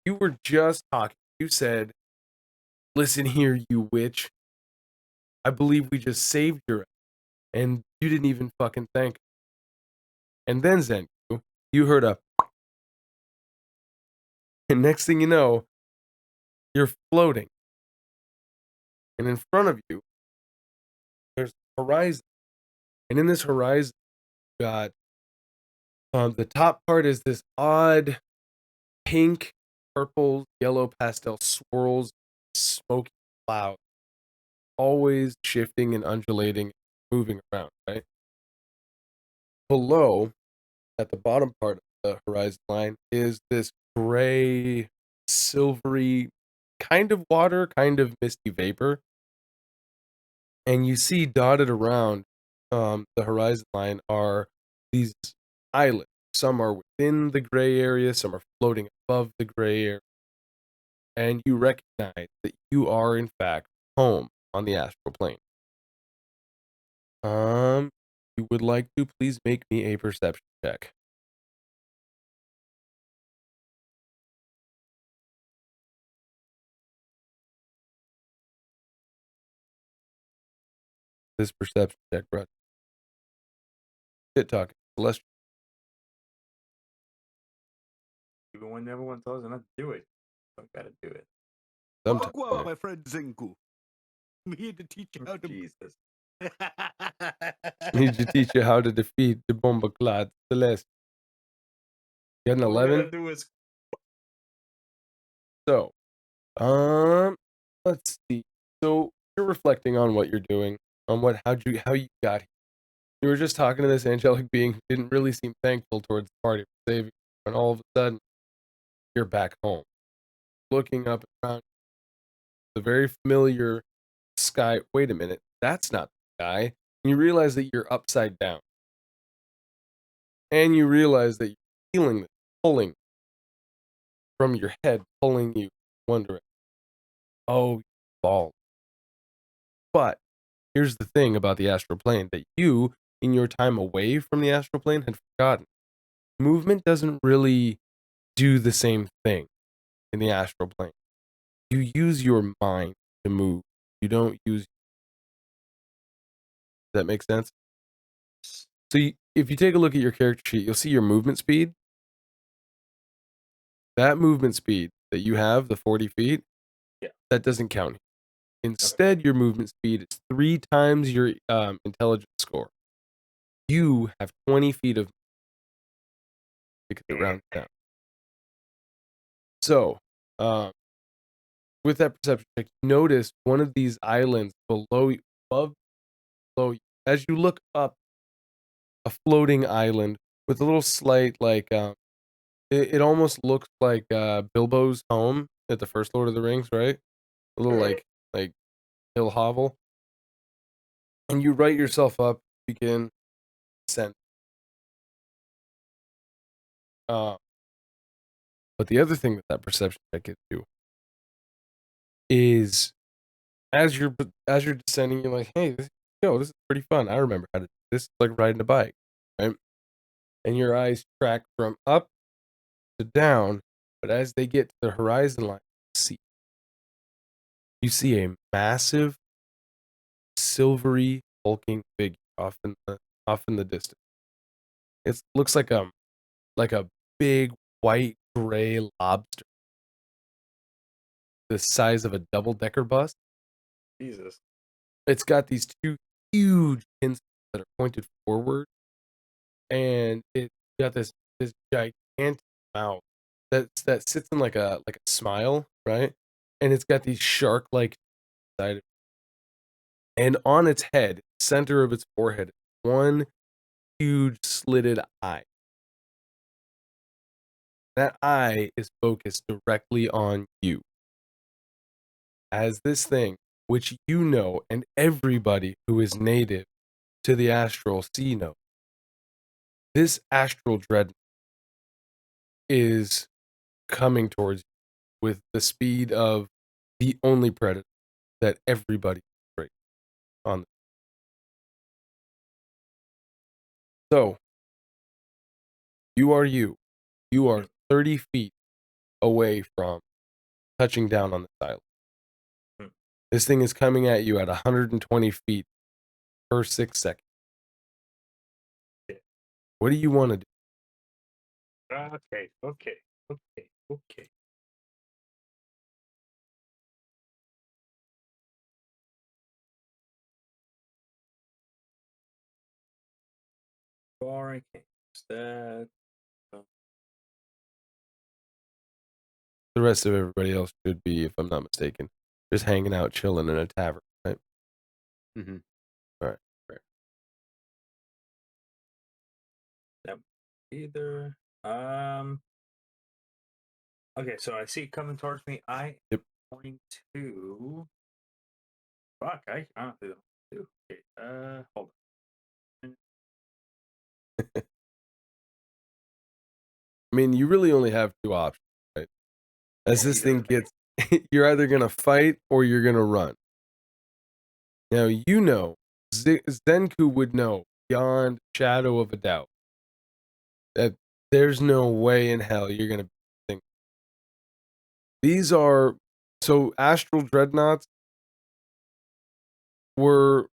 You were just talking. You said, "Listen here, you witch. I believe we just saved your ass, and you didn't even fucking thank." And then Zen, you heard a, and next thing you know, you're floating, and in front of you, there's a horizon, and in this horizon, you got the top part is this odd pink, purple, yellow pastel swirls, smoky cloud, always shifting and undulating, moving around, right? Below, at the bottom part of the horizon line, is this gray, silvery, kind of water, kind of misty vapor. And you see dotted around the horizon line are these islands. Some are within the gray area, some are floating above the gray area. And you recognize that you are, in fact, home on the astral plane. You would like to please make me a perception check. This perception check, bro. Shit talking. Celestial. Even when everyone tells you not to do it, you gotta do it. Sometimes. Well, my friend Zenku. I'm here to teach you how to. Jesus. Need to teach you how to defeat the Bombaclad Celeste. You got an All we're 11? gonna do is So, let's see. So you're reflecting on what you're doing, on how you got here. You were just talking to this angelic being who didn't really seem thankful towards the party for saving you, and all of a sudden, you're back home, looking up around the very familiar sky. Wait a minute, that's not the sky. And you realize that you're upside down, and you realize that you're feeling this pulling from your head, pulling you one direction. Oh, ball. But here's the thing about the astral plane that you, in your time away from the astral plane, had forgotten. Movement doesn't really do the same thing in the astral plane. You use your mind to move. You don't use. Does that make sense? So if you take a look at your character sheet, you'll see your movement speed. That movement speed that you have, the 40 feet, yeah, that doesn't count. Instead, your movement speed is 3 times your intelligence score. You have 20 feet of because it rounds down. So, with that perception check, you notice one of these islands below you, below you. As you look up, a floating island with a little slight, like, it almost looks like Bilbo's home at the first Lord of the Rings, right? A little like hill hovel. And you write yourself up, begin descent. But the other thing that perception check gives you is as you're descending, you're like, hey, this is pretty fun. I remember how to do this. It's like riding a bike, right? And your eyes track from up to down, but as they get to the horizon line, you see a massive, silvery, hulking figure off in the distance. It looks like a big white gray lobster, the size of a double-decker bus. Jesus. It's got these 2 huge pincers that are pointed forward, and it's got this gigantic mouth that sits in like a smile, right? And it's got these shark-like side, and on its head, center of its forehead, one huge slitted eye. That eye is focused directly on you. As this thing, which you know, and everybody who is native to the astral sea knows, this astral dread is coming towards you with the speed of the only predator that everybody is on. So, you are 30 feet away from touching down on the island. Hmm. This thing is coming at you at 120 feet per 6 seconds. Yeah. What do you want to do? Okay. Boring. That. The rest of everybody else should be, if I'm not mistaken, just hanging out, chilling in a tavern, right? Mm-hmm. All right. That either. Okay, so I see it coming towards me. I am going to. Fuck! I honestly don't do. Okay. Hold on. I mean, you really only have two options, right? As Yeah, this either thing way. gets, you're either going to fight or you're going to run. Now, you know, Zenku would know beyond shadow of a doubt that there's no way in hell you're going to think. These are, so astral dreadnoughts were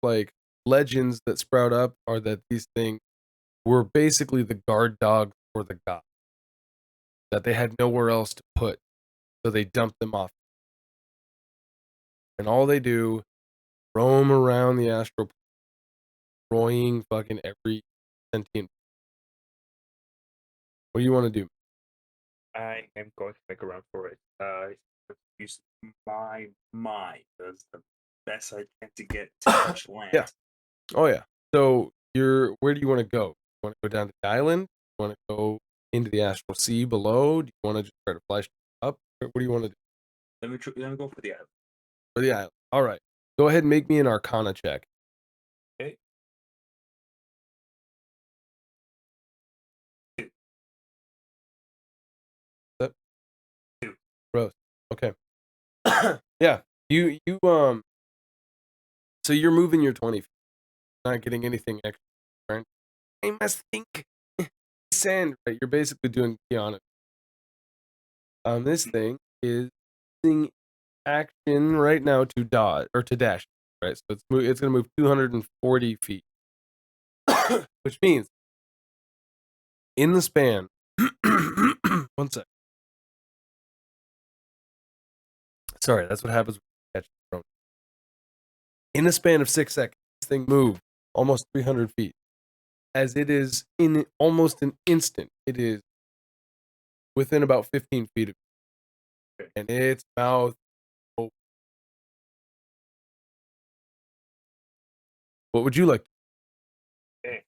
like legends that sprout up, are that these things were basically the guard dogs for the god, that they had nowhere else to put, so they dumped them off. And all they do, roam around the astral, destroying fucking every sentient. What do you want to do? I am going to make a run for it. Use my mind as the best I can to get to touch land. Yeah. Oh yeah. So where do you want to go? You want to go down to the island? You want to go into the astral sea below? Do you want to just try to flash up? What do you want to do? Let me go for the island. For the island. All right. Go ahead and make me an Arcana check. Okay. 2. That 2. gross. Okay. Yeah. You So you're moving your 20 feet, not getting anything extra. Right? I must think. Sand. Right. You're basically doing Kiana. This thing is using action right now to dodge or to dash, right? So it's going to move 240 feet, which means in the span. One sec. Sorry, that's what happens when you catch the drone. In the span of 6 seconds, this thing moved almost 300 feet. As it is in almost an instant, it is within about 15 feet of you, and its mouth open. What would you like? Okay.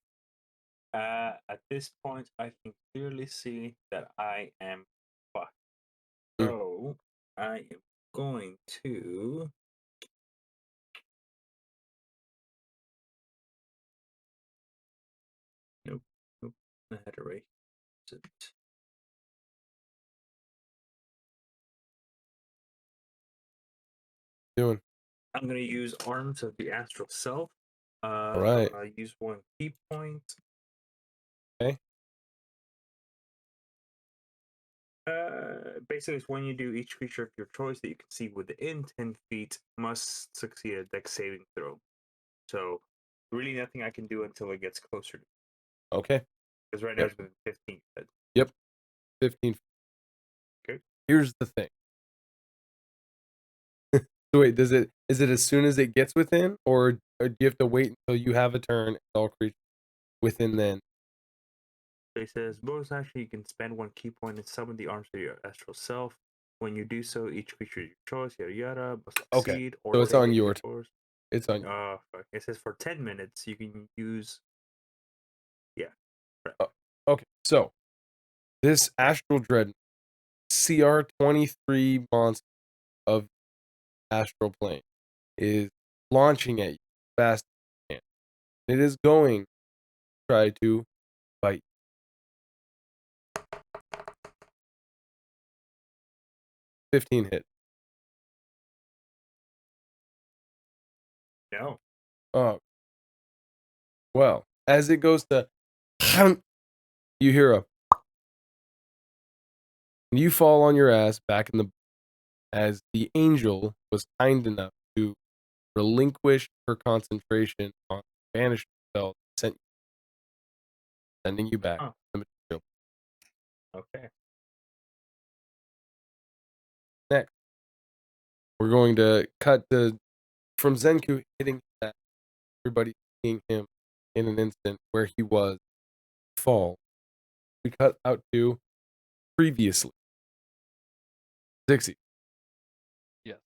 At this point, I can clearly see that I am fucked. So I am going to. Nope. I had to erase it. Doing? I'm going to use Arms of the Astral Self. All right. I use 1 key point. Okay. Basically, it's when you do each creature of your choice that you can see within 10 feet must succeed a dex saving throw. So, really nothing I can do until it gets closer. Okay. Because right now it's within 15. Yep. 15. Okay. Here's the thing. So wait, is it as soon as it gets within, or do you have to wait until you have a turn and all creatures within then? It says, bonus action, you can spend 1 key point and summon the arms of your astral self. When you do so, each creature of your choice, yada yada, must succeed. So it's on your turn. It's on. Fuck. It says for 10 minutes you can use. Yeah. Okay, so this Astral Dread CR23 monster of Astral Plane is launching at you fast as it can. It is going to try to bite. 15 hit. No. Oh. Well, as it goes to, you hear a, And you fall on your ass back in the as the angel was kind enough to relinquish her concentration on the banishment spell, sending you back Huh. to the material. Okay. Next, we're going to cut from Zenku hitting that, everybody seeing him in an instant where he was fall. We cut out to previously. Xixis. Yes.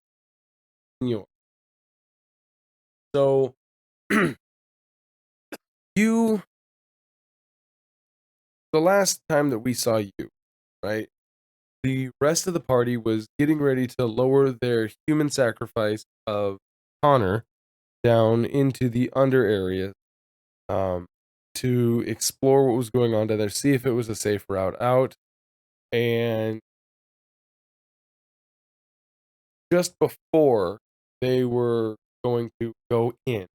Senor. So you, the last time that we saw you, right? The rest of the party was getting ready to lower their human sacrifice of Connor down into the under area, to explore what was going on down there, see if it was a safe route out. And just before they were going to go in,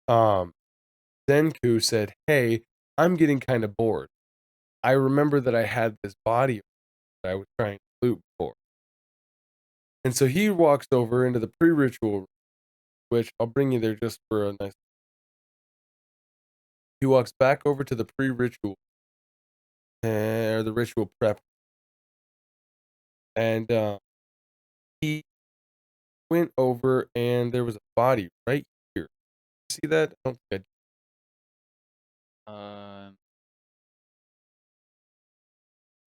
Zenku said, "Hey, I'm getting kind of bored. I remember that I had this body that I was trying to loot before." And so he walks over into the pre-ritual room, which I'll bring you there just for a nice. He walks back over to the pre-ritual, or the ritual prep, and he went over, and there was a body right here. See that? I don't think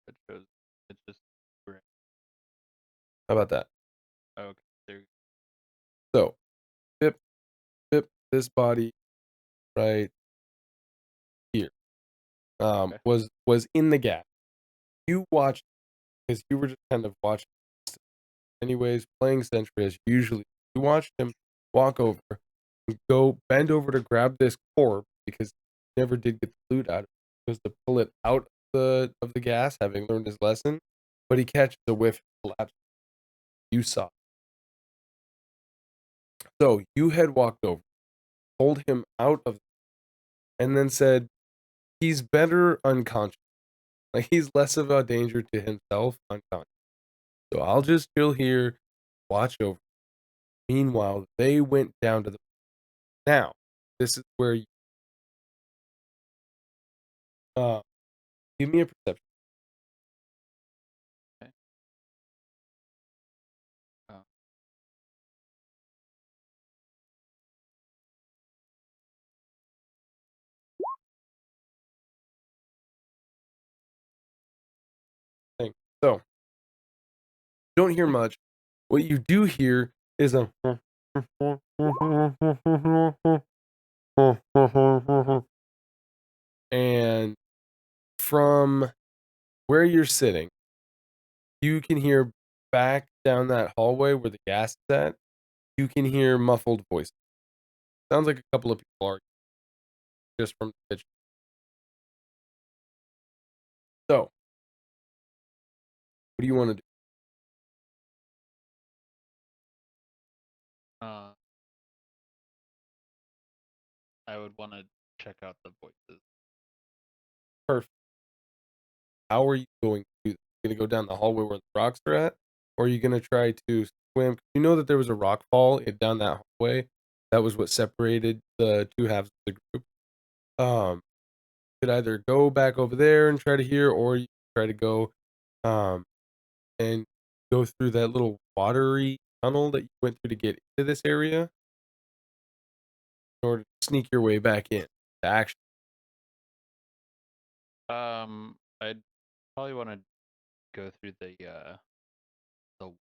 It shows. It's just. How about that? Okay. There. So, bip, bip, this body right here, Okay. was in the gap. You watched, because you were just kind of watching. Anyways, playing Sentry as usually. You watched him walk over, go bend over to grab this corpse because he never did get the loot out of it. It was to pull it out of the gas, having learned his lesson. But he catches a whiff, collapse. You saw. So you had walked over, pulled him out of, and then said, "He's better unconscious. Like he's less of a danger to himself unconscious. So I'll just chill here, watch over." Meanwhile, they went down to the. Now, this is where you. Give me a perception. Okay. Oh. So, don't hear much. What you do hear is a. And from where you're sitting, you can hear back down that hallway where the gas is at. You can hear muffled voices. Sounds like a couple of people arguing just from the kitchen. So, what do you want to do? I would want to check out the voices. Perfect. How are you going to do that? You going to go down the hallway where the rocks are at? Or are you going to try to swim? You know that there was a rock fall down that hallway. That was what separated the two halves of the group. Could either go back over there and try to hear, or you try to go and go through that little watery tunnel that you went through to get into this area in order to sneak your way back in to action. I'd probably want to go through the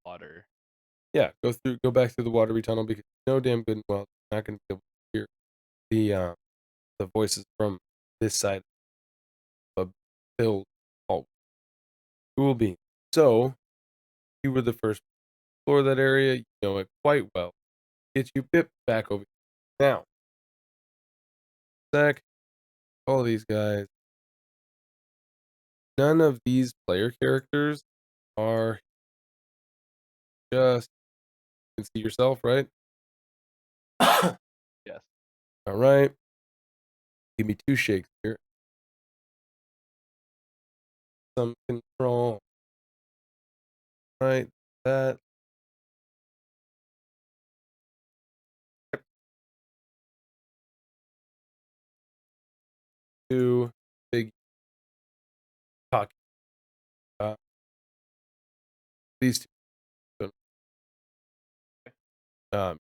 water. Yeah, go back through the watery tunnel because you know damn good and well you're not going to be able to hear the voices from this side of the filled hall. Cool beans. So you were the first to explore that area. You know it quite well. Get you back over here. Now. Sec, all these guys. None of these player characters are just. You can see yourself, right? Yes. All right. Give me 2 shakes here. Some control. right, that. Two big talk. These two.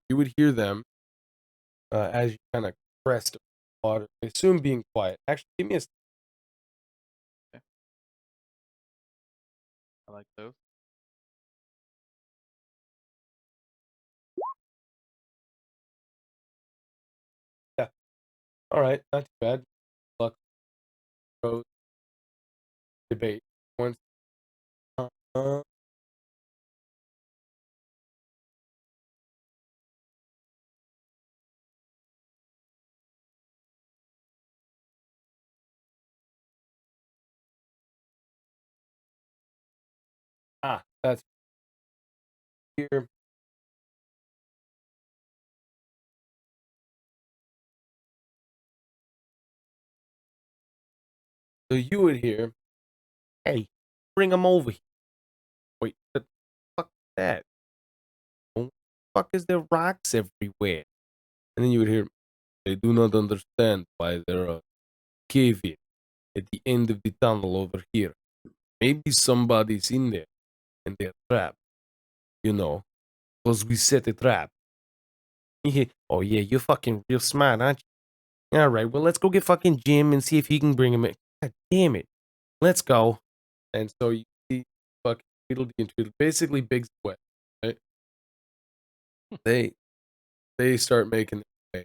You would hear them as you kind of crest water. I assume being quiet. Actually, give me a. I like those. Yeah. All right, not too bad. Luck. Rose. Debate. Once. Uh, that's here. So you would hear, "Hey, bring them over here." Wait, what the fuck is that? What the fuck is there rocks everywhere? And then you would hear, "They do not understand why there are cave in at the end of the tunnel over here. Maybe somebody's in there and they're trapped, you know, because we set a trap." Oh yeah, you're fucking real smart, aren't you? All right, well let's go get fucking Jim and see if he can bring him in. God damn it, let's go. And so you see fucking Tweedledee and Tweedledee, basically Big Sweat, right? They start making their way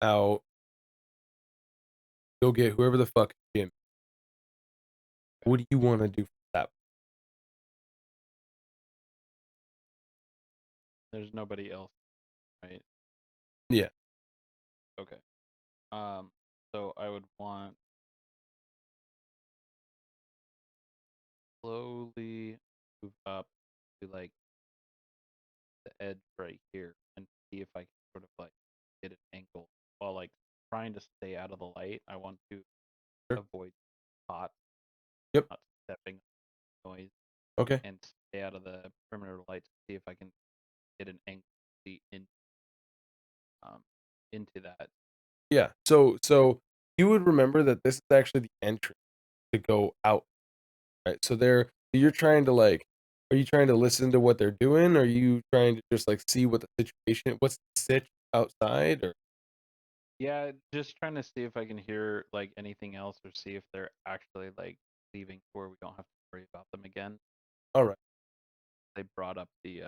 out. Go get whoever the fuck Jim. What do you want to do for that? There's nobody else, right? Yeah. Okay. So I would want slowly move up to like the edge right here and see if I can sort of like get an angle while like trying to stay out of the light. I want to avoid spots, Yep. not stepping on noise, Okay. and stay out of the perimeter light to see if I can get an angle into that. Yeah. So you would remember that this is actually the entrance to go out. Right. So you're trying to like, are you trying to listen to what they're doing? Or are you trying to just like see what the situation, what's the sit outside? Or Yeah, just trying to see if I can hear like anything else or see if they're actually like leaving where we don't have to worry about them again. all right. They brought up the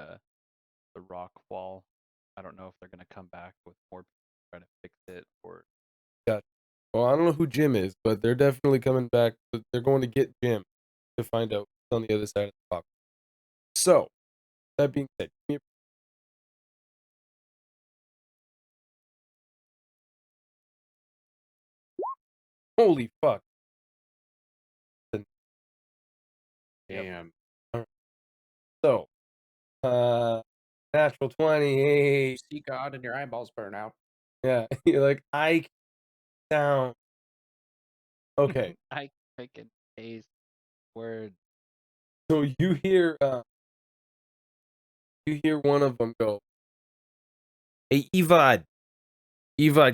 rock wall. I don't know if they're gonna come back with more people to try to fix it or Gotcha. Well, I don't know who Jim is, but they're definitely coming back. They're going to get Jim to find out what's on the other side of the box. So, that being said, give me holy fuck. Damn. So, natural 20. You see God and your eyeballs burn out. Yeah, you're like, I sound. Okay, I can taste word. so you hear one of them go, "Hey, Evad,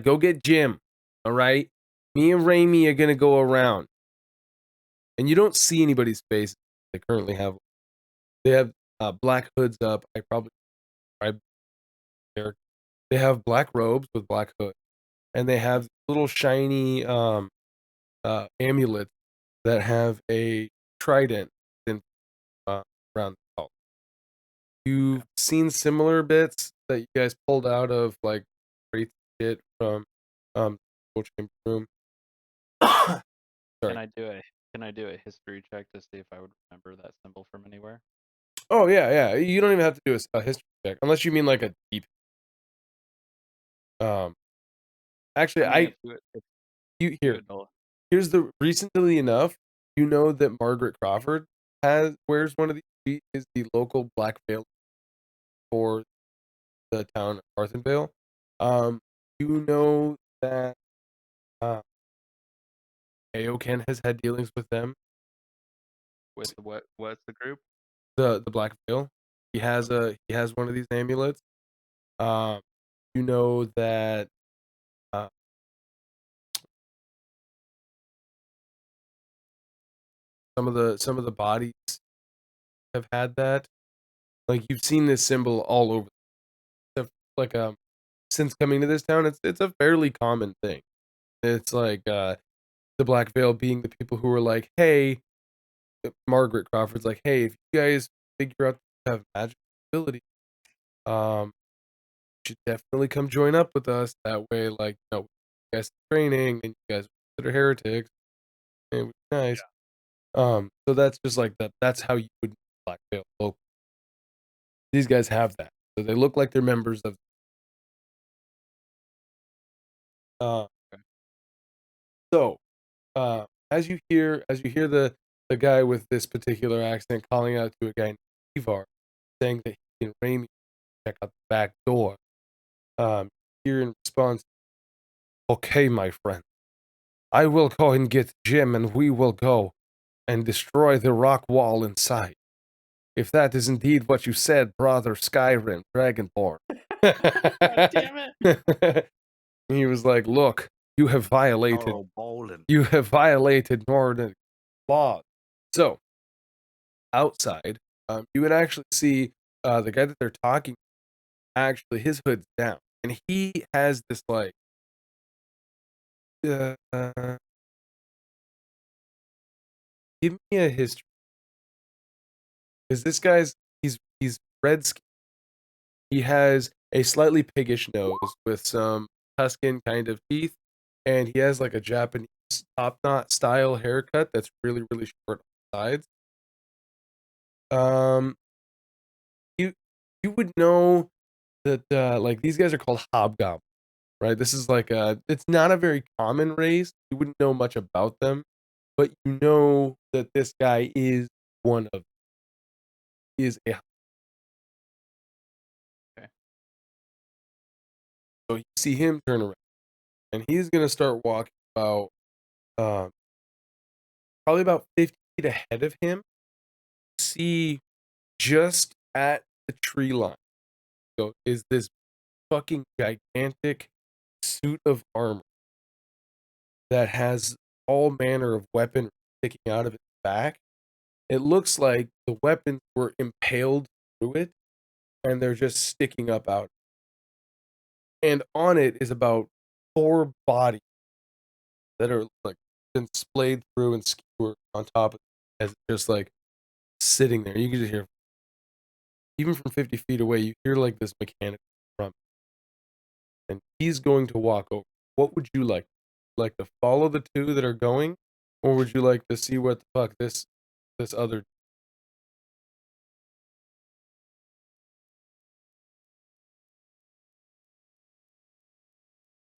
go get Jim. All right, me and Raimi are gonna go around." And you don't see anybody's face. They currently have. They have black hoods up. I probably described their. They have black robes with black hood, and they have little shiny amulets that have a trident in around the collar. You've seen similar bits that you guys pulled out of like great shit from Soul Chamber room. Sorry. Can I do a history check to see if I would remember that symbol from anywhere? Oh yeah. You don't even have to do a history check unless you mean like a deep. Actually, I mean, if you you here. would know. Here's the recently enough. You know that Margaret Crawford wears one of these. She is the local black veil for the town of Arthenvale. You know that Kaioken has had dealings with them. With what's the group? the Black Veil. He has one of these amulets. You know that uh, some of the bodies have had that. Like you've seen this symbol all over. Like since coming to this town, it's a fairly common thing. It's like the Black Veil being the people who were like, hey, Margaret Crawford's like, hey, if you guys figure out that you have magic ability, you should definitely come join up with us. That way, like, you know, you guys training and you guys consider heretics. And it would be nice. So that's just like that. That's how you would Black Veil local. These guys have that, so they look like they're members of. Uh, Okay. so, as you hear the guy with this particular accent calling out to a guy named Ivar, saying that he can Raimi check out the back door. Here in response, okay, my friend, I will go and get Jim, and we will go and destroy the rock wall inside. If that is indeed what you said, brother Skyrim, Dragonborn. God damn it! He was like, look, you have violated Thorough bowling. Nordic laws. So, outside, you would actually see the guy that they're talking, actually, his hood's down. And he has this, like, give me a history. Because this guy's, he's red skin. He has a slightly piggish nose with some Tuscan kind of teeth. And he has, like, a Japanese top knot style haircut that's really, really short on the sides. You would know that like these guys are called hobgoblins, right? This is like it's not a very common race. You wouldn't know much about them, but you know that this guy is one of is a Okay. so you see him turn around and he's gonna start walking about um probably about 50 feet ahead of him. See just at the tree line so is this fucking gigantic suit of armor that has all manner of weapons sticking out of its back. It looks like the weapons were impaled through it and they're just sticking up out. And on it is about 4 bodies that are like been splayed through and skewered on top of it as it's just like sitting there. You can just hear, even from 50 feet away, you hear like this mechanical drum. And he's going to walk over. What would you like? Like to follow the 2 that are going? Or would you like to see what the fuck this other.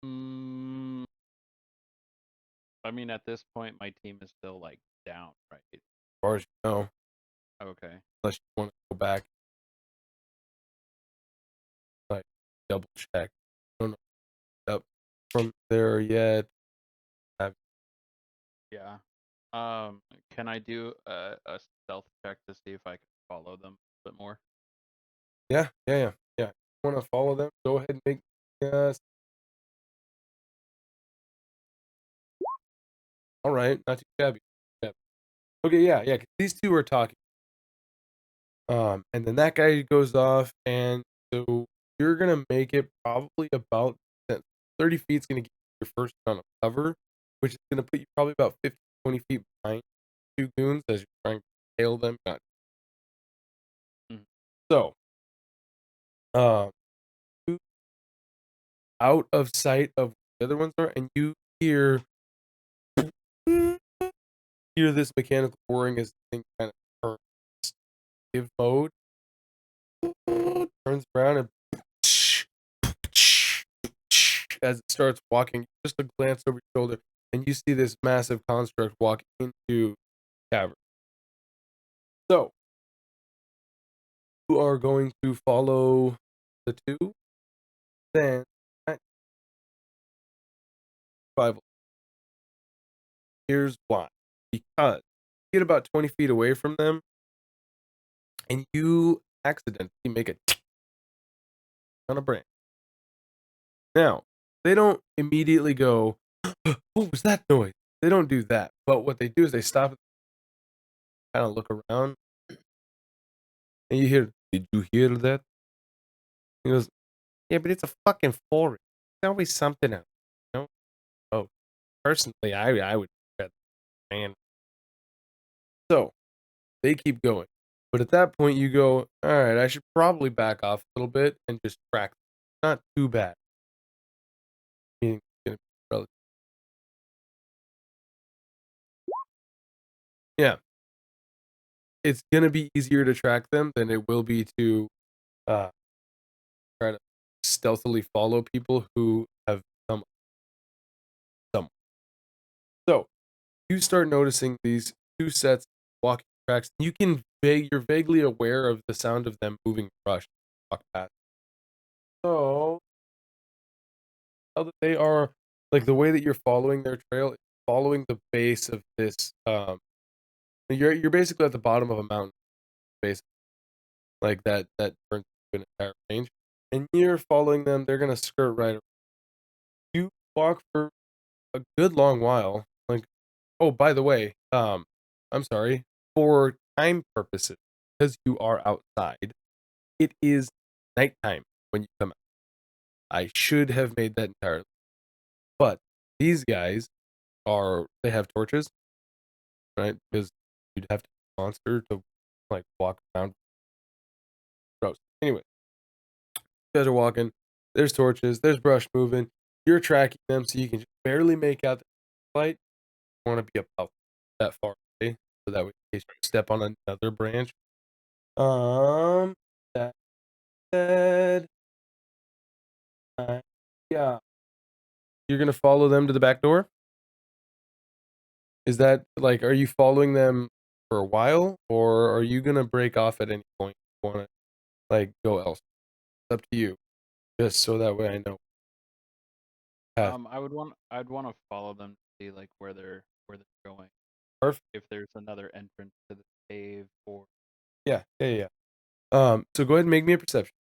Mm, I mean, at this point, my team is still like down, right? As far as you know, Okay. unless you want to go back, like double check. I don't know up from there yet. Yeah. Can I do a stealth check to see if I can follow them a bit more? Yeah. You want to follow them? Go ahead and make. All right, not too shabby. Okay, yeah. 'Cause these 2 are talking. And then that guy goes off, and so you're gonna make it probably about 30 feet's gonna get your first round of cover, which is gonna put you probably about 50, 20 feet behind 2 goons as you're trying to tail them. Mhm. So, um, out of sight of the other ones are, and you hear this mechanical whirring as the thing kind of turns give mode, turns around and as it starts walking, just a glance over your shoulder, and you see this massive construct walk into the cavern. So, you are going to follow the 2, then survival. Here's why. Because you get about 20 feet away from them, and you accidentally make a on a branch. Now, they don't immediately go, what was that noise? They don't do that. But what they do is they stop, kind of look around, and you hear, did you hear that? He goes, yeah, but it's a fucking forest. There's always something else. You know? Oh, personally, I would bet, man. So they keep going. But at that point, you go, all right, I should probably back off a little bit and just track. Not too bad. Meaning it's gonna be relative. Yeah. It's going to be easier to track them than it will be to try to stealthily follow people who have come somewhere. So you start noticing these two sets of walking tracks. You're vaguely aware of the sound of them moving brush walk past. So now that they are like the way that you're following their trail, following the base of this. You're basically at the bottom of a mountain base, like that turns into an entire range, and you're following them. They're gonna skirt right around. You walk for a good long while. Like, oh, by the way, I'm sorry. For time purposes, because you are outside, it is nighttime when you come out. I should have made that entirely. But these guys they have torches, right? Because you'd have to be a monster to like walk around. Gross. Anyway, you guys are walking. There's torches. There's brush moving. You're tracking them, so you can just barely make out the light. You want to be about that far away, so that way, in case you step on another branch. That said, yeah, you're gonna follow them to the back door. Is that like, are you following them for a while, or are you gonna break off at any point? Want to like go else? It's up to you. Just so that way I know. I'd want to follow them to see like where they're going. Perfect. If there's another entrance to the cave or Yeah. So go ahead and make me a perception.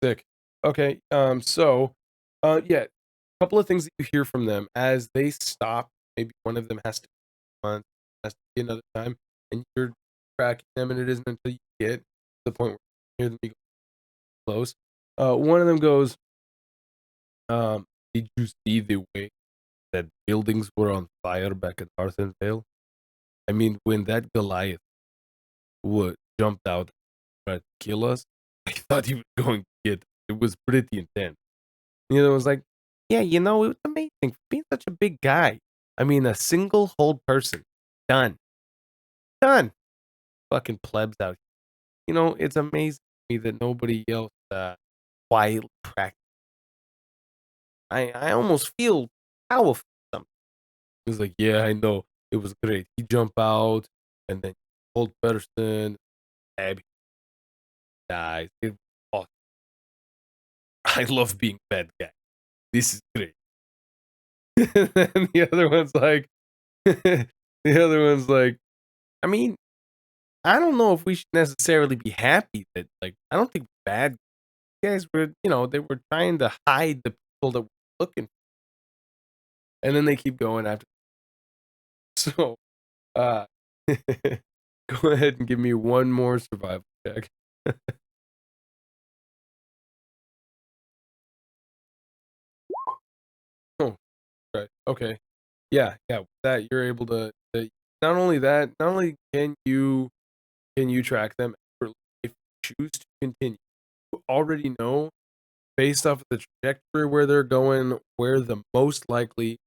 Sick. Okay. Yeah, a couple of things that you hear from them as they stop. Maybe one of them has to be another time, and you're tracking them, and it isn't until you get to the point where you hear them be close. One of them goes, "Did you see the way that buildings were on fire back at Arthenvale? I mean, when that Goliath would jumped out and tried to kill us, I thought he was going to get. It was pretty intense." The other one's like, yeah, it was amazing for being such a big guy. I mean, a single whole person. Done. Done. Fucking plebs out here. It's amazing to me that nobody else quietly practices. I almost feel powerful. Something. He's like, yeah, I know. It was great. He jumped out, and then old person, Abby dies. It was awesome. I love being bad guy. This is great. And then the other one's like, I mean, I don't know if we should necessarily be happy that, like, I don't think bad guys were, they were trying to hide the people that were looking. And then they keep going after. So, uh, go ahead and give me one more survival check. Oh, right. Okay. Yeah. With that, you're able to, not only can you track them if you choose to continue. You already know based off of the trajectory where they're going, where the most likely,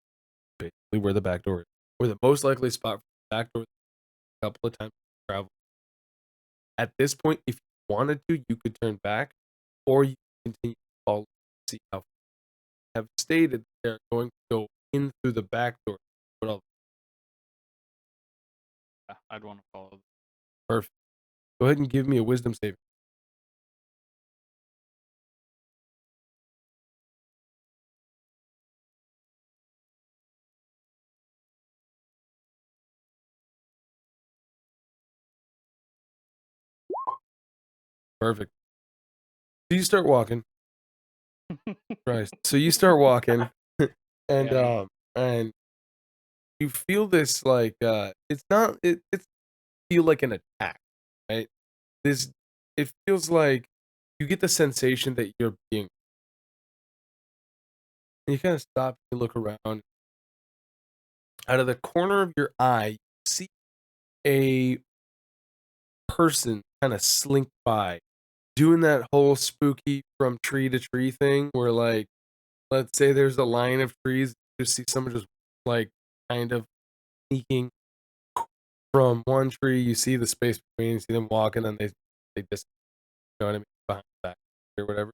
basically where the back door is, where the most likely spot for the back door a couple of times travel. At this point, if you wanted to, you could turn back, or you can continue to follow, see how far. Have stated they're going to go in through the back door. I'd want to follow them. Perfect. Go ahead and give me a wisdom save. Perfect. So you start walking. Christ. So you start walking, and Yeah. and you feel this like it's not it's feel like an attack, right? This it feels like you get the sensation that you're being. And you kind of stop, you look around. Out of the corner of your eye, you see a person kind of slink by, doing that whole spooky from tree to tree thing where, like, let's say there's a line of trees, you just see someone just, like, kind of sneaking from one tree, you see the space between, you see them walking, and they just, you know what I mean, behind the back or whatever.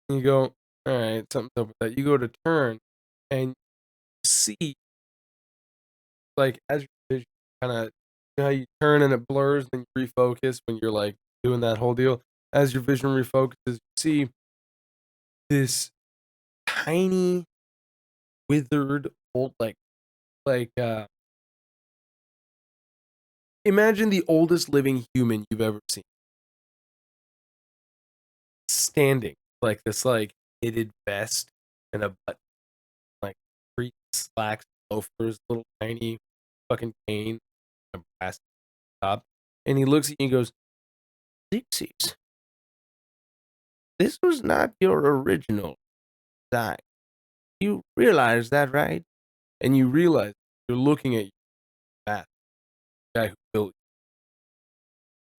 And you go, alright, something's up with that. You go to turn, and you see, like, as your vision kinda, you know how you turn and it blurs, then you refocus when you're, like, doing that whole deal? As your vision refocuses, you see this tiny, withered, old, imagine the oldest living human you've ever seen. Standing, like, this, like, knitted vest and a button, like, three slacks, loafers, little tiny fucking cane, a brass top, and he looks at you and goes, "Xixis, this was not your original design. You realize that, right?" And you realize you're looking at that guy who built you.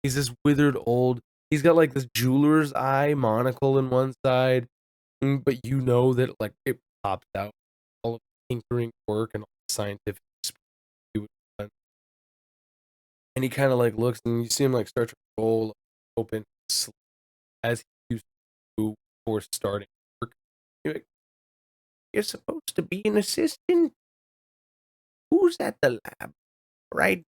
He's this withered old. He's got like this jeweler's eye monocle in one side, but you know that like it pops out all of the tinkering work and all the scientific experiments he would have done. And he kind of like looks and you see him like start to roll open his sleeve as he used to do before starting work. You're like, "You're supposed to be an assistant? Who's at the lab, right?"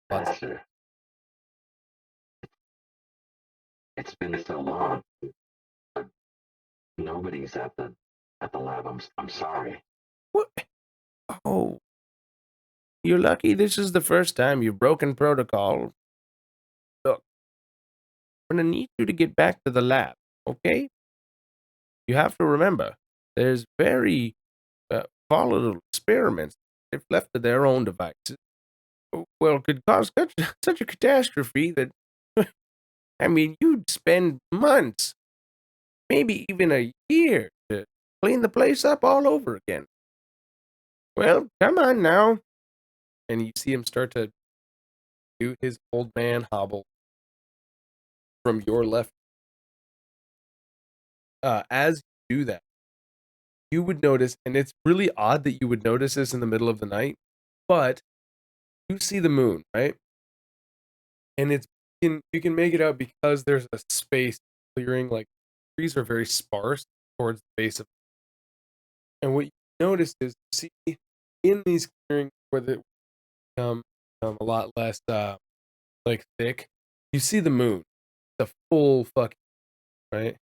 Answer. It's been so long. But nobody's at the lab. I'm sorry. What? Oh, you're lucky this is the first time you've broken protocol. Look, I'm gonna need you to get back to the lab, okay? You have to remember, there's very volatile experiments if left to their own devices. Well, could cause such a catastrophe that, I mean, you'd spend months, maybe even a year, to clean the place up all over again. Well, come on now. And you see him start to do his old man hobble from your left. As you do that, you would notice, and it's really odd that you would notice this in the middle of the night, but you see the moon, right? And you can make it out because there's a space clearing, like trees are very sparse towards the base of, and what you notice is you see in these clearings where they become a lot less like thick, you see the moon, the full fucking, right?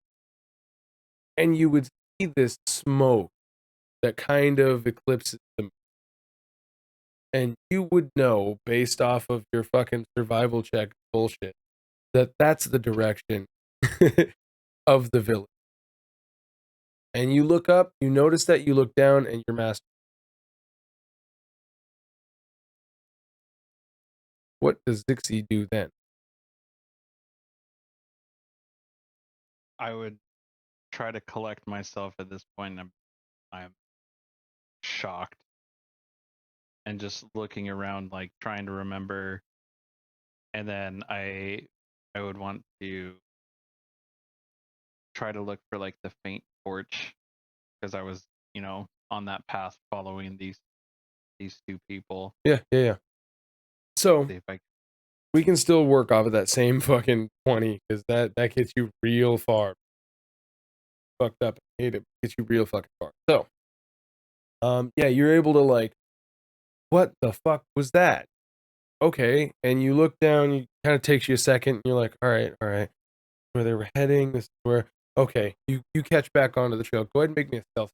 And you would see this smoke that kind of eclipses the moon. And you would know based off of your fucking survival check bullshit that that's the direction of the village. And you look up, you notice that you look down, and you're master. What does Xixis do then? I would try to collect myself at this point. I'm shocked and just looking around, like trying to remember. And then I would want to try to look for like the faint torch because I was, on that path following these two people. Yeah. So See if I we can still work off of that same fucking 20 because that gets you real far. Fucked up. I hate it. Gets you real fucking far. So, yeah, you're able to like, what the fuck was that? Okay, and you look down. You kind of takes you a second. And you're like, all right. where they were heading. This is where, okay, you catch back onto the trail. Go ahead and make me a stealth.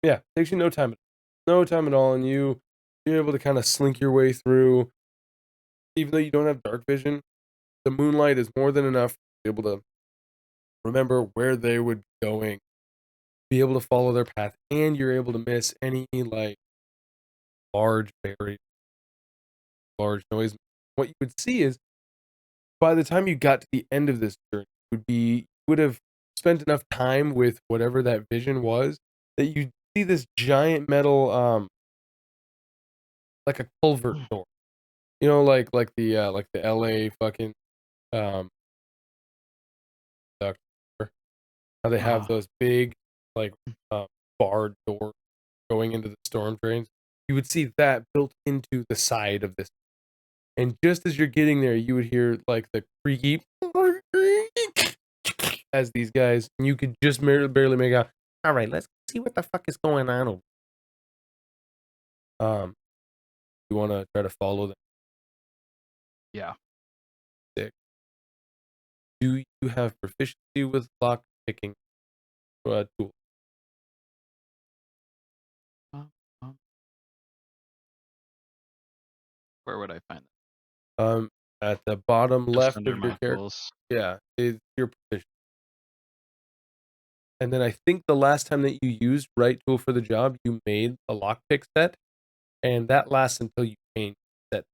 Yeah, takes you no time at all, and you're able to kind of slink your way through. Even though you don't have dark vision, the moonlight is more than enough to be able to remember where they would be going, be able to follow their path, and you're able to miss any like large berry, large noise. What you would see is by the time you got to the end of this journey, you would have spent enough time with whatever that vision was that you see this giant metal like a culvert door. You know, like the LA fucking duct, how they have those big like barred doors going into the storm drains. You would see that built into the side of this. And just as you're getting there, you would hear like the creaky as these guys, and you could just barely make out. All right, let's see what the fuck is going on. You want to try to follow them? Yeah. Sick. Do you have proficiency with lock picking tool? Where would I find that? At the bottom Just left under of my your character. tools. Yeah, it's your proficiency. And then I think the last time that you used right tool for the job, you made a lockpick set, and that lasts until you change that.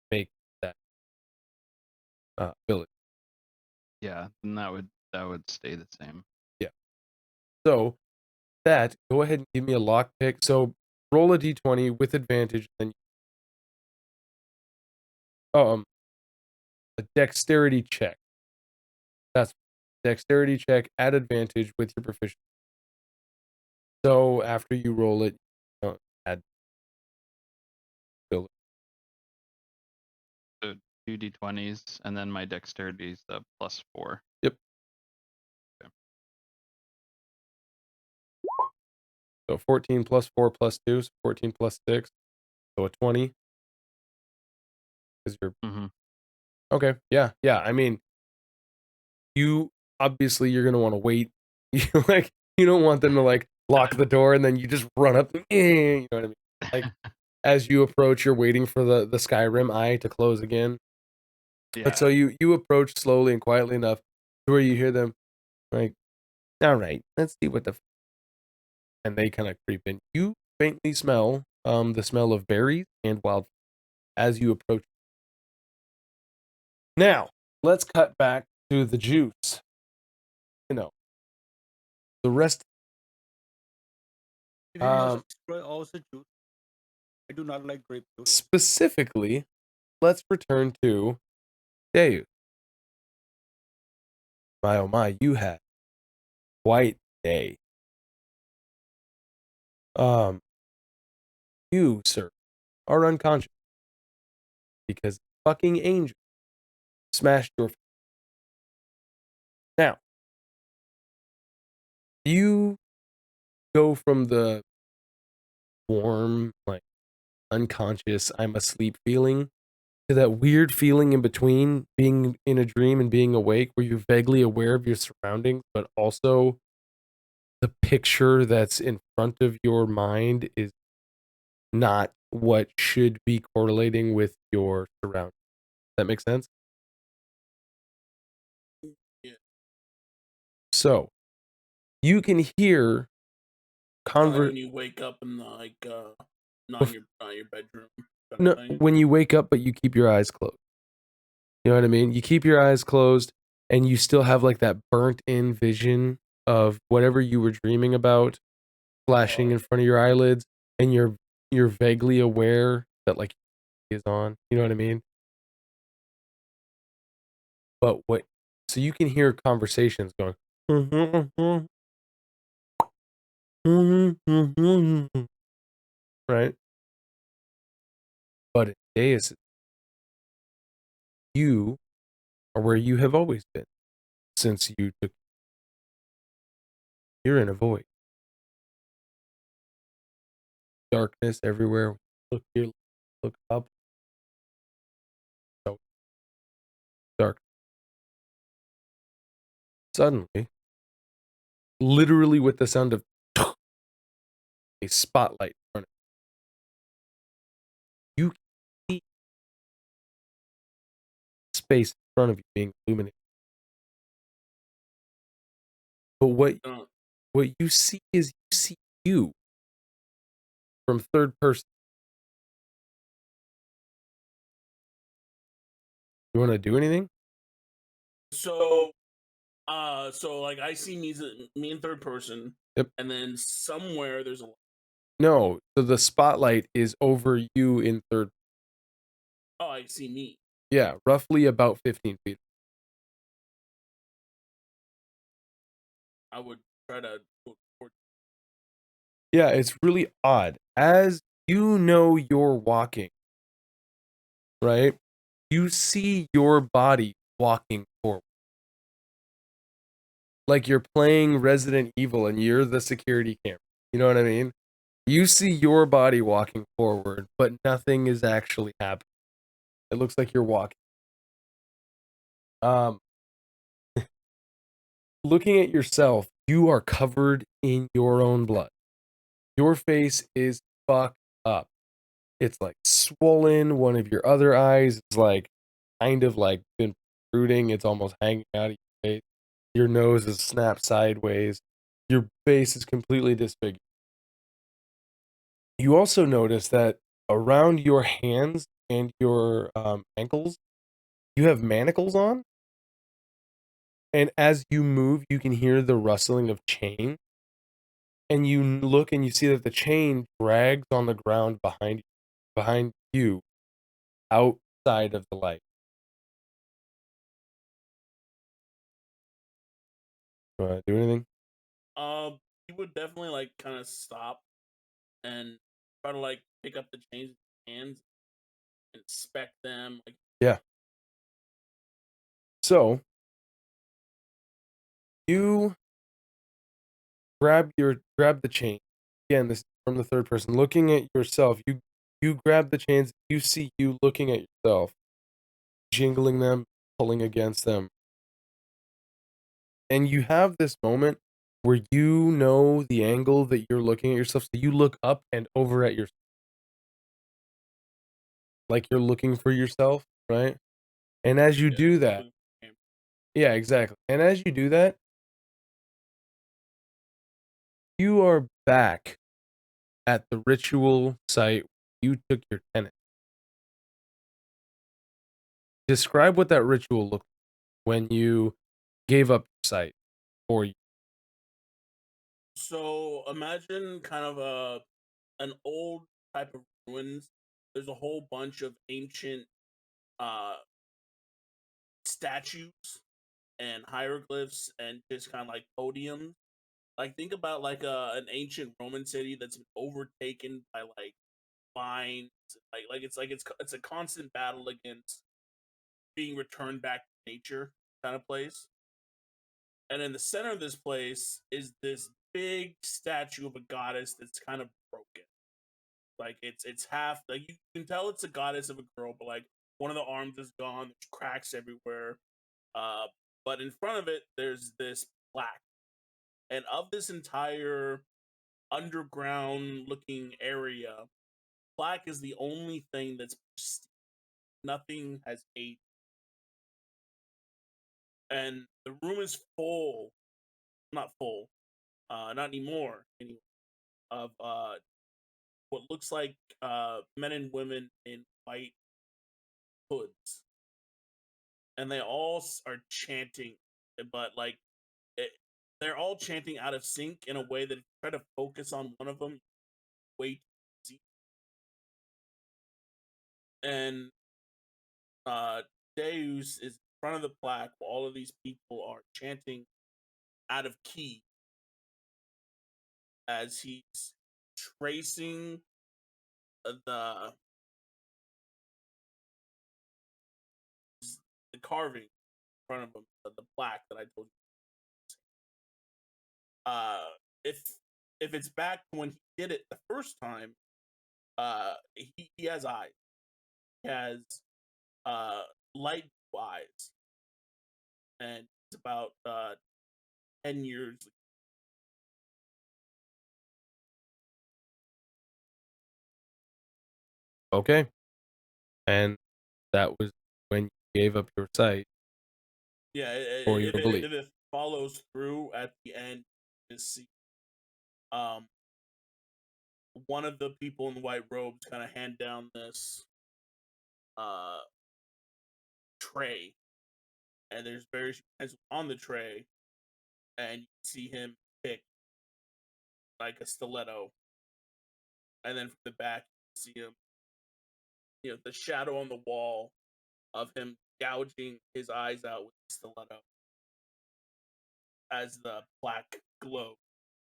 Make that ability. Yeah, then that would stay the same. Yeah. So that, go ahead and give me a lockpick. So roll a d20 with advantage, and a dexterity check. That's dexterity check at advantage with your proficiency. So after you roll it, add ability. So 2d20s, and then my dexterity is the +4. Yep. Okay. So 14 plus 4 plus 2, so 14 plus 6, so a 20. Because you're okay. Yeah. I mean, you're gonna want to wait. You don't want them to like lock the door and then you just run up. You know what I mean? Like as you approach, you're waiting for the Skyrim eye to close again. Yeah. But so you approach slowly and quietly enough to where you hear them like, all right, let's see what and they kind of creep in. You faintly smell the smell of berries and wildflowers as you approach. Now, let's cut back to the juice. The rest. Did you just destroy all the juice? I do not like grape juice. Specifically, let's return to Deus. My oh my, you had quite a day. You, sir, are unconscious because fucking angel smashed your face. Now, you go from the warm, like unconscious, I'm asleep feeling to that weird feeling in between being in a dream and being awake where you're vaguely aware of your surroundings, but also the picture that's in front of your mind is not what should be correlating with your surroundings. That makes sense? Yeah. So, you can hear when you wake up in like not your bedroom. No, when you wake up, but you keep your eyes closed. You know what I mean? You keep your eyes closed, and you still have like that burnt-in vision of whatever you were dreaming about flashing in front of your eyelids, and you're vaguely aware that like is on. You know what I mean? But so you can hear conversations going. Right? But in Deus, you are where you have always been since you took. You're in a void. darkness everywhere. Look here, look up. So dark. Suddenly, literally with the sound of a spotlight in front of you, you can see space in front of you being illuminated. But what you see is you see you from third person. You want to do anything? So like I see me in third person. Yep. And then somewhere there's a. No. So the spotlight is over you in third. Oh, I see me. Yeah, roughly about 15 feet. I would try to. Yeah, it's really odd. As you know you're walking, right? You see your body walking forward. Like you're playing Resident Evil and you're the security camera. You know what I mean? You see your body walking forward, but nothing is actually happening. It looks like you're walking. Looking at yourself, you are covered in your own blood. Your face is fucked up. It's like swollen. One of your other eyes is like kind of like been protruding. It's almost hanging out of your face. Your nose is snapped sideways. Your face is completely disfigured. You also notice that around your hands and your ankles, you have manacles on. And as you move, you can hear the rustling of chain. And you look and you see that the chain drags on the ground behind you, outside of the light. Do I do anything? He would definitely like kind of stop and try to like pick up the chains with his hands, inspect them. Like, Yeah. So you grab the chain. Again, this is from the third person. Looking at yourself, you grab the chains. You see you looking at yourself, jingling them, pulling against them, and you have this moment where you know the angle that you're looking at yourself. So you look up and over at yourself, like you're looking for yourself, right? And as you do that, yeah, exactly. And as you do that, you are back at the ritual site you took your tenant. Describe what that ritual looked like when you gave up your site for you. so imagine kind of an old type of ruins. There's a whole bunch of ancient uh statues and hieroglyphs and just kind of like podiums. Like think about like an ancient Roman city that's been overtaken by like vines. Like it's a constant battle against being returned back to nature kind of place. And in the center of this place is this big statue of a goddess that's kind of broken. Like it's half like you can tell it's a goddess of a girl, but like one of the arms is gone, there's cracks everywhere. Uh but in front of it there's this plaque. And of this entire underground looking area, plaque is the only thing that's pristine. Nothing has aged. And the room is full, not full, not anymore, anymore, of what looks like men and women in white hoods, and they all are chanting, but like it, they're all chanting out of sync in a way that if you try to focus on one of them, wait, and Deus is in front of the plaque while all of these people are chanting out of key as he's tracing the carving in front of him, the plaque that I told you. If it's back to when he did it the first time, he has eyes. He has light blue eyes, and it's about 10 years. Okay. And that was when you gave up your sight Yeah, or your belief. if it follows through at the end, you see um one of the people in the white robes kind of hand down this uh tray, and there's various items on the tray, and you see him pick like a stiletto, and then from the back you see him, the shadow on the wall of him gouging his eyes out with the stiletto as the black glow.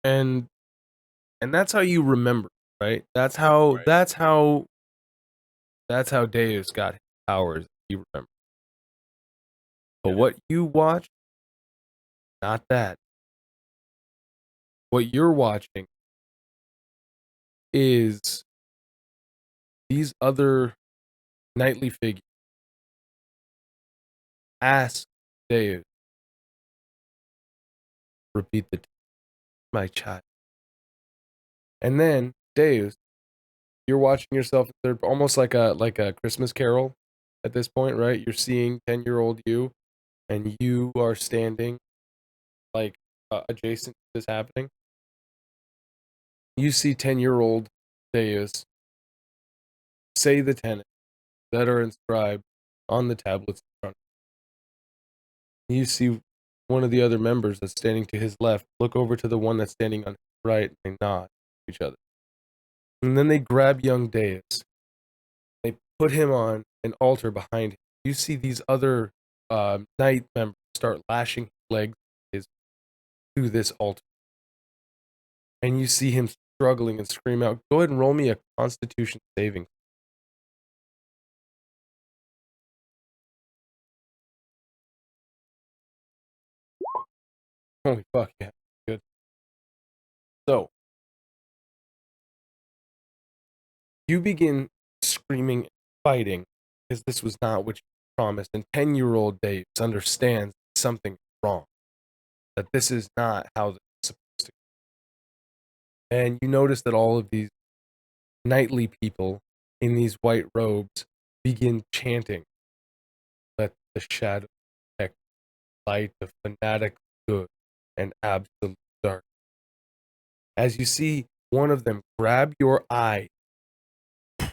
And that's how you remember, right? That's how Right. that's how Deus got his powers. You remember. But Yeah. what you watch, not that. What you're watching is these other knightly figures ask Deus, repeat the my child. And then Deus, you're watching yourself. They're almost like a Christmas Carol at this point, right? You're seeing 10-year-old you, and you are standing like adjacent to this happening. You see 10-year-old Deus say the tenets that are inscribed on the tablets in front of you. You see one of the other members that's standing to his left look over to the one that's standing on his right, and they nod to each other. And then they grab young Deus. They put him on an altar behind him. You see these other knight members start lashing his legs to this altar. And you see him struggling and scream out. Go ahead and roll me a Constitution saving. Holy fuck, yeah. Good. So, you begin screaming and fighting because this was not what you promised. And 10-year-old Deus understands something wrong, that this is not how this is supposed to go. And you notice that all of these knightly people in these white robes begin chanting, let the shadow protect light of fanatic good and absolute dark. As you see one of them grab your eye,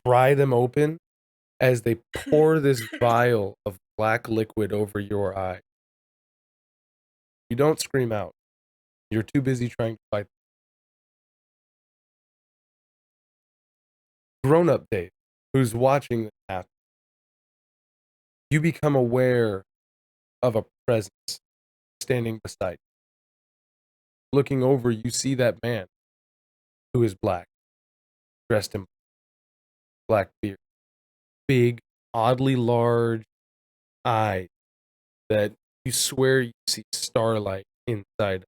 pry them open, as they pour this vial of black liquid over your eye. You don't scream out. You're too busy trying to fight. Grown-up Dave, who's watching this happen, you become aware of a presence standing beside you. Looking over, you see that man who is black, dressed in black beard, big, oddly large eyes that you swear you see starlight inside.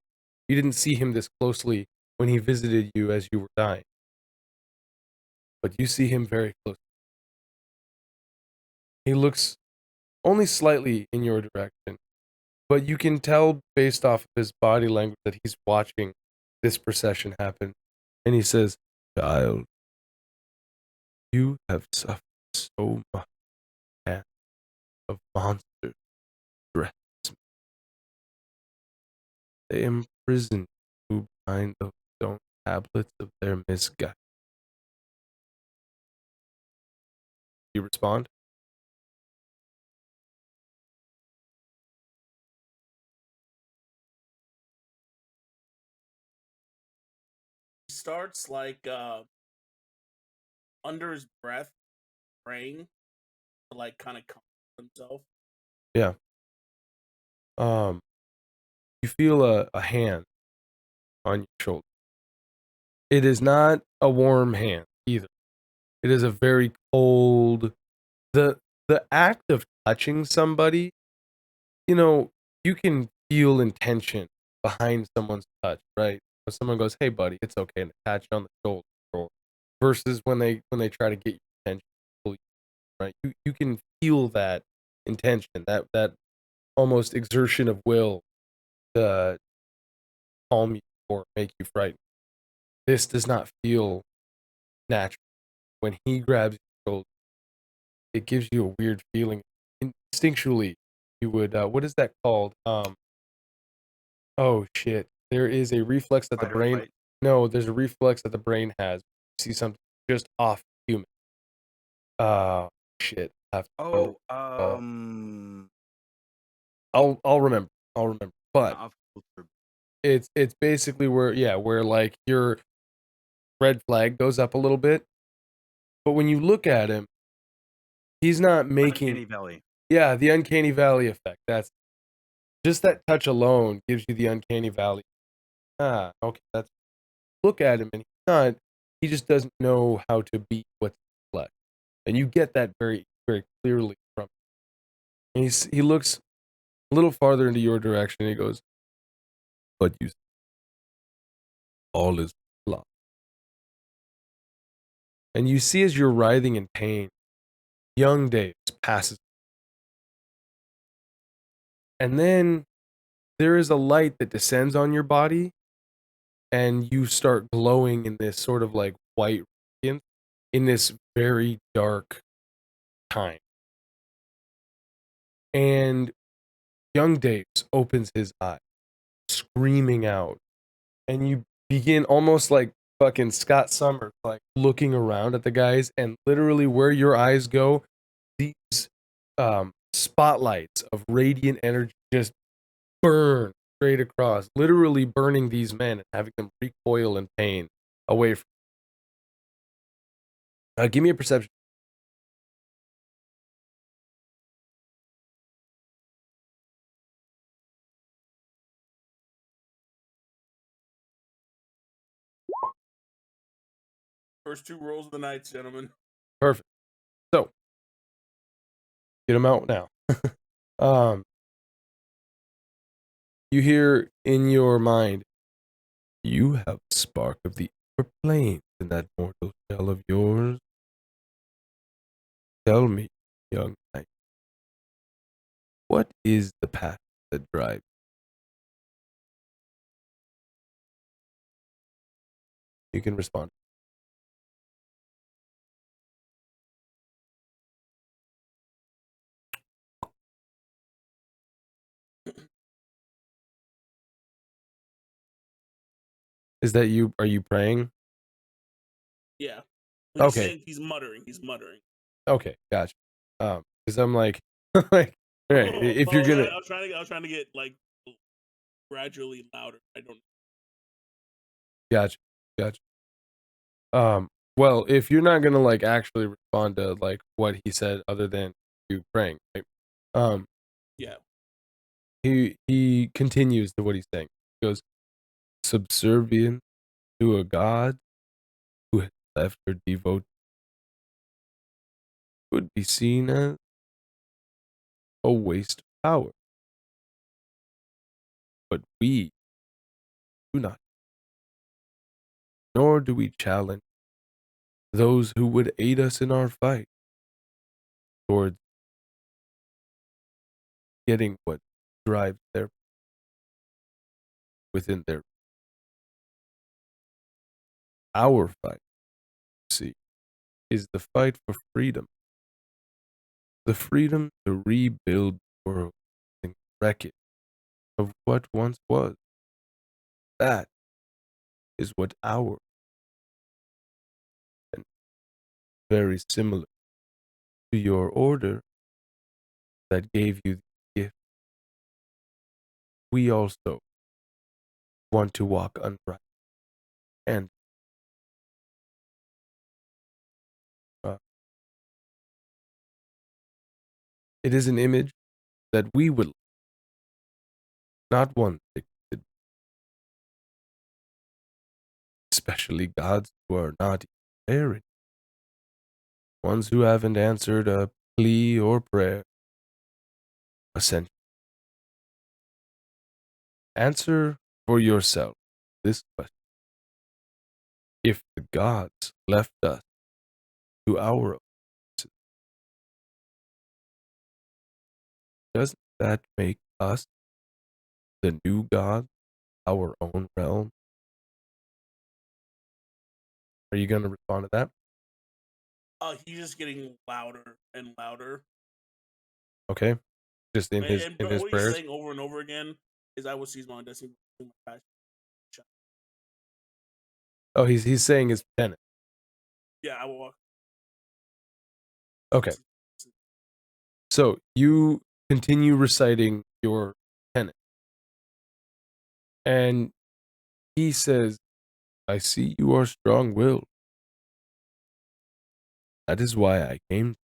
You didn't see him this closely when he visited you as you were dying, but you see him very close. He looks only slightly in your direction, but you can tell based off of his body language that he's watching this procession happen. And he says, child, you have suffered so much at of monsters dress. They imprison you behind those stone tablets of their misguidance. You respond? He starts like under his breath praying to like kind of calm himself. Yeah. You feel a hand on your shoulder. It is not a warm hand either. It is a very cold. The act of touching somebody, you can feel intention behind someone's touch, right? When someone goes, "Hey, buddy, it's okay," and they pat you on the shoulder, or versus when they try to get your attention, right? You can feel that intention, that almost exertion of will to calm you or make you frightened. This does not feel natural. When he grabs your shoulder, it gives you a weird feeling. Instinctually, you would what is that called? Oh shit. There is a reflex that the Fight or brain flight? No, there's a reflex that the brain has. You see something just off human. Shit. I have to Oh, I'll remember. I'll remember. But off kilter. it's basically where like your red flag goes up a little bit. But when you look at him, he's not making Uncanny Valley. Yeah, the uncanny valley effect. That's just that touch alone gives you the uncanny valley. Okay, that's look at him and he just doesn't know how to be what's left. And you get that very, very clearly from him. And he looks a little farther into your direction and he goes, but you all is lost. And you see as you're writhing in pain, young Deus passes. And then there is a light that descends on your body and you start glowing in this sort of like white radiance in this very dark time. And young Deus opens his eye, screaming out, and you begin almost like fucking Scott Summers, like looking around at the guys, and literally where your eyes go, these spotlights of radiant energy just burn straight across, literally burning these men and having them recoil in pain away from. Give me a perception. First two rolls of the night, gentlemen. Perfect. So, get them out now. You hear in your mind, you have a spark of the upper planes in that mortal shell of yours. Tell me, young knight, what is the path that drives? You can respond. Is that you? Are you praying? Yeah. Okay. He's muttering. He's muttering. Okay, gotcha. Because I'm like, like, all right, if you're gonna, I was trying to get like gradually louder. I don't. gotcha. Well, if you're not gonna like actually respond to like what he said, other than you praying, right? Yeah. He continues to what he's saying. He goes, subservient to a god who has left her devotee would be seen as a waste of power. But we do not, nor do we challenge those who would aid us in our fight towards getting what drives their within their our fight, see, is the fight for freedom. The freedom to rebuild the world and wreck it of what once was. That is what our and very similar to your order that gave you the gift. We also want to walk upright and it is an image that we would not one that especially gods who are not buried, ones who haven't answered a plea or prayer. Essentially, answer for yourself this question. if the gods left us to our own, doesn't that make us the new god, our own realm? Are you going to respond to that? He's just getting louder and louder. Okay, just in his What he's prayers. saying over and over again is, "I will seize my destiny." Oh, he's saying his penance. Yeah, I will walk. Okay. So you continue reciting your penance. And he says, I see you are strong-willed. That is why I came.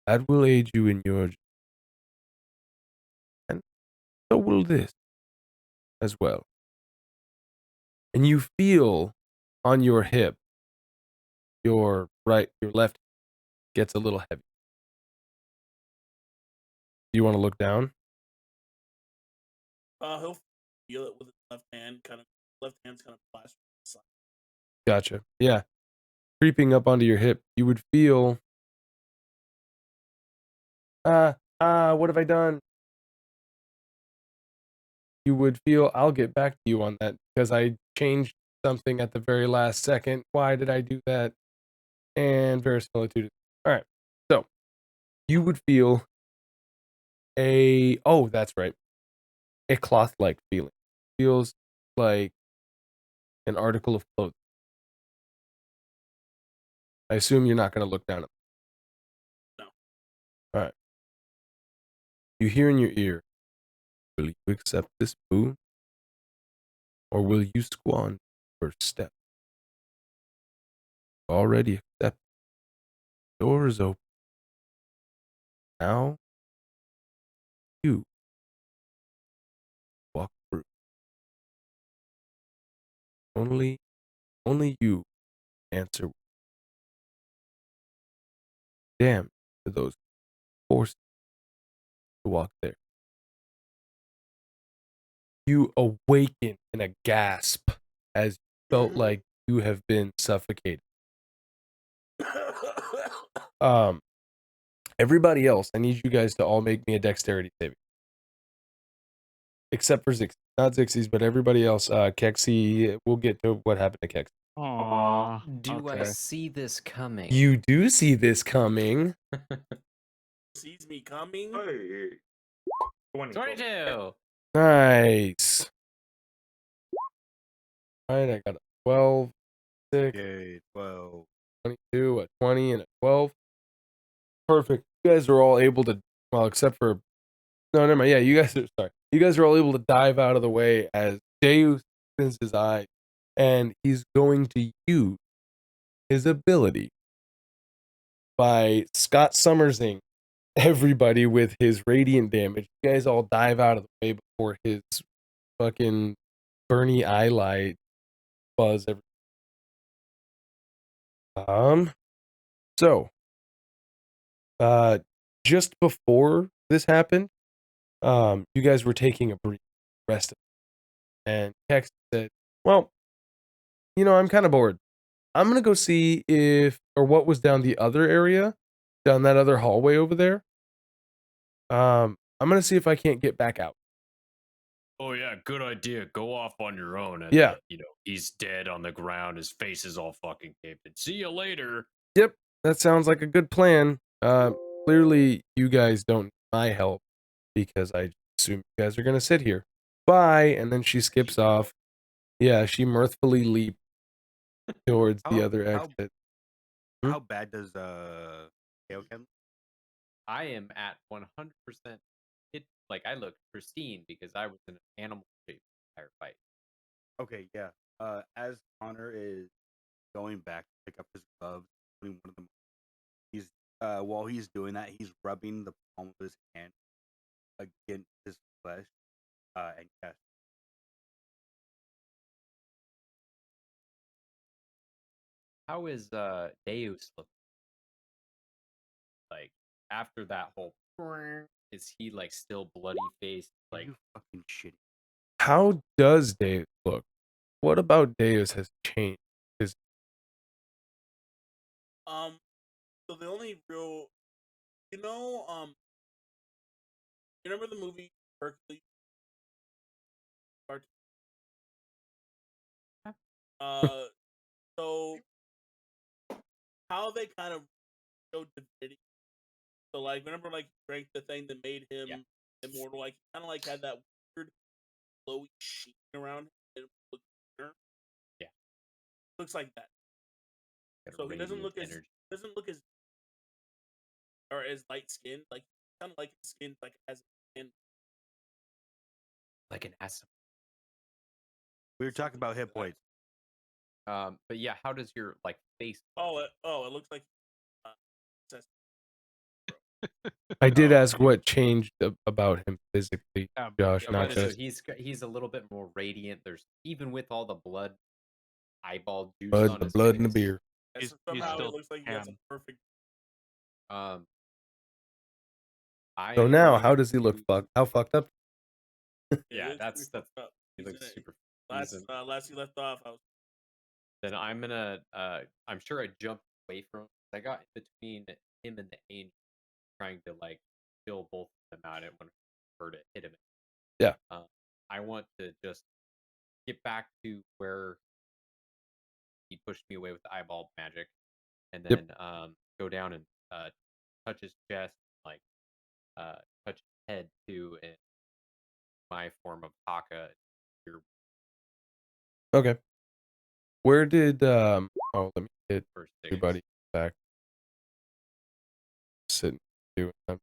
That will aid you in your journey. And so will this as well. And you feel on your hip, your left gets a little heavy. Do you want to look down? He'll feel it with his left hand, left hand's kind of flashed. Gotcha. Yeah. Creeping up onto your hip, you would feel, what have I done? You would feel, I'll get back to you on that because I changed something at the very last second. Why did I do that? And verisimilitude. All right. So you would feel that's right. A cloth-like feeling. Feels like an article of clothing. I assume you're not going to look down at it. No. All right. You hear in your ear, will you accept this boon? Or will you squander the first step? Already accepted. Door is open. Now, you walk through. Only you answer. Damn to those forced to walk there. You awaken in a gasp as you felt like you have been suffocated. Everybody else, I need you guys to all make me a dexterity saving. Except for Xixis. Not Xixis, but everybody else. Keksi, we'll get to what happened to Keksi. Aww. Do I see this coming? You do see this coming. Sees me coming. Hey. 22. Nice. All right, I got a 12, 6, Yay, 12. 22, a 20, and a 12. Perfect. You guys are all able to, well, except for, no, never mind. Yeah, you guys are all able to dive out of the way as Deus opens his eye, and he's going to use his ability by Scott Summersing everybody with his radiant damage. You guys all dive out of the way before his fucking Bernie eye light buzz. So, just before this happened, you guys were taking a brief rest, and Keksi said, "Well, I'm kind of bored. I'm gonna go see what was down the other area, down that other hallway over there. I'm gonna see if I can't get back out." Oh yeah, good idea. Go off on your own. And, Yeah. He's dead on the ground. His face is all fucking caved in. See you later. Yep, that sounds like a good plan. Clearly, you guys don't need my help because I assume you guys are gonna sit here. Bye, and then she skips off. Yeah, she mirthfully leaps towards the other exit. How bad does Kaioken? I am at 100% hit. Like, I look pristine because I was in an animal shape the entire fight. Okay, yeah. As Connor is going back to pick up his gloves, putting one of them, he's while he's doing that, he's rubbing the palm of his hand against his flesh, and yes. How is Deus looking? Like, after that whole, is he like still bloody faced? Are Like, you fucking shitty? How does Dave look? what about Deus has changed? Is So the only real, you remember the movie Hercules? Part- So how they kind of showed divinity. So like, remember like he drank the thing that made him immortal. Like he kind of like had that weird glowy sheen around him. And it looked cleaner. Yeah. Looks like that. Got a So he doesn't radiant look as energy. or as light skinned. Like kind of like his skin like has and Like an acid. We were talking about hit points. But yeah, how does your like face? it looks like says I did Oh, ask what changed about him physically, Josh, okay, not so just he's a little bit more radiant. There's even with all the blood, eyeball juice blood, on the his blood and the face. beer. He's somehow still it looks like he has a tan. perfect. Um, I So am now, going how does he look? to- How fucked up? Yeah, It looks that's pretty fucked up. he He's looks in it. super. He's in, Last he left off, I was then I'm gonna. I'm sure I jumped away from him. I got in between him and the angel, trying to like kill both of them out. I didn't want her to hit him. Yeah. I want to just get back to where he pushed me away with the eyeball magic, and Yep. then go down and touch his chest, like touch his head too, in my form of Haka. Your Okay. Where did Oh, let me hit first everybody back. Sitting doing that.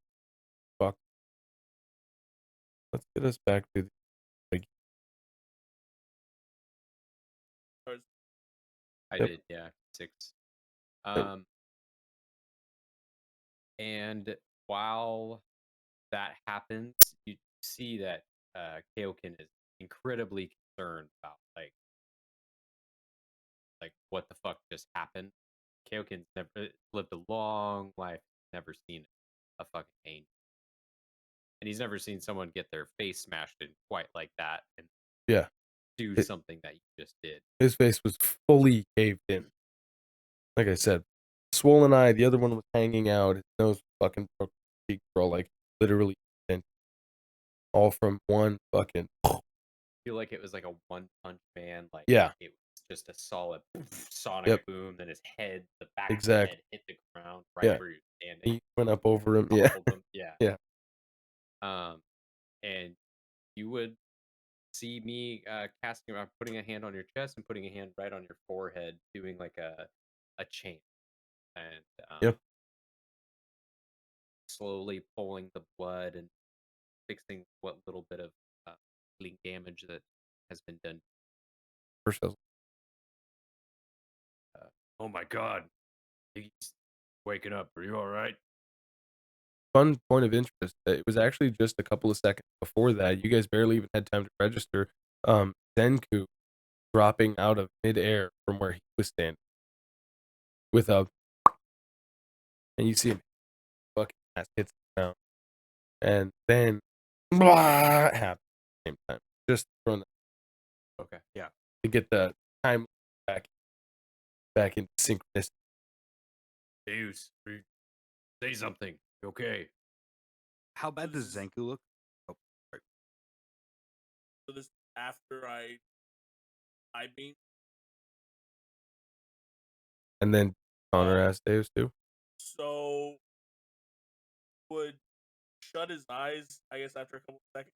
Fuck. Let's get us back to the I Yep. did, yeah, 6. Yep. And while that happens, you see that Kaioken is incredibly concerned about like what the fuck just happened. Kaioken's never lived a long life, never seen a fucking angel, and he's never seen someone get their face smashed in quite like that and Yeah. do It- something that you just did. His face was fully caved in. Like I said, swollen eye. The other one was hanging out. His nose fucking broke. Cheek roll like literally bent. All from one fucking. I feel like it was like a one punch man. Like Yeah. it was just a solid sonic Yep. boom. Then his head, the back of his Exactly. head, hit the ground right Yeah. where you're standing. He went up over him. Yeah. Toppled him. Yeah. Yeah. And you would see me casting, putting a hand on your chest and putting a hand right on your forehead, doing like a chain, and Yep. slowly pulling the blood and fixing what little bit of healing damage that has been done. First, I was Oh my god. He's waking up. Are you alright? fun point of interest. It was actually just a couple of seconds before that. You guys barely even had time to register. Zenku dropping out of midair from where he was standing with a, and you see him fucking ass hits the ground, and then blah happens at the same time. Just throwing Okay. to get the time back into synchronicity. Deus, say something. You okay? How bad does Zenku look? Oh, sorry. so this after I beam. And then Connor asked Deus too. So would shut his eyes, I guess, after a couple of seconds.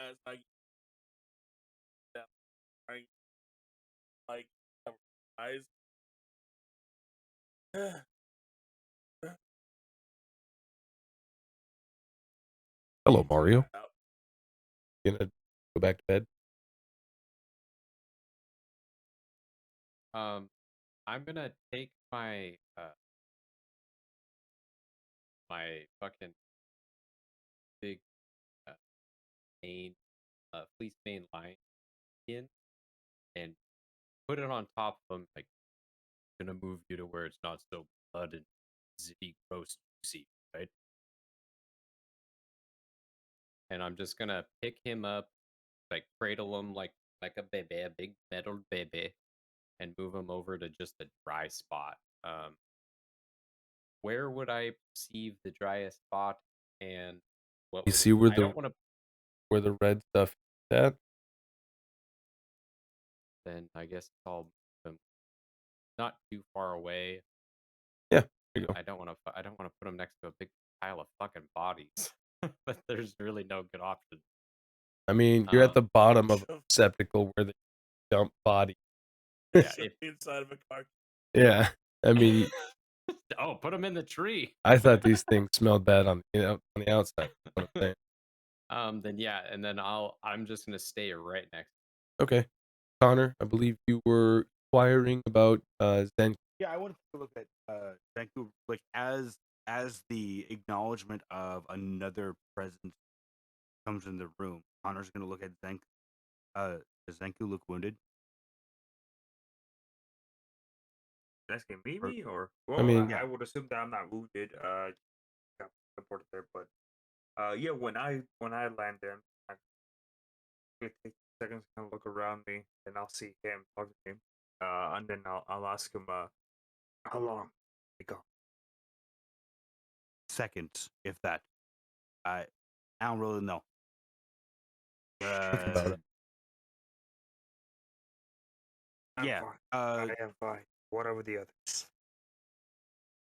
As I yeah, right, like cover his eyes. Hello, Mario. Out. Gonna go back to bed. I'm gonna take my my fucking big main fleece main line in and put it on top of him, like gonna move you to where it's not so blood and zitty gross juicy, right? And I'm just gonna pick him up, like cradle him like like a baby, a big metal baby, and move him over to just a dry spot. Where would I perceive the driest spot? And what You would see where I don't the want to. red stuff is at? Then I guess I'll move him not too far away. Yeah, there you go. I don't want to. I don't want to put him next to a big pile of fucking bodies. But there's really no good option. I mean, you're at the bottom of a Shove- receptacle where they dump body. Yeah, shove inside of a car. Yeah, I mean, oh, put him in the tree. I thought these things smelled bad on the outside. That's what I'm saying. Then yeah, and then I'm just gonna stay right next. Okay, Connor, I believe you were inquiring about Zen. Yeah, I wanted to look at Zenku like as the acknowledgement of another presence comes in the room. Connor's gonna look at Zenku. Does Zenku look wounded? Asking me, Or- or I mean- I would assume that I'm not wounded. Got supported there, but yeah, when I land there, I take seconds to kind of look around me, and I'll see him talk to him, and then I'll ask him, how long they go? Seconds, if that. I don't really know. about it. I'm Yeah. fine. I am fine. What are the others?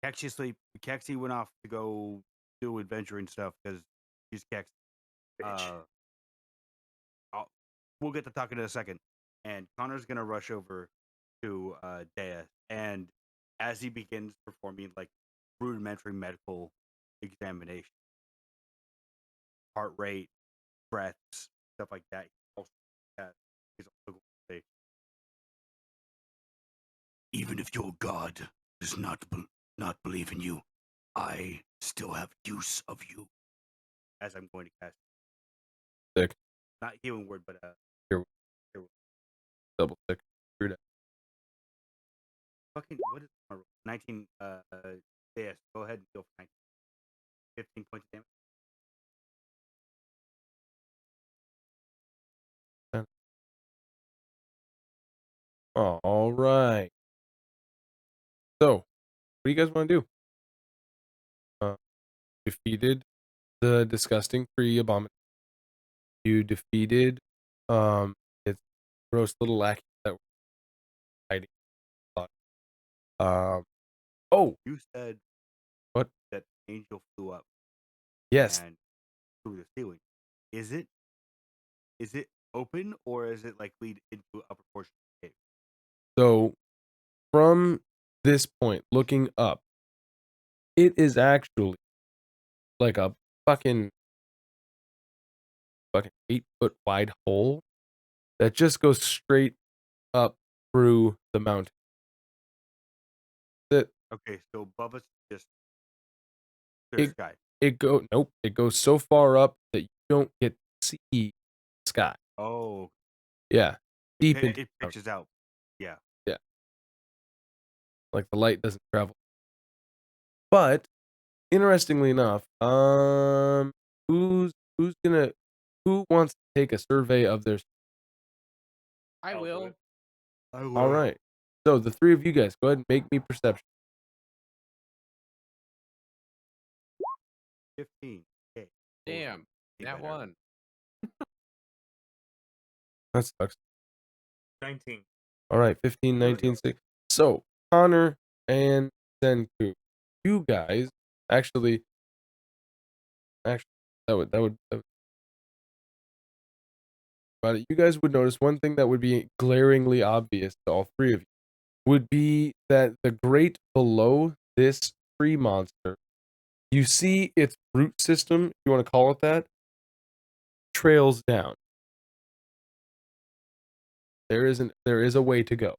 Keksi went off to go do adventuring stuff because she's Keksi. Bitch. We'll get to talking in a second. And Connor's gonna rush over to Deus, and as he begins performing like rudimentary medical examination, heart rate, breaths, stuff like that, he's also going to say, even if your god does not believe in you, I still have use of you. As I'm going to cast. Sick. Not healing word, but Double stick. Screwed up. fucking what is my roll? 19 Deus, go ahead and go for 19. 15 points of damage. All right. So, what do you guys want to do? Defeated the disgusting tree abomination. You defeated its gross little lackey that were hiding. Oh, You said what? that angel flew up Yes. and through the ceiling. Is it open or is it like lead into upper portion of the cave? So, from this point, looking up, it is actually like a fucking 8-foot wide hole that just goes straight up through the mountain. Okay, so above us just clear sky. It goes so far up that you don't get to see the sky. Oh, Yeah, deep into it the mountain. pitches out. Yeah. Like the light doesn't travel. But interestingly enough, who wants to take a survey of their? I I'll do will. it. All right. So the three of you guys, go ahead and make me perception. 15. Okay. Damn, that one. That sucks. 19. All right, 15, There we 19, go. 6. So Connor and Senku, you guys actually that would but you guys would notice one thing that would be glaringly obvious to all three of you would be that the grate below this tree monster, you see its root system, if you want to call it that, trails down. There is a way to go.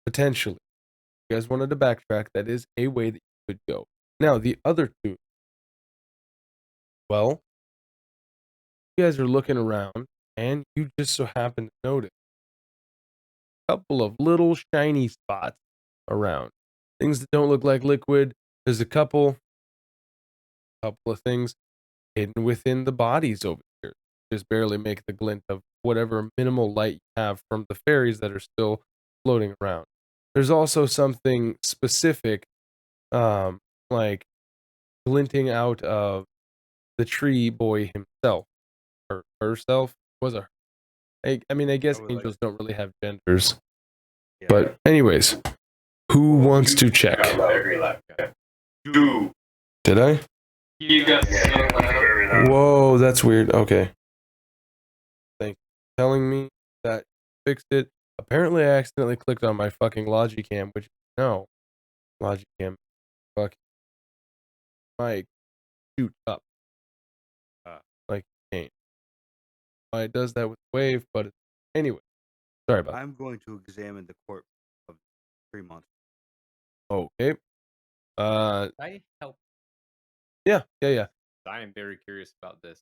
Potentially. If you guys wanted to backtrack, that is a way that you could go. Now, the other two, well, you guys are looking around, and you just so happen to notice a couple of little shiny spots around. Things that don't look like liquid. There's a couple of things hidden within the bodies over here. just barely make the glint of whatever minimal light you have from the fairies that are still floating around. There's also something specific, like glinting out of the tree boy himself or herself. Was a I mean, I guess Probably like- angels don't really have genders. Yeah. But anyways, who wants to check? Dude. Did I? You got Whoa, that's weird. Okay. Thank you for telling me that you fixed it. Apparently, I accidentally clicked on my fucking Logicam, which no. Logicam. Fucking mic shoot up. Like game. Why it does that with Wave, but anyway. Sorry about I'm going to examine the corpse of 3 months. that. Okay. I help. Yeah. I am very curious about this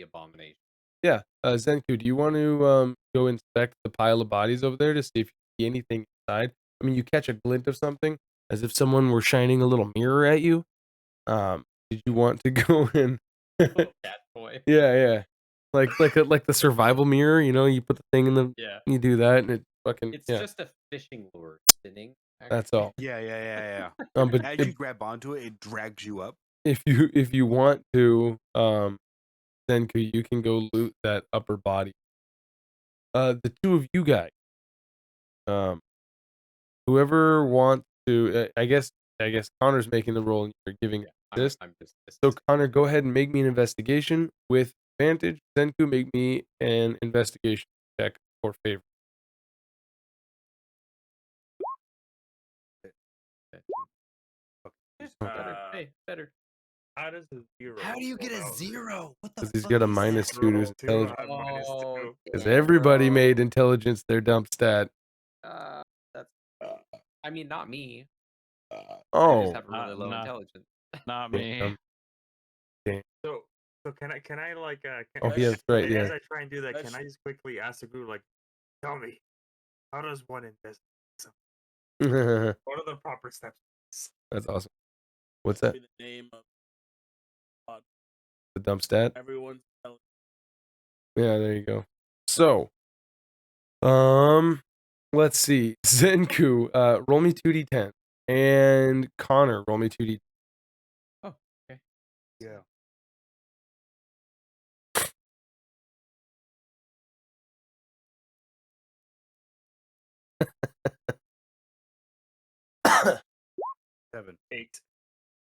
abomination. Yeah. Zenku, do you want to go inspect the pile of bodies over there to see if you see anything inside? I mean, you catch a glint of something as if someone were shining a little mirror at you. Did you want to go in? Cat boy. Yeah. Like the survival mirror, you put the thing in the Yeah. you do that and it fucking It's yeah. just a fishing lure spinning. That's actually. all. Yeah. But As you grab onto it, it drags you up. if you want to, Zenku, you can go loot that upper body. The two of you guys, whoever wants to, I guess Connor's making the roll and you're giving assist. I'm just So Connor, go ahead and make me an investigation with advantage. Zenku, make me an investigation check for favor. better. Hey, better. How does a 0? How do you get a roll out? 0? What the Because he's fuck got a is minus that? 2 to his Roll 2, I intelligence. have minus Oh, 2. Because damn, everybody bro. made intelligence their dump stat. That's. I mean, not me. I Oh, just have a really low Not- intelligence. Not me. So can I like Oh, yeah, that's right. as Yeah. I try and do that, That's- can I just quickly ask the group, like, tell me, how does one invest? That's What are the proper steps? awesome. What's that? Be the name of The dump stat? everyone's intelligence. Yeah, there you go. So, let's see. Zenku, roll me 2d10. And Connor, roll me 2d10. Oh, okay. Yeah. Seven. 8.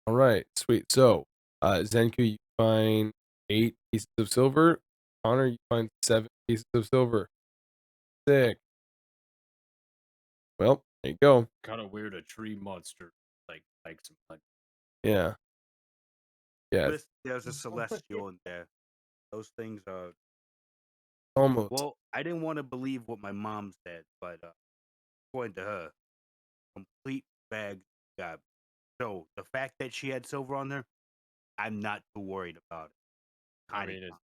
All right, sweet. So, Zenku, you find 8 pieces of silver. Connor, you find 7 pieces of silver. Sick. Well, there you go. Kind of weird. A tree monster like some money. Yeah. Yeah, it's There's a celestial in there. Those things are. almost. Well, I didn't want to believe what my mom said, but according to her, complete bag job. So the fact that she had silver on there, I'm not too worried about it. I Tiny mean, it's,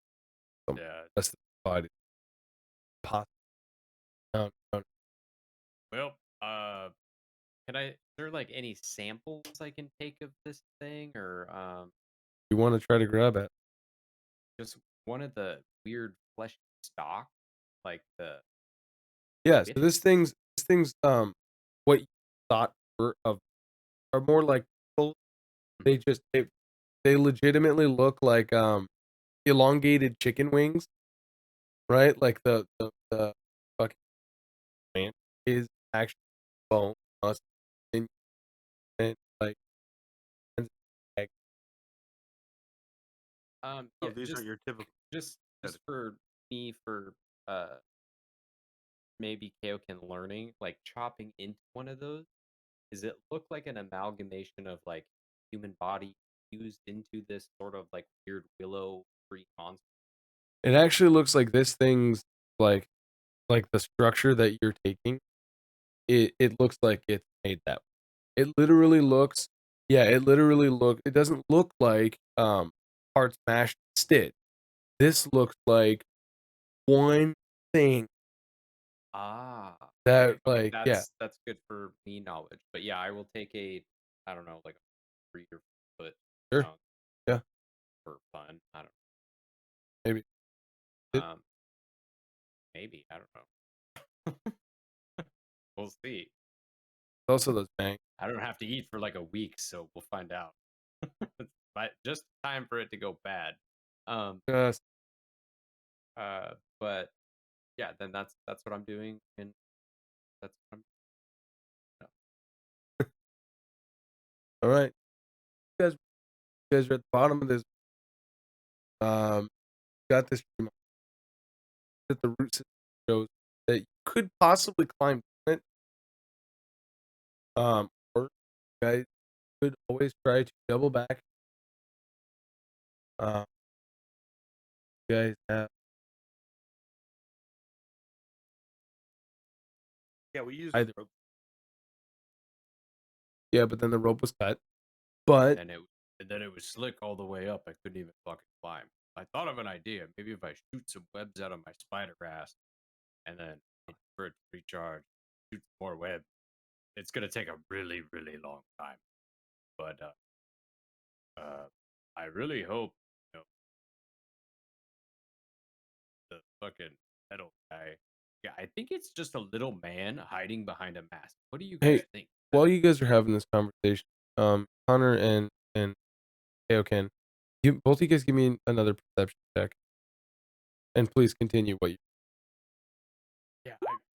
Um, yeah. That's the body. Possible. No. Well, Can I? Is there like any samples I can take of this thing, or You want to try to grab it? just one of the weird fleshy stock, like the Yeah. So Yeah. this thing's what you thought were are more like people. They just they legitimately look like elongated chicken wings, right? Like the fucking man is actually bone, muscle, and like egg. Oh, yeah, these just are your typical. just for me for maybe Kaioken learning, like chopping into one of those. Does it look like an amalgamation of like human body fused into this sort of like weird willow tree monster? It actually looks like this thing's like the structure that you're taking. It looks like it's made that way. It literally looks. Yeah, it literally look. It doesn't look like parts mashed stitch. This looks like one thing Ah, that okay, yeah. that's good for me knowledge. But yeah, I will take a I don't know like a 3 or 4 foot Sure. chunk Yeah. for fun. I don't Maybe. it? Maybe, I don't know. We'll see. Also, those bangs. I don't have to eat for like a week, so we'll find out. But just time for it to go bad. Just But yeah, then that's what I'm doing, and that's what I'm. all right. You guys are at the bottom of this. Got this tree mark that the root system shows that you could possibly climb it. Or you guys could always try to double back. You guys have Yeah, we used either. rope. Yeah, but then the rope was cut. But And then it was slick all the way up. I couldn't even fucking climb. I thought of an idea. Maybe if I shoot some webs out of my spider ass, and then wait for it to recharge, shoot some more web. It's gonna take a really, really long time. But I really hope, the fucking metal guy. Yeah, I think it's just a little man hiding behind a mask. What do you guys hey, think? while you guys are having this conversation, Connor and Kaioken, both of you guys give me another perception check. And please continue what you. Yeah,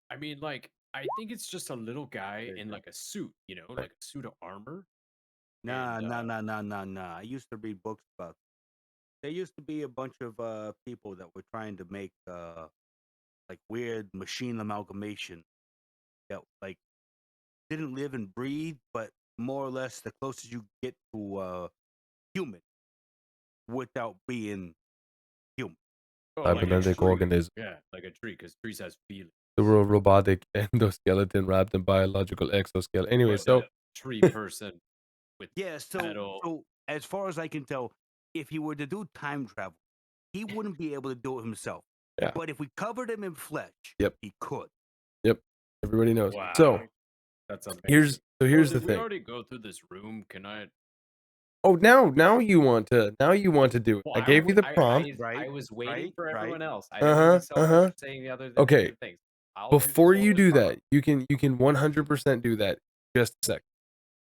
I mean, like, I think it's just a little guy in like a suit, like a suit of armor. Nah, And, nah. I used to read books about. There used to be a bunch of people that were trying to make like weird machine amalgamation that like didn't live and breathe, but more or less the closest you get to human without being human. Oh, like a Cybernetic tree. organism. Yeah, like a tree, because trees has feelings. The real robotic endoskeleton wrapped in biological exoskeleton. Anyway, But so a tree person with Yeah, metal. so as far as I can tell, if he were to do time travel, he wouldn't be able to do it himself. Yeah. But if we covered him in flesh, Yep. he could. Yep. Everybody knows. Wow. So That's amazing. here's Oh, the did we thing. already go through this room? Can I? Oh, now you want to do it. Well, I gave you the prompt. I was waiting for right. everyone else. I Uh-huh, already saw what uh-huh. you're saying the other Okay. things. I'll Before do you this do whole that, you can 100% do that. Just a second,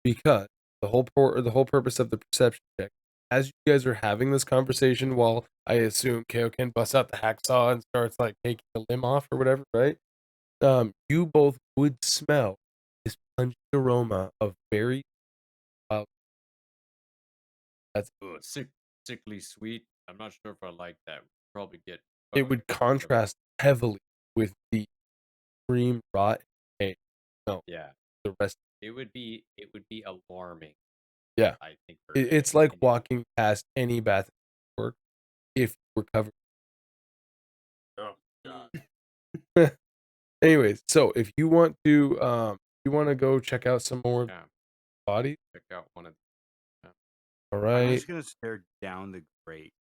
because the whole purpose of the perception check, as you guys are having this conversation, while I assume Kaioken busts out the hacksaw and starts like taking the limb off or whatever, right? You both would smell this pungent aroma of berry. That's Ugh, sickly sweet. I'm not sure if I like that. Probably get. it would contrast heavily with the cream rot egg. No, Yeah, the rest. it would be alarming. Yeah. I think It's like walking past any bathroom work if you were covered. Oh god. Anyways, so if you want to go check out some more Yeah. bodies, Check out one of. all I'm right. just gonna stare down the grate.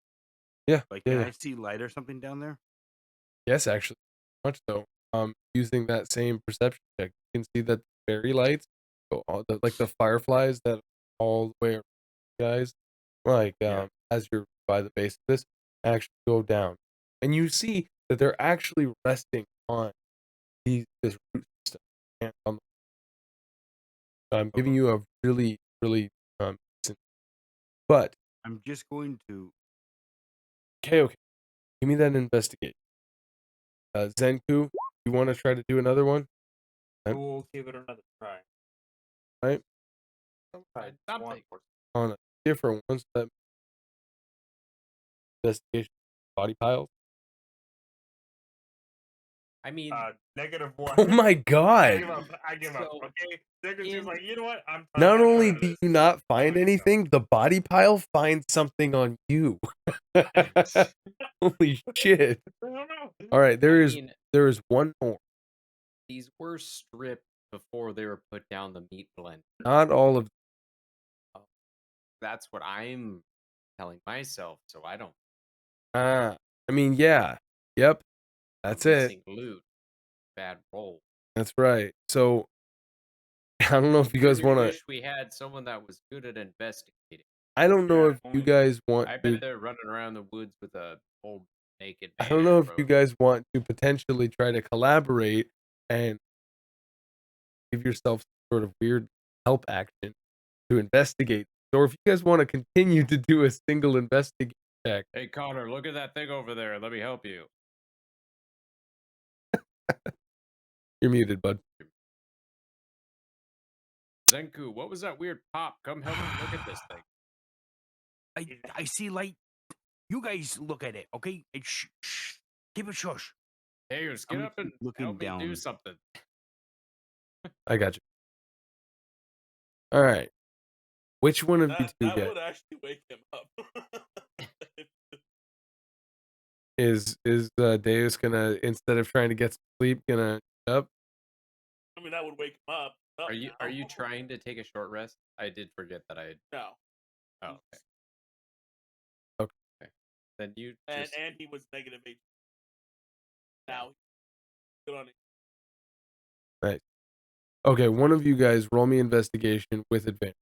Yeah. Like, yeah, can yeah. I see light or something down there? Yes, actually, much so. Using that same perception check, you can see that the fairy lights, go all like the fireflies that are all the way around you guys, like Yeah. as you're by the base of this, actually go down, and you see that they're actually resting on this root system. And I'm giving you a really, really decent, but I'm just going to. okay, give me that investigate. Zenku, you want to try to do another one? We'll give it another try. Right? Try Something. one more. On a different one, so that investigation body piles. I mean, -1. Oh my I god! give up. I give up. So, Okay. She's in- like, you know what? I'm Not tired only of do this. you not find Let's go. anything, the body pile finds something on you. Holy shit! I don't know. All right, there I is mean, one more. these were stripped before they were put down the meat blend. Not all of. That's what I'm telling myself, so I don't. I mean, yeah, yep, that's it. Missing loot. Bad roll. That's right. So I don't know if you guys Really want to. wish we had someone that was good at investigating. I don't know Yeah, if you guys want I to. bet they're running around the woods with a whole naked I man don't on know the if you road. guys want to potentially try to collaborate and give yourself some sort of weird help action to investigate, or if you guys want to continue to do a single investigate check. Hey Connor, look at that thing over there. Let me help you. You're muted, bud. Zenku, what was that weird pop? Come help me look at this thing. I see light. You guys look at it, okay? And shh. Keep it shush. Hey, just get I'm up and looking help me do down. something. I got you. All right. Which one of you two That guys would actually wake him up. is Deus gonna, instead of trying to get some sleep, gonna up? I mean, that would wake him up. Are you now. trying to take a short rest? I did forget that I. No. Oh, okay. Okay. Then you And just. he was negative 8. Now, good on it. Nice. Okay, one of you guys roll me investigation with advantage.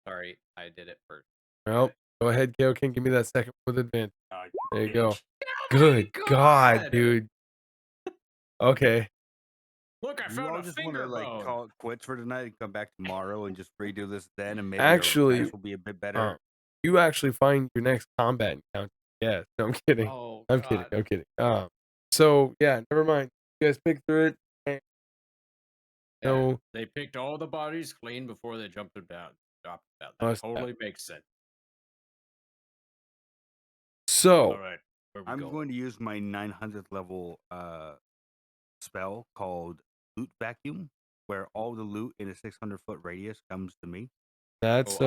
Sorry, I did it first. Well, go ahead, Kaioken. Give me that second with advantage. There you go. Oh Good my God, dude. Okay. Look, I You found all a just want finger to like bone. call it quits for tonight and come back tomorrow and just redo this then, and maybe Actually, our dice will be a bit better. You actually find your next combat encounter. Yes. No, I'm kidding. Oh, I'm God. kidding. So yeah, never mind. You guys pick through it. Yeah, No. they picked all the bodies clean before they jumped them down. Dropped them down. That Must have. totally makes sense. So All right, where we I'm going? going to use my 900th level spell called Loot Vacuum, where all the loot in a 600-foot radius comes to me. that's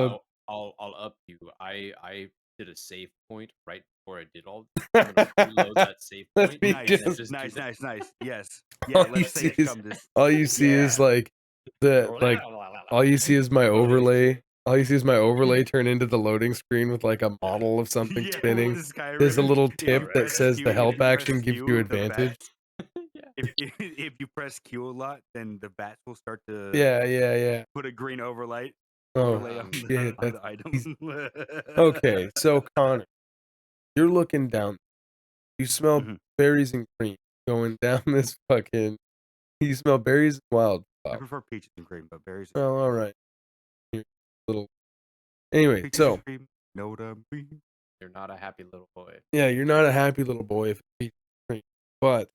I'll up you. I did a save point right before I did all. I'm gonna reload that save Let's point. be and then just- just do that. Nice. Yes. all Yeah, you let's say see it is comes. all you see is Yeah. like all you see is my overlay. All you see is my overlay turn into the loading screen with like a model of something Yeah, spinning. with the Skyrim. There's a little If you tip that press says Q- the if help you press action gives Q, you the advantage. If you press Q a lot, then the bats will start to Yeah. put a green overlay Oh on shit, the that's item. okay. So Connor, you're looking down. You smell Mhm. berries and cream going down this fucking. You smell berries and I wildflower. prefer peaches and cream, but berries. Well, all right. Little. Anyway, Peaches so and cream. Know what I mean? You're not a happy little boy. yeah, you're not a happy little boy if it's peaches and cream, but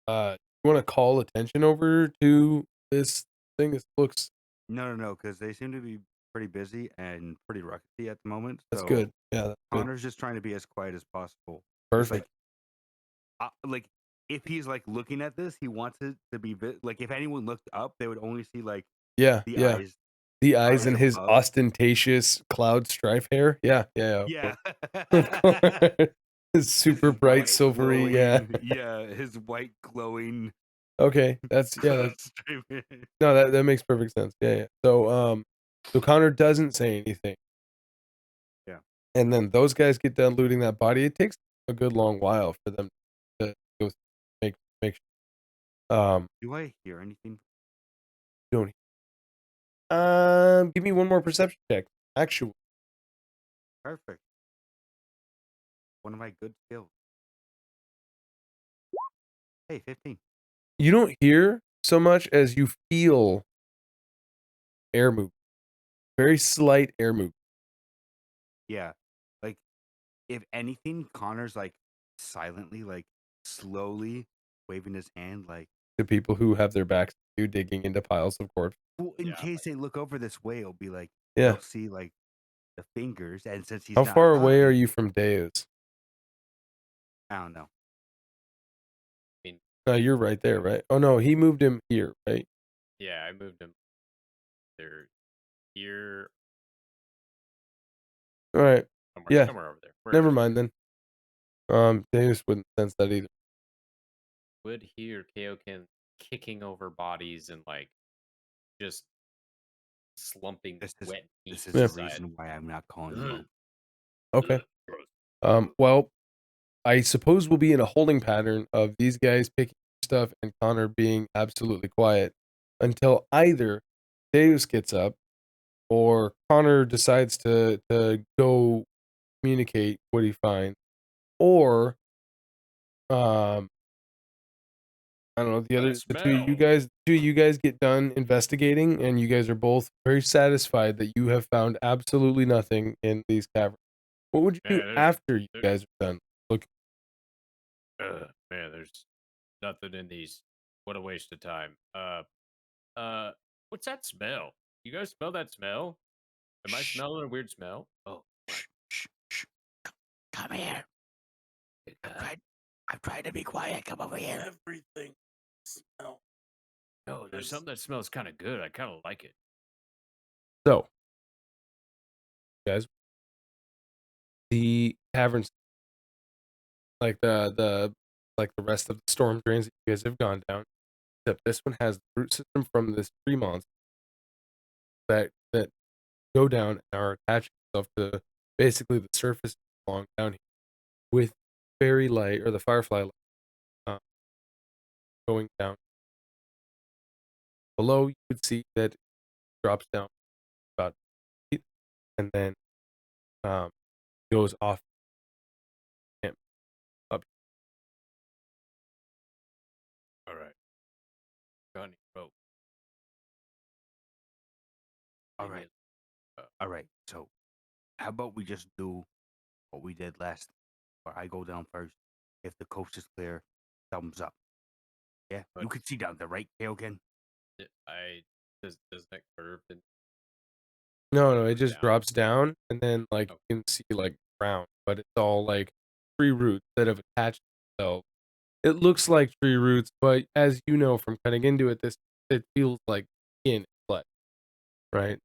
you want to call attention over to this thing? This looks. No, because they seem to be pretty busy and pretty ruckusy at the moment. That's So good. Yeah, that's good. Connor's just trying to be as quiet as possible. Perfect. Like if he's like looking at this, he wants it to be like if anyone looked up, they would only see like Yeah, the yeah. eyes. The eyes and his above. ostentatious cloud stripe hair. Yeah. Yeah. Of course. His super His bright white silvery. glowing- yeah, his white glowing. Okay, that's no, that makes perfect sense. Yeah. So Connor doesn't say anything. Yeah. And then those guys get done looting that body. It takes a good long while for them to go make sure. Do I hear anything? Don't. Give me one more perception check. Actual. Perfect. One of my good skills. Hey, 15. You don't hear so much as you feel air movement. Very slight air movement. Yeah. Like, if anything, Connor's like silently, like slowly waving his hand, like To people who have their backs to you digging into piles of corpse. well, in case they look over this way, it'll be like Yeah. they'll see like the fingers, and since he's How not far away are talking, you from Deus? I don't know. No, you're right there, right? Oh no, he moved him here, right? Yeah, I moved him. They're here. All right. Yeah. Somewhere over there. Never mind then. Deus wouldn't sense that either. Would hear Kaioken kicking over bodies and like just slumping wet meat This is the inside. reason why I'm not calling him up. Okay. Well, I suppose we'll be in a holding pattern of these guys picking stuff and Connor being absolutely quiet until either Deus gets up or Connor decides to go communicate what he finds, or I don't know, the two of you guys get done investigating, and you guys are both very satisfied that you have found absolutely nothing in these caverns. What would you do after you guys are done looking? Man, there's nothing in these. What a waste of time. What's that smell? You guys smell that smell? Am I smelling a weird smell? Oh, Shh. Come here. I'm trying to be quiet. Come over here. Everything smell. no, there's something that smells kind of good. I kind of like it. So, guys, the caverns, like the rest of the storm drains that you guys have gone down, except this one has the root system from this tree monster that go down and are attaching themselves to basically the surface along down here with fairy light or the firefly light going down. Below, you would see that it drops down about 8 feet and then goes off up. All right. Got any rope? All right. All right. So, how about we just do what we did last, where I go down first. If the coast is clear, thumbs up. Yeah, you But- can see down there, right, Kaioken? Does that curve? No, it just down? drops down and then like Oh. you can see like ground, but it's all like tree roots that have attached themselves. It looks like tree roots, but as you know from cutting into it, it feels like skin and flesh, right?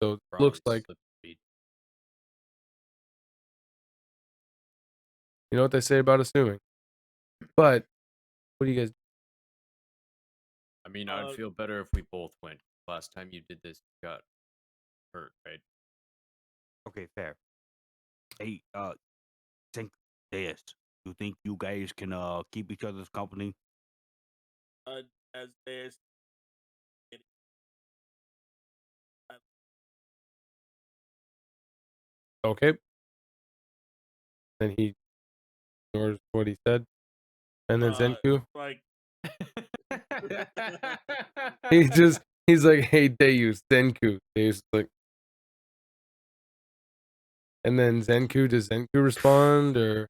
So it looks Probably like slip feet. you know what they say about assuming. But what do you guys? I mean, I'd feel better if we both went. Last time you did this, you got hurt, right? Okay, fair. Hey, think this. You think you guys can keep each other's company? As there's Okay. Then he ignores what he said, and then Zenku. like He's like, hey Deus, Zenku. Deus is like, and then Zenku, does Zenku respond or?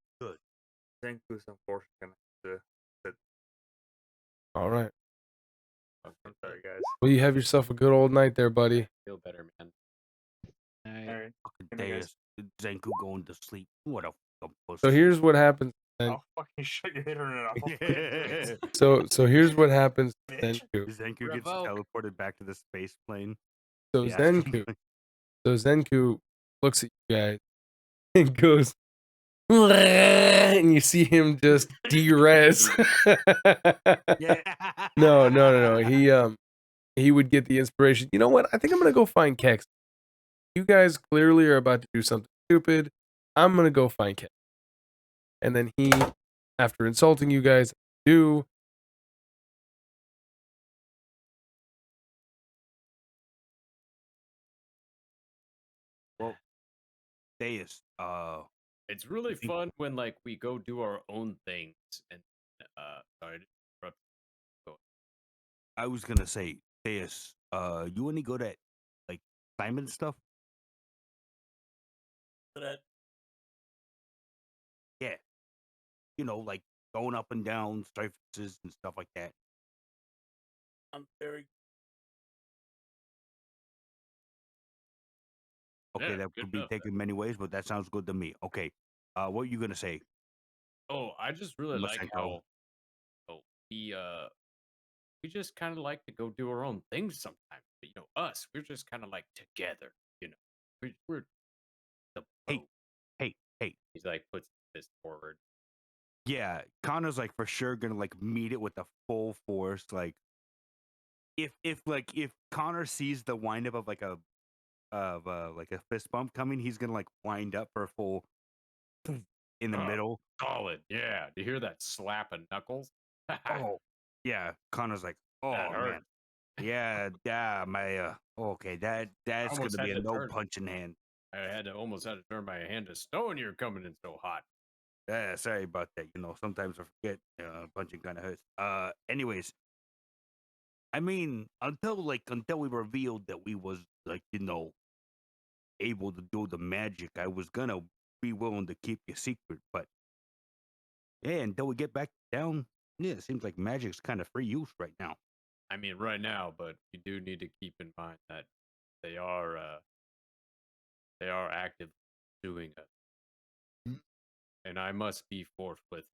Zenku's unfortunately gonna have to sit. All right. I'm sorry, guys. Well, you have yourself a good old night there, buddy. Feel better, man. Alright. Fucking Good night, guys. Deus. Zenku going to sleep. What a fucking pussy. So here's what happens. Then. I'll fucking shut your internet off. So here's what happens to Bitch. Zenku. Zenku gets Revoke. teleported back to the space plane. So Yeah. Zenku looks at you guys and goes, and you see him just de-res. Yeah. No. He would get the inspiration. You know what? I think I'm gonna go find Keksi. You guys clearly are about to do something stupid. I'm gonna go find Keksi. And then he, after insulting you guys, do. Well, Deus, It's really think- fun when like we go do our own things and sorry to interrupt. I was gonna say, Deus, you only good at like climbing stuff? that Yeah. You know, like going up and down surfaces and stuff like that. I'm very Okay, Yeah, that good could be enough. taken many ways, but that sounds good to me. Okay. What are you gonna say? Oh, I just really like Masenko. how we just kind of like to go do our own things sometimes. But, you know, we're just kind of like together. You know, we're the Hey, boat. hey. He's like puts his fist forward. Yeah, Connor's like for sure gonna like meet it with the full force. Like if Connor sees the wind up of like a fist bump coming, he's gonna like wind up for a full in the Oh. middle. Solid, yeah. Do you hear that slap of knuckles? Oh, yeah. Connor's like, oh That hurt. man, yeah, my okay, that's almost gonna be had a to no turn. punching hand. almost had to turn my hand to stone. You're coming in so hot. Yeah, sorry about that. Sometimes I forget. Punching kind of hurts. Anyways, I mean, until we revealed that we was able to do the magic, I was gonna be willing to keep your secret, but yeah, until we get back down, yeah, it seems like magic's kind of free use right now. I mean, right now, but we do need to keep in mind that they are active doing it, and I must be forthwith.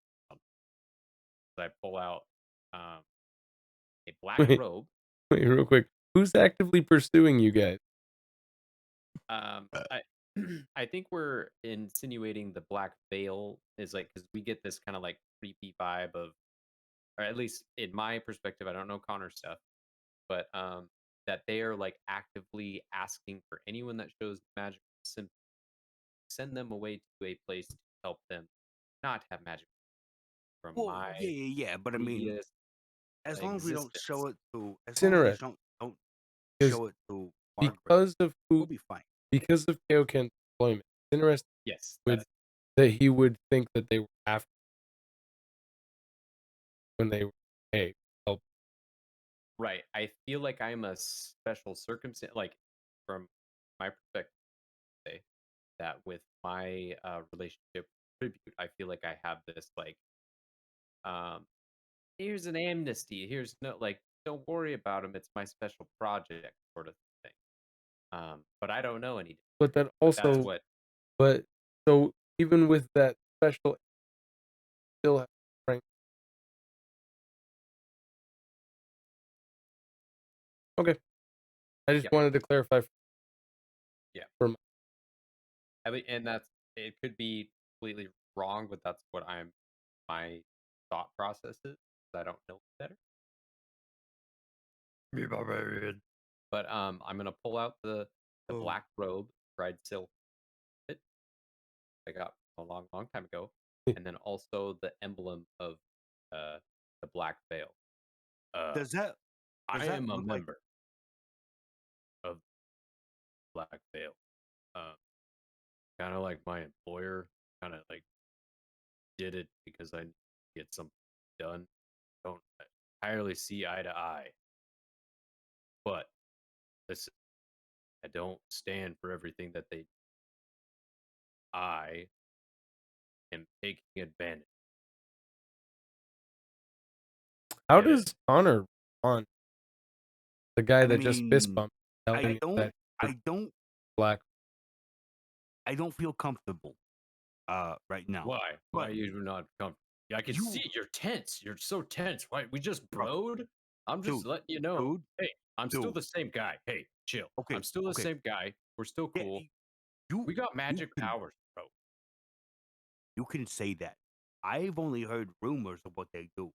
I pull out a black Wait, robe. wait, real quick. Who's actively pursuing you guys? I I think we're insinuating the black veil is like because we get this kind of like creepy vibe of, or at least in my perspective, I don't know Connor's stuff, but that they are like actively asking for anyone that shows magic symptoms, send them away to a place to help them not have magic from Well, my yeah, but I mean, previous as long as we don't existence. show it to, as It's long as we interesting don't because show it to Margaret, because of we'll be fine. because of Kaioken's deployment, it's interesting Yes, that he would think that they were after when they were hey help. right. I feel like I'm a special circumstance, like from my perspective, say, that with my relationship with tribute, I feel like I have this like, um, here's an amnesty. Here's no like, don't worry about him. It's my special project sort of thing. But I don't know any. But that But that's also, what. but so even with that special, still have strength. Okay, I just Yep. wanted to clarify. Yeah. For my, I mean, and that's it could be completely wrong, but that's what my thought process is. I don't know better. Me barbarian. But I'm gonna pull out the black robe, fried silk it I got a long time ago, and then also the emblem of the black veil. Does that I am a look like? member of Black Veil. Um, kind of like my employer, kind of like did it because I get something done. Don't entirely see eye to eye, but listen, I don't stand for everything that they. I am taking advantage. how Get it? does Connor respond? The guy I that just fist mean, bumped, telling I you don't, that you're I don't, black. I don't feel comfortable, right now. Why? Why But are you not comfortable? I can you, see you're tense. You're so tense. Why? We just bro, broed. I'm just dude, letting you know. dude, Hey, I'm still dude. the same guy. Hey, chill. Okay, I'm still the okay. same guy. We're still Yeah, cool. you, We got you magic can, powers, bro. you can say that. I've only heard rumors of what they do.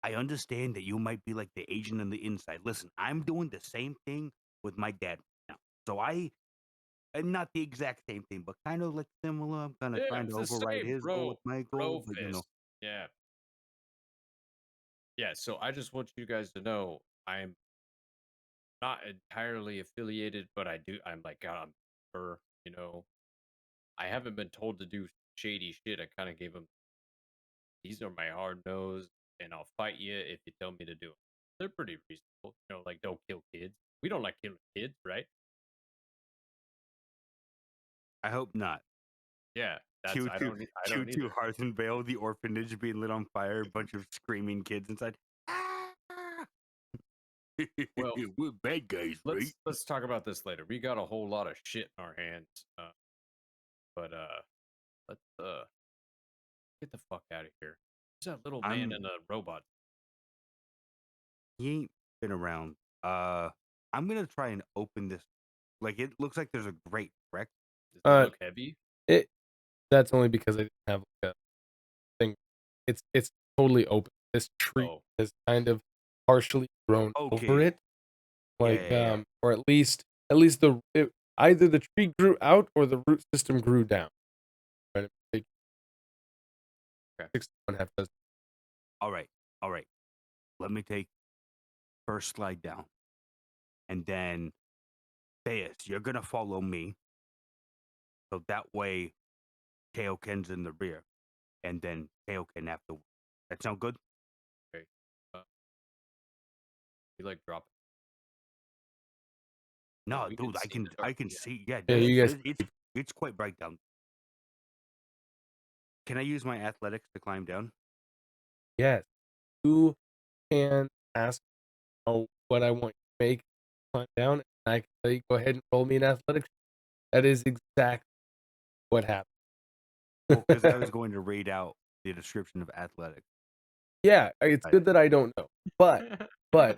I understand that you might be like the agent on the inside. Listen, I'm doing the same thing with my dad now. So and not the exact same thing, but kind of like similar. I'm kind of Yeah, trying to it's the override same, his goal bro. with my Bro goal, but fist. Yeah. Yeah, so I just want you guys to know I'm not entirely affiliated, but I'm like, God, I'm sure, I haven't been told to do shady shit. I kind of gave them, these are my hard nose, and I'll fight you if you tell me to do it. They're pretty reasonable. Like, don't kill kids. We don't like killing kids, right? I hope not. Yeah, that's, Q I two don't, I Q don't two either. Hearth and Vale, the orphanage being lit on fire, a bunch of screaming kids inside. Ah! Well, We're bad guys, right? let's talk about this later. We got a whole lot of shit in our hands, but let's get the fuck out of here. Who's that little man in I'm a robot? He ain't been around. I'm gonna try and open this. Like it looks like there's a grate, correct? Does it look heavy? It that's only because I didn't have like a thing. It's totally open. This tree Oh, has kind of partially grown over Okay. it, like Yeah. or at least either the tree grew out or the root system grew down. Right? Like okay. 6.5 dozen. All right. All right. Let me take first slide down, and then Deus, you're gonna follow me. So that way, Kaioken's in the rear, and then Kaioken afterwards. That sound good? Okay. You like drop No, we dude, can see the I dark. can Yeah. see. Yeah, Yeah, you guys. it's quite bright down. Can I use my athletics to climb down? Yes, you can ask what I want you to make, climb down, and I can tell you go ahead and roll me an athletics. That is exactly what happened. Well, because I was going to read out the description of athletics. Yeah, it's good that I don't know, but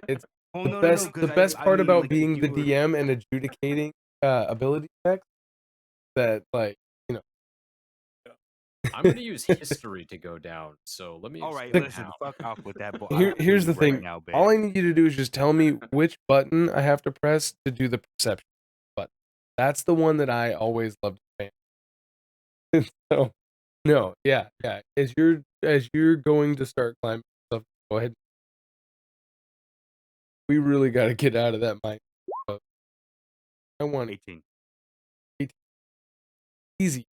it's Oh the no, best. because The best I part mean, about like, being the you were- DM and adjudicating ability checks that, like, you know. I'm gonna use history to go down. So let me. All right, explain listen, how. fuck off with that. But Here's the thing. right now, babe. All I need you to do is just tell me which button I have to press to do the perception button. That's the one that I always love to say. So, no, yeah. As you're going to start climbing stuff, go ahead. We really got to get out of that mind. I want 18. easy.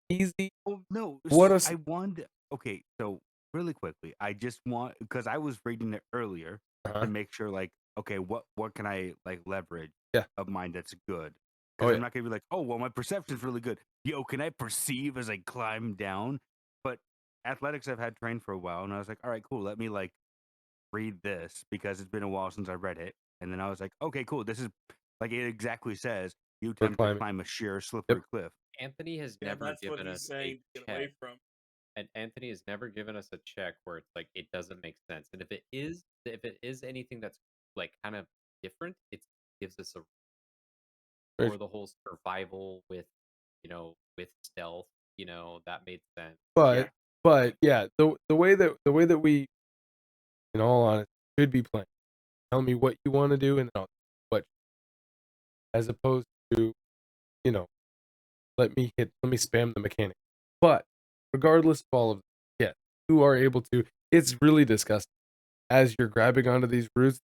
Oh no! What So a s- I wanted. Okay, so really quickly, I just want because I was reading it earlier to make sure, like, okay, what can I like leverage Yeah. of mine that's good? Oh, Because yeah. I'm not gonna be like, oh well, my perception's really good. Yo, can I perceive as I climb down? But athletics, I've had trained for a while, and I was like, all right, cool. Let me like read this because it's been a while since I read it, and then I was like, okay, cool. This is like it exactly says you We're attempt to climbing. climb a sheer, slippery cliff. Anthony has Yeah, never that's what given he's us saying a to get away check, from. and Anthony has never given us a check where it's like it doesn't make sense. And if it is anything that's like kind of different, it gives us a Right. or the whole survival with with stealth. That made sense. But yeah, the way that we, in all honesty, should be playing. Tell me what you want to do, and then I'll what, as opposed to, let me spam the mechanic. But regardless of all of this, yes, you are able to. It's really disgusting as you're grabbing onto these roots.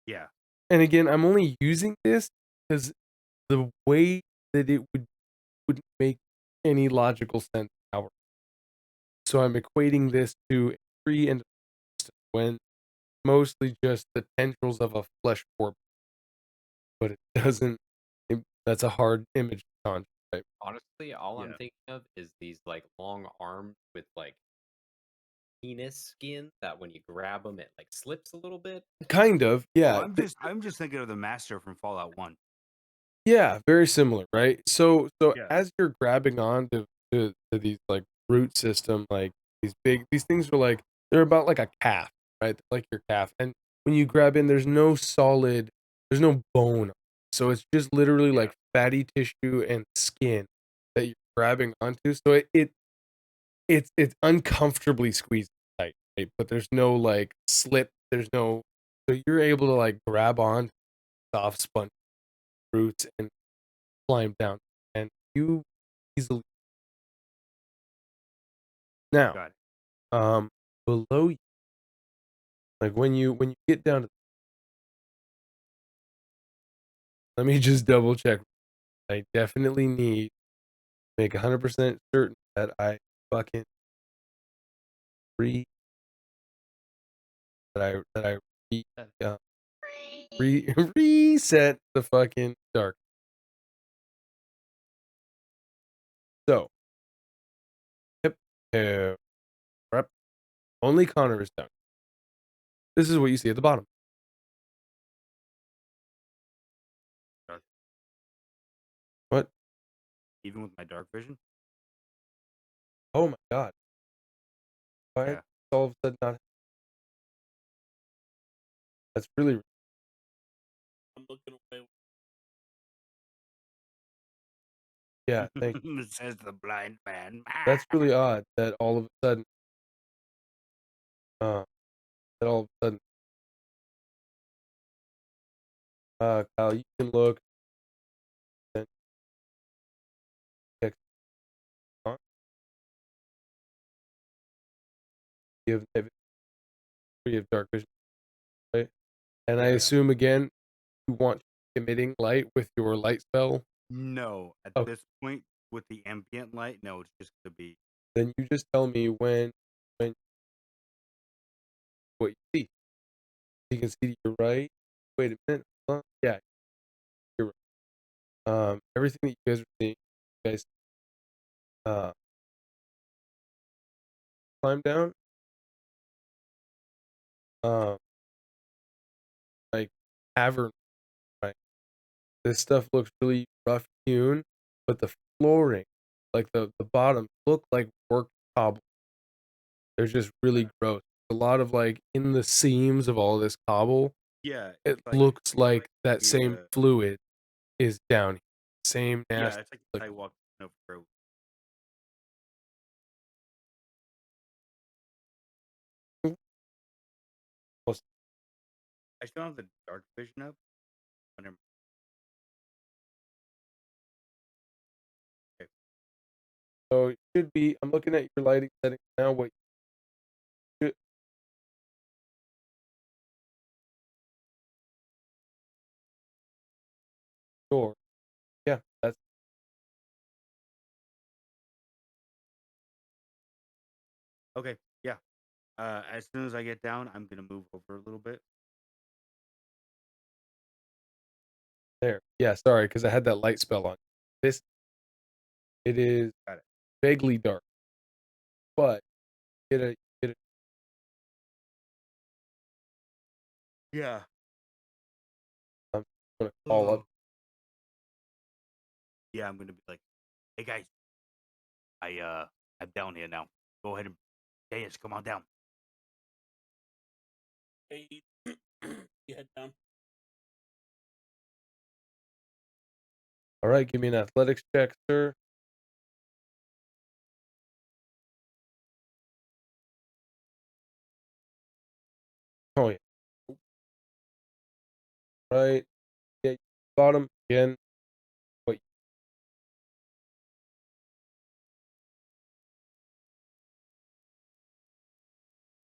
Yeah. And again, I'm only using this because the way that it wouldn't make any logical sense. So I'm equating this to a tree and when mostly just the tendrils of a flesh orb, but it doesn't. That's a hard image to conjure. Right? Honestly, all I'm Yeah. thinking of is these like long arms with like penis skin that when you grab them, it like slips a little bit. Kind of, yeah. Well, I'm just thinking of the master from Fallout 1. Yeah, very similar, right? So Yeah. as you're grabbing on to these like root system, like these things are like they're about like a calf, right? Like your calf. And when you grab in, there's no bone. So it's just literally like fatty tissue and skin that you're grabbing onto. So it's uncomfortably squeezed tight, right? But there's no like slip, so you're able to like grab on soft sponge roots and climb down, and you easily now Got it. below you, like when you get down to, let me just double check. I definitely need to make 100% certain that I fucking re that I re, reset the fucking dark. So yep, rep. Only Connor is down. This is what you see at the bottom. What? Even with my dark vision? Oh my god. Why Yeah. all of a sudden not? That's really I'm looking away. yeah. Thank you. It says the blind man. That's really odd that all of a sudden, that all of a sudden, Kyle, you can look. And check on. You have dark vision, right? And I assume again, you want emitting light with your light spell. No, at Oh. this point, with the ambient light, no, it's just gonna be Then you just tell me when what you see. You can see to your right. Wait a minute. Yeah, you're right. Everything that you guys are seeing, you guys climb down. Like cavern, right? This stuff looks really rough hewn, but the flooring, like the bottom, look like worked cobble. They're just really gross. A lot of like in the seams of all this cobble, yeah. it It's like looks like that the, same fluid is down here. Same yeah, nasty. it's like Like, I walked over road. I still have the dark vision up. Whenever- Okay. so it should be. I'm looking at your lighting settings now. What should, sure. Yeah, that's Okay, yeah. As soon as I get down, I'm gonna move over a little bit. there. Yeah, sorry, because I had that light spell on. This it is Got it. vaguely dark, but get a Yeah. I'm gonna call up. Yeah, I'm gonna be like, hey guys, I'm down here now. Go ahead and Deus, come on down. Hey, you head down. All right, give me an athletics check, sir. Oh yeah. Right. Yeah, bottom again. What?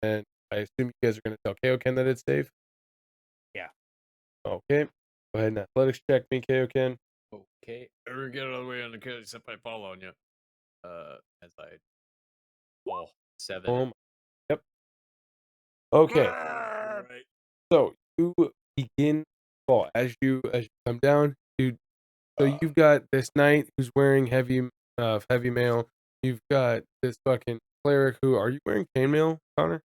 And I assume you guys are gonna tell Kaioken that it's safe. Yeah. Okay. Go ahead and athletics check me, Kaioken. Okay. Or get out of the way on the case except I fall on you. As I fall 7. Oh, yep. Okay. All right. So you begin fall as you come down, dude. So you've got this knight who's wearing heavy mail. You've got this fucking cleric who are you wearing chainmail, Connor?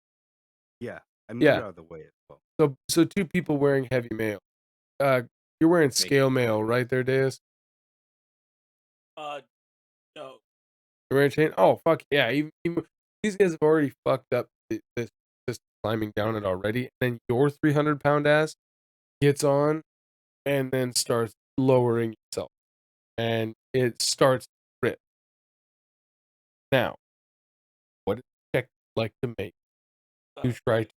Yeah. I moved Yeah. out of the way as well. So two people wearing heavy mail. You're wearing Make scale mail, right there, Deus? No. You're wearing chain. Oh fuck yeah! Even these guys have already fucked up this just climbing down it already, and then your 300-pound ass gets on and then starts lowering itself, and it starts to rip. Now, what does check like to make? You try to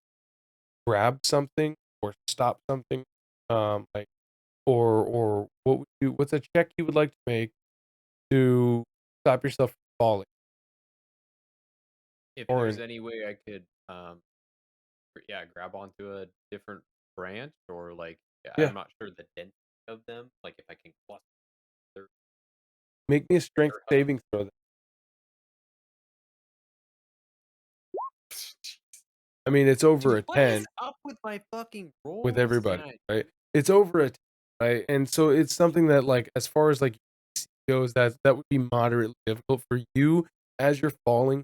grab something or stop something, like, or what would you? What's a check you would like to make to stop yourself from falling? If Or there's any way I could, grab onto a different branch or like, yeah, I'm not sure the density of them. Like if I can cluster make me a strength their saving throw. Then. I mean, it's over Dude, a what is 10 up with my fucking rolls with everybody, tonight? right? It's over a 10, right? And so it's something that, like, as far as like goes, that would be moderately difficult for you as you're falling,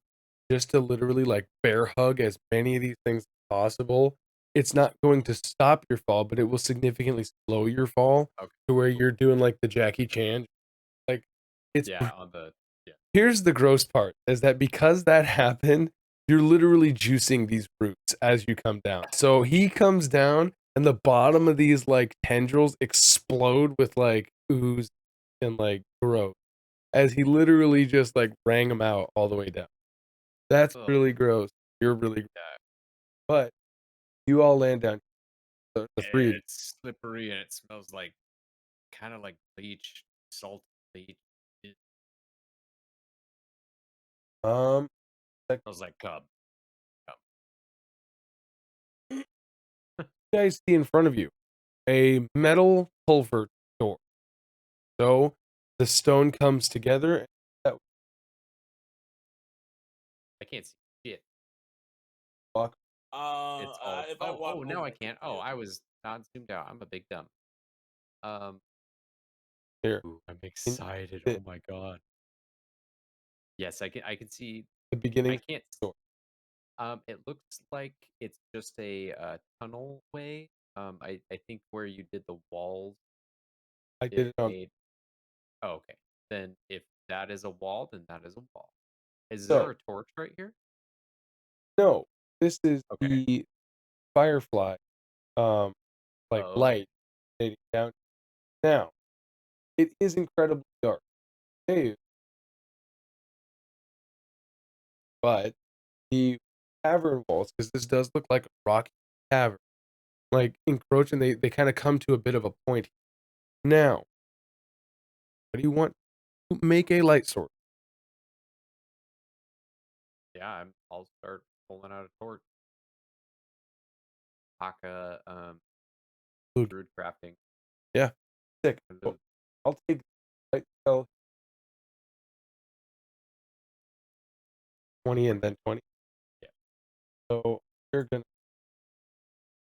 just to literally like bear hug as many of these things as possible. It's not going to stop your fall, but it will significantly slow your fall Okay. to where you're doing like the Jackie Chan. Like, it's Yeah, on the here's the gross part is that because that happened, you're literally juicing these roots as you come down. So he comes down and the bottom of these like tendrils explode with like ooze and like growth as he literally just like rang them out all the way down. That's Ugh. really gross. You're really gross. But you all land down. The three of you. It's slippery and it smells like kind of like bleach, salt bleach. It Um, smells like cub. you guys see in front of you a metal culvert door. So the stone comes together can't see shit. Walk. It's all. If I walk Oh, now over, I can't. Oh, I was not zoomed out. I'm a big dumb. Here. Ooh, I'm In excited. the, Oh my god. Yes, I can see. the I beginning can't. door. It looks like it's just a tunnel way. I think where you did the walls, I did it it on. made. Oh, okay. Then if that is a wall, then that is a wall. Is So there a torch right here? no, this is Okay. the firefly, like Oh, okay. light fading down. Now it is incredibly dark. Hey, but the cavern walls, because this does look like a rocky cavern, like encroach, and they kind of come to a bit of a point. Now, what do you want to make a light source? Yeah, I'll start pulling out a torch. Haka, Good. druid crafting. Yeah, sick. Well, I'll take light spell 20 and then 20. Yeah. So you're gonna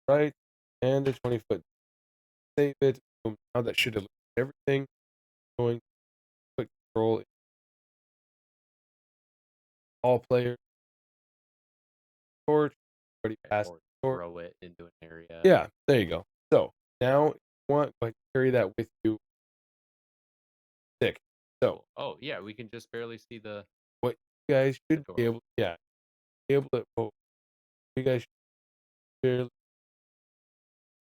right and a 20-foot. Save it. Boom. Now that should illuminate everything. Going to click control. All players. Torch. Already passed Or the torch. throw it into an area. Yeah, there you go. So now you want to carry that with you. Sick. So Oh yeah, we can just barely see the. what you guys should door. be able, yeah, be able to. Oh, you guys should barely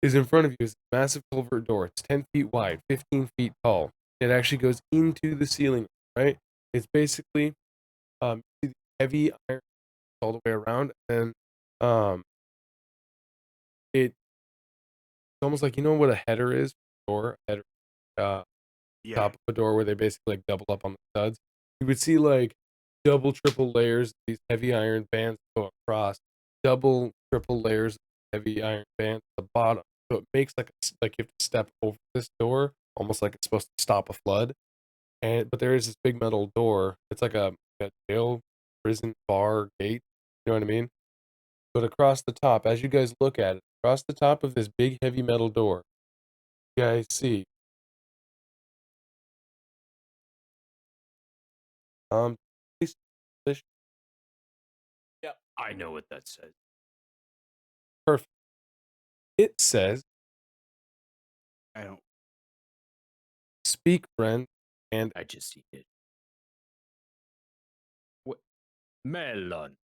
is in front of you is a massive culvert door. It's 10 feet wide, 15 feet tall. It actually goes into the ceiling, right? It's basically heavy iron all the way around, and it's almost like, you know what a header is? Door, a header, Yeah. top of a door where they basically like double up on the studs. You would see like double, triple layers of these heavy iron bands go across, double, triple layers of heavy iron bands at the bottom. So it makes like you have to step over this door, almost like it's supposed to stop a flood. But there is this big metal door. It's like a jail, prison, bar, gate. You know what I mean? But across the top, as you guys look at it, across the top of this big heavy metal door, you guys see this- Yep. I know what that says. perfect. It says, I don't. "Speak, friend," and I just see it. What? Melon.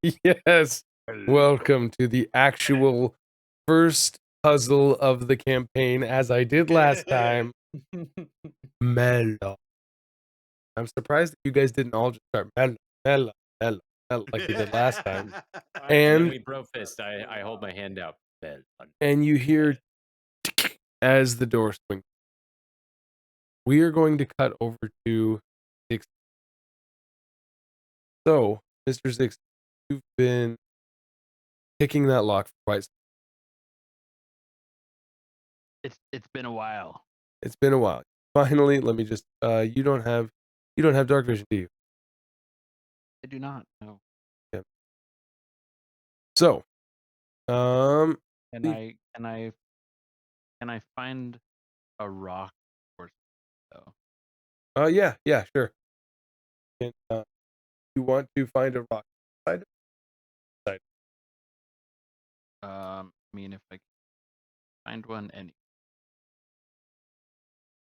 yes, welcome to the actual first puzzle of the campaign, as I did last time. Melon. I'm surprised that you guys didn't all just start melon, melon, melon, melon like you did last time. And then And we bro fist. I hold my hand out. Melon. and you hear as the door swings. We are going to cut over to Xixis. So, Mr. Xixis, you've been picking that lock for quite some It's been a while. time. It's been a while. Finally, let me just you don't have dark vision, do you? I do not know. Yeah. So, Can leave- I find a rock or so? yeah, sure. And, you want to find a rock side? I mean, if I can find one, any.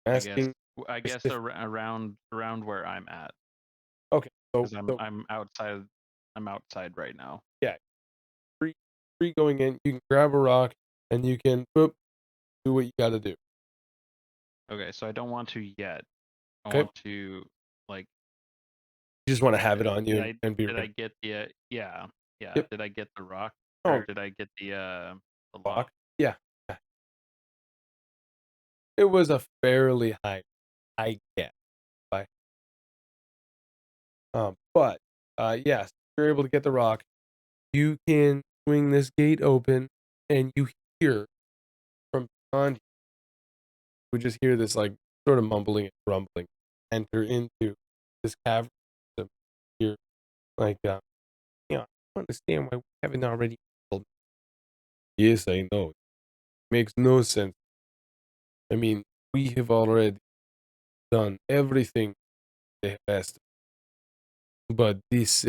Asking. I guess if- around where I'm at, Okay, so, because I'm outside. I'm outside right now. free going in. You can grab a rock and you can do what you got to do. Okay, so I don't want to yet. I Okay. want to like. You just want to have it on you Did and be I ready. get the yeah? Yep. Did I get the rock? Oh. Or did I get the lock? Lock? Yeah. It was a fairly high, I guess. But yes, you're able to get the rock. You can swing this gate open, and you hear from beyond you. We just hear this like sort of mumbling and rumbling enter into this cavern. Here, Like, I don't understand why we haven't already told me. Yes, I know. Makes no sense. I mean, we have already done everything they have asked. But this,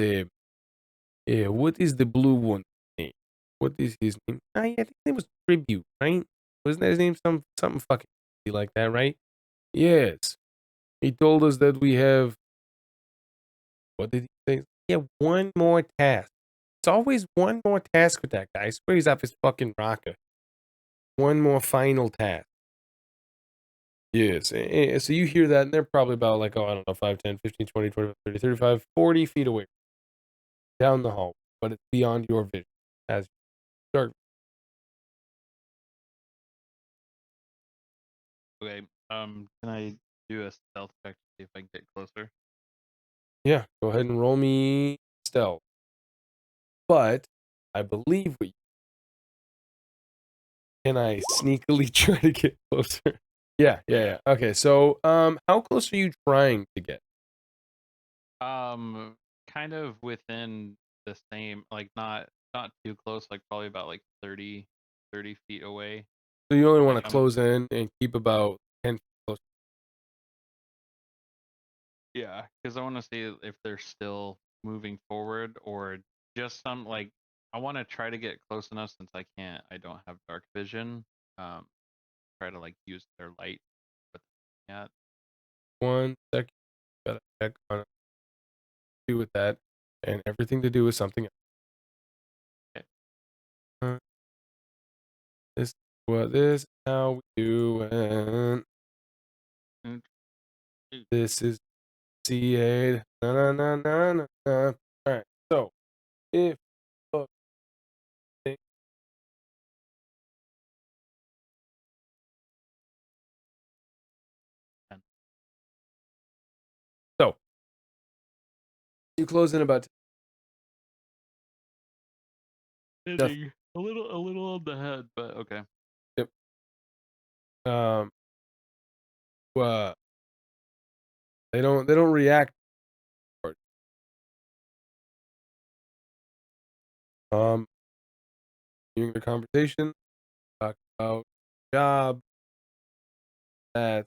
what is the blue one name? What is his name? Yeah, I think it was Tribute, right? Wasn't that his name? Something fucking like that, right? Yes. He told us that we have, what did he say? Yeah, one more task. It's always one more task with that guy. I swear he's off his fucking rocker. One more final task. Yes. So you hear that, and they're probably about like, I don't know, 5, 10, 15, 20, 25, 30, 35, 40 feet away down the hall. But it's beyond your vision as dark. Okay. Can I do a stealth check to see if I can get closer? Yeah, go ahead and roll me stealth. But I believe we can I sneakily try to get closer. Yeah. Okay, so how close are you trying to get? Kind of within the same, like not too close, like probably about like 30 feet away. So you only want Like to I'm close in and keep about 10 feet close. Yeah, because I want to see if they're still moving forward or just some like I want to try to get close enough since I don't have dark vision. Try to like use their light. But yeah, 1 second. Gotta check on it. Do with that, and everything to do with something else. okay. This this is how we do it. Mm, This is C8. Na na na na na. Na. All right. So if look, think- so you close in about hitting a little on the head, but okay. yep. Uh, they don't react. During the conversation, talk about job that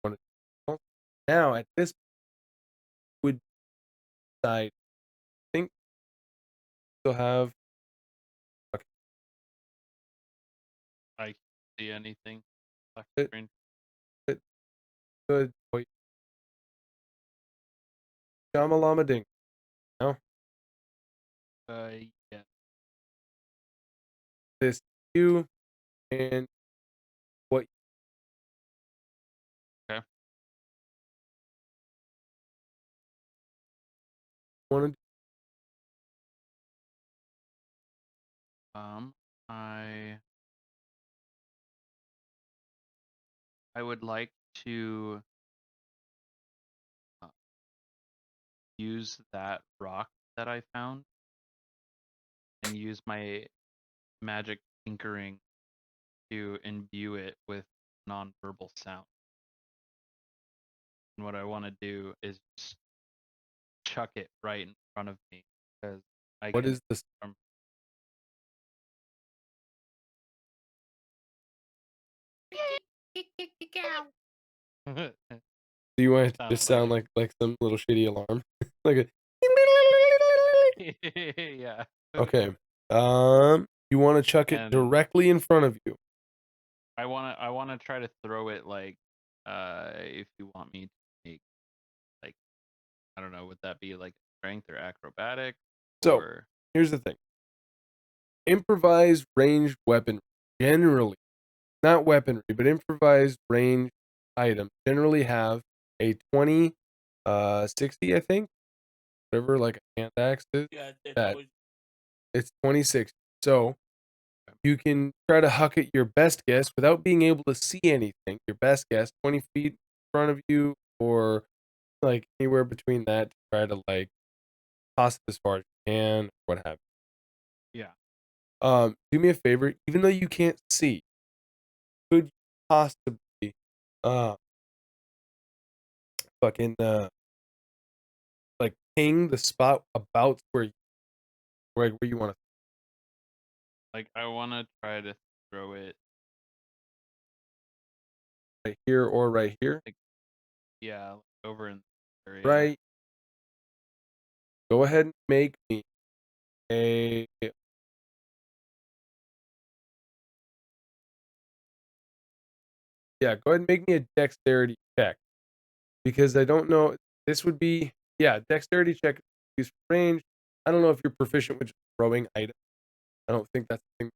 wanted to- now at this would decide. I think you'll have okay. I can't see anything. Black It- screen. Good. Wait. Shama Lama Ding. No, Yeah. this you and what Okay. you want to do. I would like to use that rock that I found and use my magic tinkering to imbue it with nonverbal sound. And what I want to do is just chuck it right in front of me because I What can. is this? Do you want it to Sounds just sound like like some little shitty alarm, like a? yeah. Okay. You want to chuck it And directly in front of you. I wanna try to throw it like if you want me to make like I don't know, would that be like strength or acrobatic So or here's the thing. Improvised ranged weapon generally, not weaponry, but improvised ranged items generally have a 20, 60, I think. Whatever, like a hand axe is. Yeah, it's That always it's 26. So you can try to huck it your best guess without being able to see anything. Your best guess, 20 feet in front of you, or like anywhere between that to try to like toss it as far as you can, what have yeah. you. Do me a favor, even though you can't see, could you possibly fucking ping the spot about where you want to. Like I want to try to throw it. Right here or right here. Yeah, like over in the area. Right. Go ahead and make me a. Yeah, go ahead and make me a dexterity check. Because I don't know. This would be. Yeah, dexterity check used for range. I don't know if you're proficient with just throwing items. I don't think that's the thing.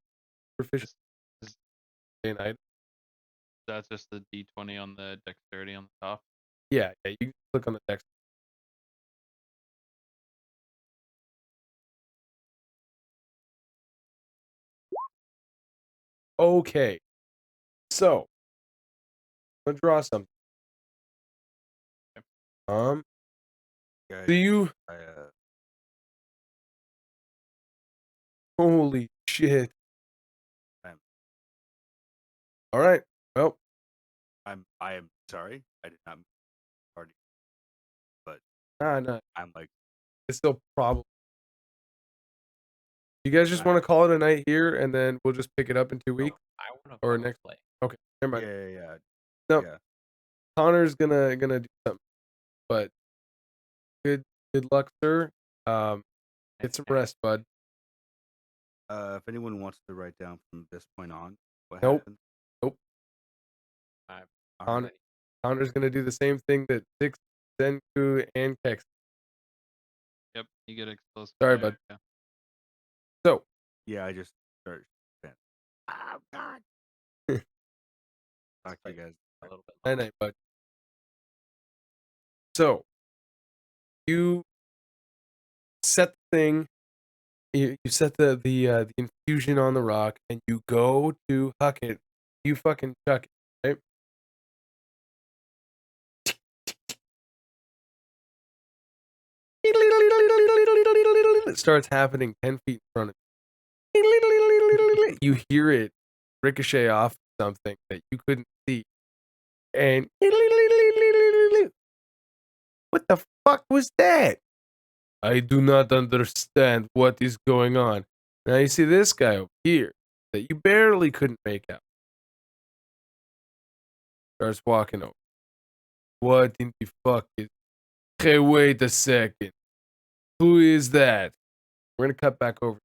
Proficient in item. That's just the D20 on the dexterity on the top. Yeah, you can click on the dex. Okay. So, I'm gonna draw something. Guys, Do you? Holy shit! I'm- All right. Well, I am sorry. I did not party, but no, I'm like, it's still problem. You guys just want to call it a night here, and then we'll just pick it up in 2 weeks I want or to next. play. Okay, never mind. yeah. No, Yeah. Connor's gonna do something, but good luck, sir. Get some rest, bud. If anyone wants to write down from this point on what Nope. happened, Connor, Connor's gonna do the same thing that Xixis, Zenku, and Keksi. Yep, you get explosive. Sorry, fire, bud. yeah. So, yeah, I just started. Oh God. Talk to you guys. A little bit night longer. night, bud. So, you set the thing. You set the infusion on the rock, and you go to huck it. You fucking chuck it, right? It starts happening 10 feet in front of you. You hear it ricochet off something that you couldn't see. And what the fuck was that? I do not understand what is going on. Now you see this guy over here that you barely couldn't make out. Starts walking over. What in the fuck is... Hey, wait a second. Who is that? We're gonna cut back over.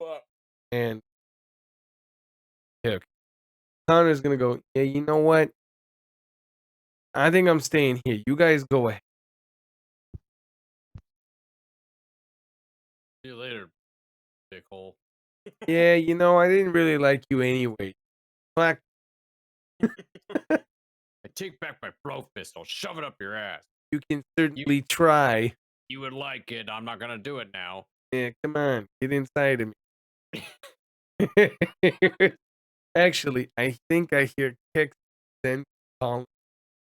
Fuck. And okay. Connor's gonna go, yeah, you know what? I think I'm staying here. You guys go ahead. See you later, dickhole. Yeah, you know, I didn't really like you anyway. Fuck. I take back my blow fist. I'll shove it up your ass. You can certainly try. You would like it. I'm not gonna do it now. Yeah, come on. Get inside of me. Actually, I think I hear Keksi then calling.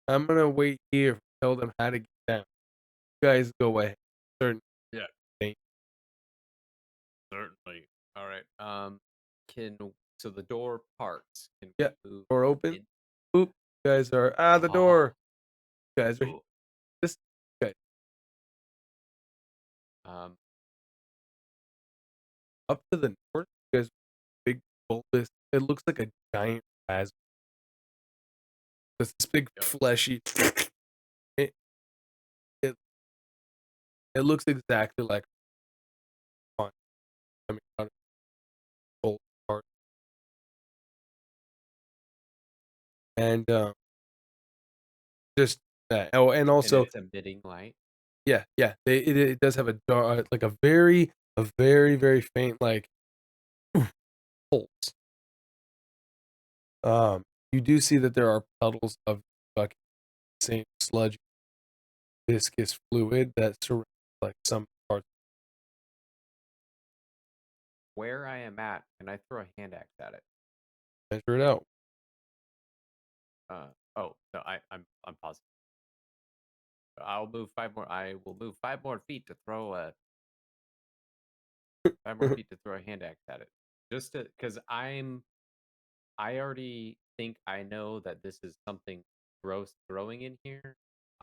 I'm gonna wait here. Tell them how to get down. You guys go ahead. Certain. Yeah. Thing. Certainly. All right. So the door parts. Can Yeah. we move Door open. in? Oop. You guys are the door. You guys are here. This guy. Up to the north. You guys big bulbous. It looks like a giant raspberry. This big fleshy. It looks exactly like fun coming out of cold part. And just that. Oh, and also And it's emitting light. yeah. It does have a dark, like a very very faint like pulse. You do see that there are puddles of fucking same sludgy viscous fluid that surrounds like some parts. Where I am at, can I throw a hand axe at it? Measure it out. Oh no, I'm positive. I'll move 5 more. I will move 5 more feet to throw a 5 more feet to throw a hand axe at it. Just to, because I already think I know that this is something gross growing in here.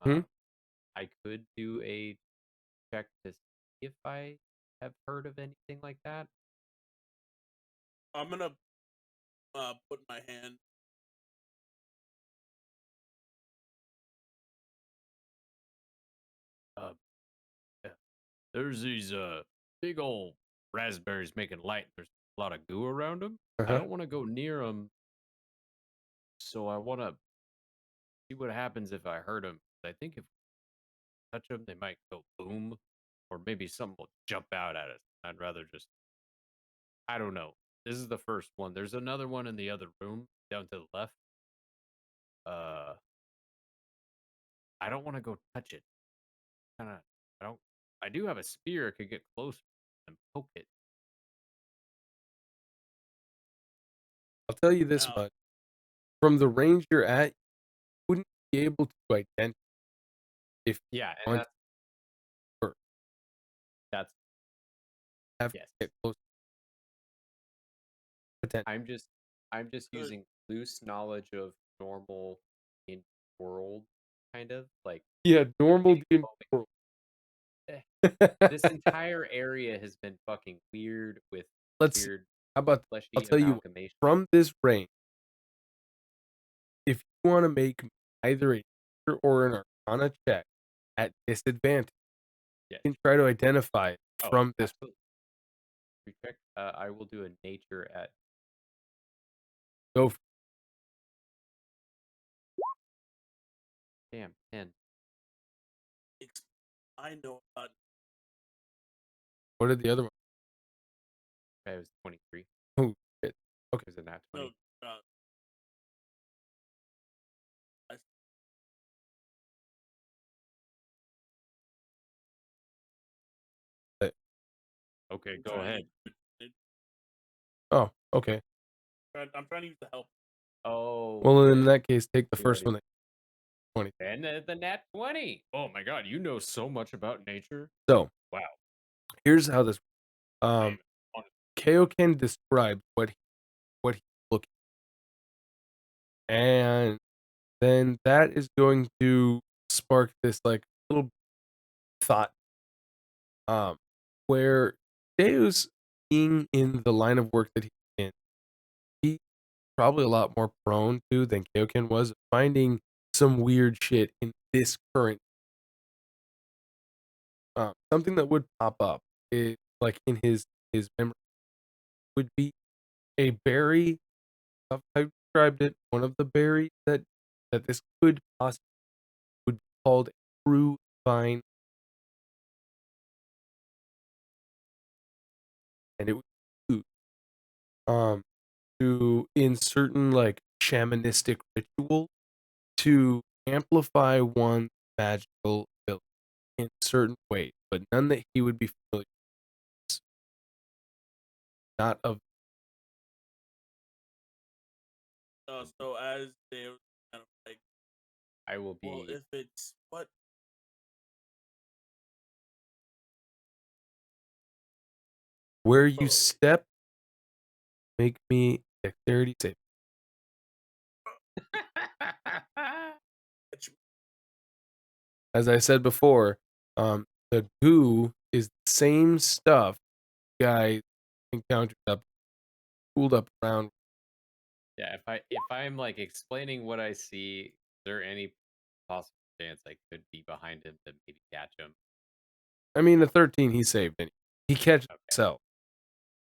Hmm? I could do a check to see if I have heard of anything like that. I'm gonna put my hand. Uh, yeah. There's these big old raspberries making light. There's a lot of goo around them. I Uh-huh. don't want to go near them, so I want to see what happens if I hurt them. I think if I touch them, they might go boom, or maybe something will jump out at us. I'd rather just, I don't know. This is the first one. There's another one in the other room down to the left. Uh, I don't want to go touch it. Kind of, I don't. I do have a spear. I could get closer and poke it. I'll tell you this Now, much. From the range you're at, you wouldn't be able to identify if you Yeah, and want to that's have to yes. get close. Attention. I'm just Good. using loose knowledge of normal in world, kind of like Yeah, normal getting D&D foaming. world. This entire area has been fucking weird with Let's see. weird How about I'll fleshy tell you what, amalgamation. from this range, if you want to make either a nature or an arcana check at disadvantage, Yes. you can try to identify it Oh, from this. absolutely. Check. I will do a nature at Go for damn 10. I know about. what did the other one? It was 23. Oh, shit. It was a nat 20. No, Okay, go ahead. Oh, okay. I'm trying to use the help. Oh, Well, in shit. that case, take the You first already- one. 20. And the nat 20. Oh my god, you know so much about nature. So, Wow. here's how this I am honest. Kaioken describes what he's looking at. And then that is going to spark this like little thought where Deus, being in the line of work that he's in, he's probably a lot more prone to than Kaioken was finding some weird shit in this current. Something that would pop up is like in his memory would be a berry. I've described it. One of the berries that this could possibly would be called a true vine, and it would be used, to in certain like shamanistic ritual to amplify one's magical ability in certain ways, but none that he would be familiar with. Not of So as they kind of like, I will be well, if it's what where you Oh. step. Make me dexterity save. As I said before, the goo is the same stuff guy encountered up, cooled up around. Yeah, if I'm like explaining what I see, is there any possible chance I could be behind him to maybe catch him? I mean, the 13 he saved, and he catches Okay. himself.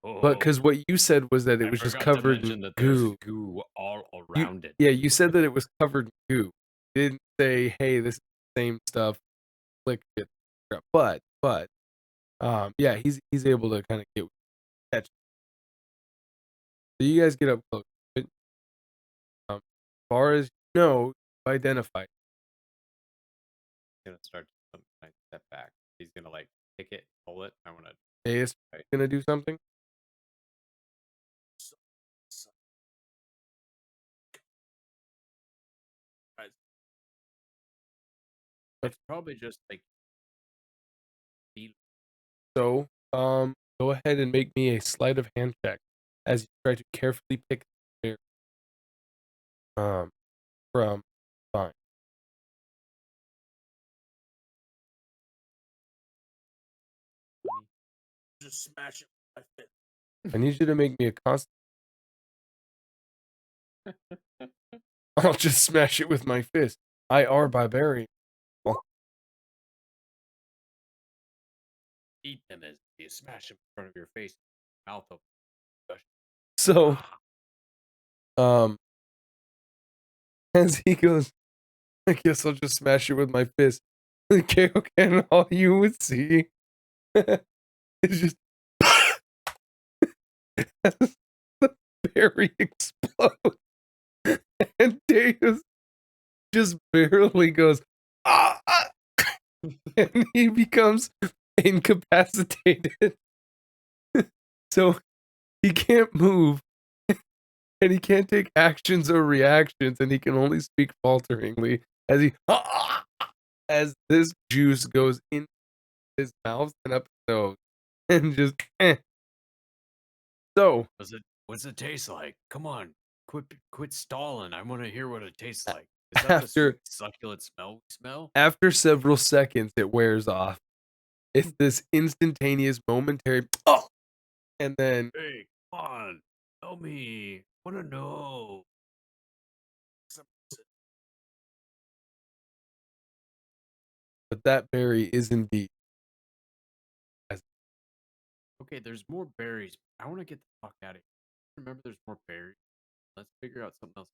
Oh, But because what you said was that it I was just forgot to covered mention in that there's goo. goo all You, around it. yeah, you said that it was covered in goo. You didn't say, "Hey, this is the same stuff." Click it. But yeah, he's able to kind of catch. So you guys get up close. But, as far as you know, you identify. He's gonna start to step back. He's gonna like kick it, pull it. I wanna Deus gonna do something. it's probably just like So, go ahead and make me a sleight of hand check as you try to carefully pick the berry from vine. just smash it with my fist. I need you to make me a constant. I'll just smash it with my fist. I are barbarian. Eat them as you smash them in front of your face, mouth open. So, as he goes, I guess I'll just smash it with my fist. Kaioken, all you would see is just as the berry explodes, and Deus just barely goes, ah, and he becomes incapacitated. So he can't move, and he can't take actions or reactions, and he can only speak falteringly as he as this juice goes in his mouth and up his nose, and just So What's it taste like? Come on, quit stalling. I want to hear what it tastes like. Is that the after sweet, succulent smell we smell? after several seconds, it wears off. It's this instantaneous, momentary, and then Hey, come on, tell me. Want to know? but that berry is indeed. Okay, there's more berries. I want to get the fuck out of here. Remember, there's more berries. Let's figure out something else.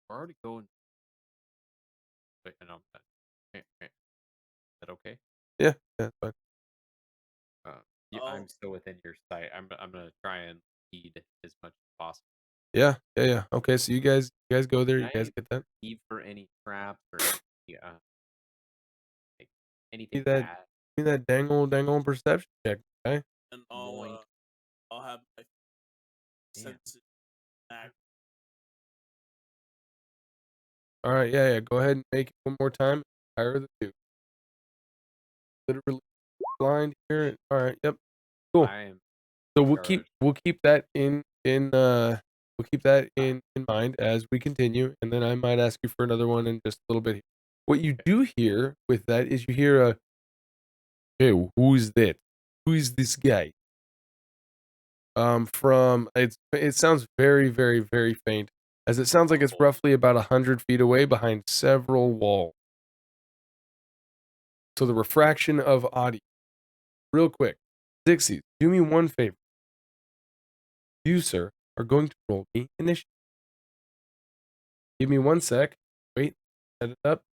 We're already going. Wait, and I'm done. Is that okay? Yeah, that's fine. Yeah, I'm still within your sight. I'm gonna try and lead as much as possible. Yeah. Okay, so you guys go there. You Can guys I get that. leave for any traps or any, like anything Give that bad? give me that dangle perception check, okay? And Yoink. I'll have my Damn. senses back. All right, yeah. Go ahead and make it one more time. Higher of the two. Literally blind here. All right, yep. Cool. I am So charged. we'll keep that in mind as we continue, and then I might ask you for another one in just a little bit. What you do hear with that is you hear a, hey, who's that? Who is this guy? From it sounds very, very, very faint, as it sounds like it's roughly about 100 feet away behind several walls. So the refraction of audio. Real quick, Xixis, do me one favor. You, sir, are going to roll me initiative. Give me 1 sec. Wait, set it up.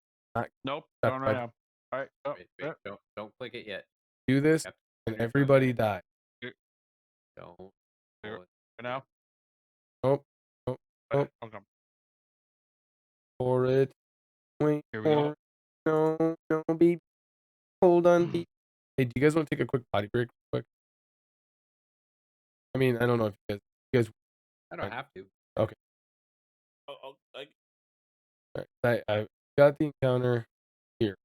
Nope, Got going my- right now. All right, Wait, don't click it yet. do this, Yep. and You're everybody die. Don't. Here. pull it. for now. Oh, Okay. Okay. for it. Wait Here we go. for no, beep. Hold on, beep. Hey, do you guys want to take a quick potty break real quick? I mean, I don't know if you guys I don't have to. okay. Like, All right. I got the encounter here.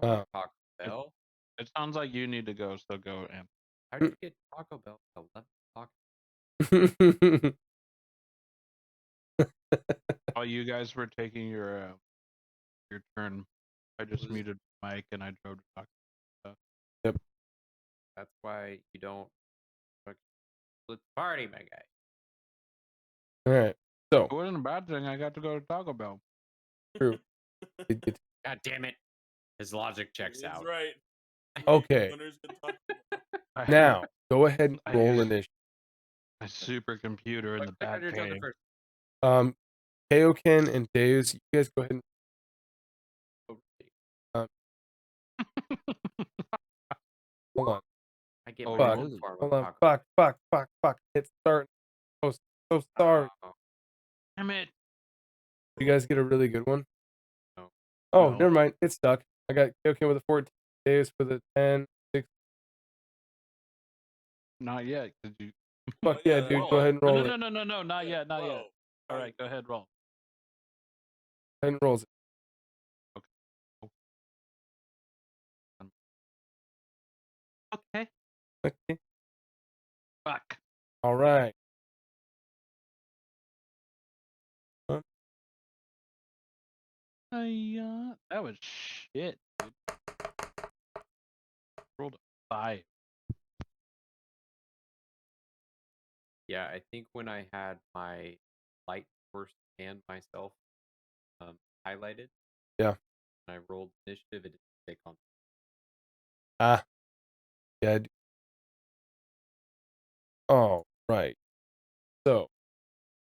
I want Taco Bell. It sounds like you need to go, so go, Amp. How did you get Taco Bell at 11 o'clock? While you guys were taking your turn, I just Was- muted Mike and I drove to talk. That's why you don't split the party, my guy. All right. So It wasn't a bad thing. I got to go to Taco Bell. true. God damn it. His logic checks he's out. right. Okay. Winners get Taco Bell. I Now go ahead and I roll used- initiative. my supercomputer in the Click on back your token cave. first. Kaioken and Deus, you guys go ahead and hold on. I get Oh, my fuck. own farm Hold of on. Taco. Fuck. It's starting. So sorry. Damn it. You guys get a really good one? No. Oh, No. never mind. It's stuck. I got Kaioken with a 14, Deus with a 10, 6. Not yet. Did you? Fuck yeah, yeah, that dude. roll. Go ahead and roll it. No, not yet, not yet. Whoa. All right, go ahead, roll. Go ahead and rolls it. Okay. Okay. Fuck. All right. That was shit, dude. Rolled a 5. Yeah, I think when I had my light source and myself highlighted, Yeah. and I rolled initiative, it didn't take on. Ah. Yeah. Oh, right. So,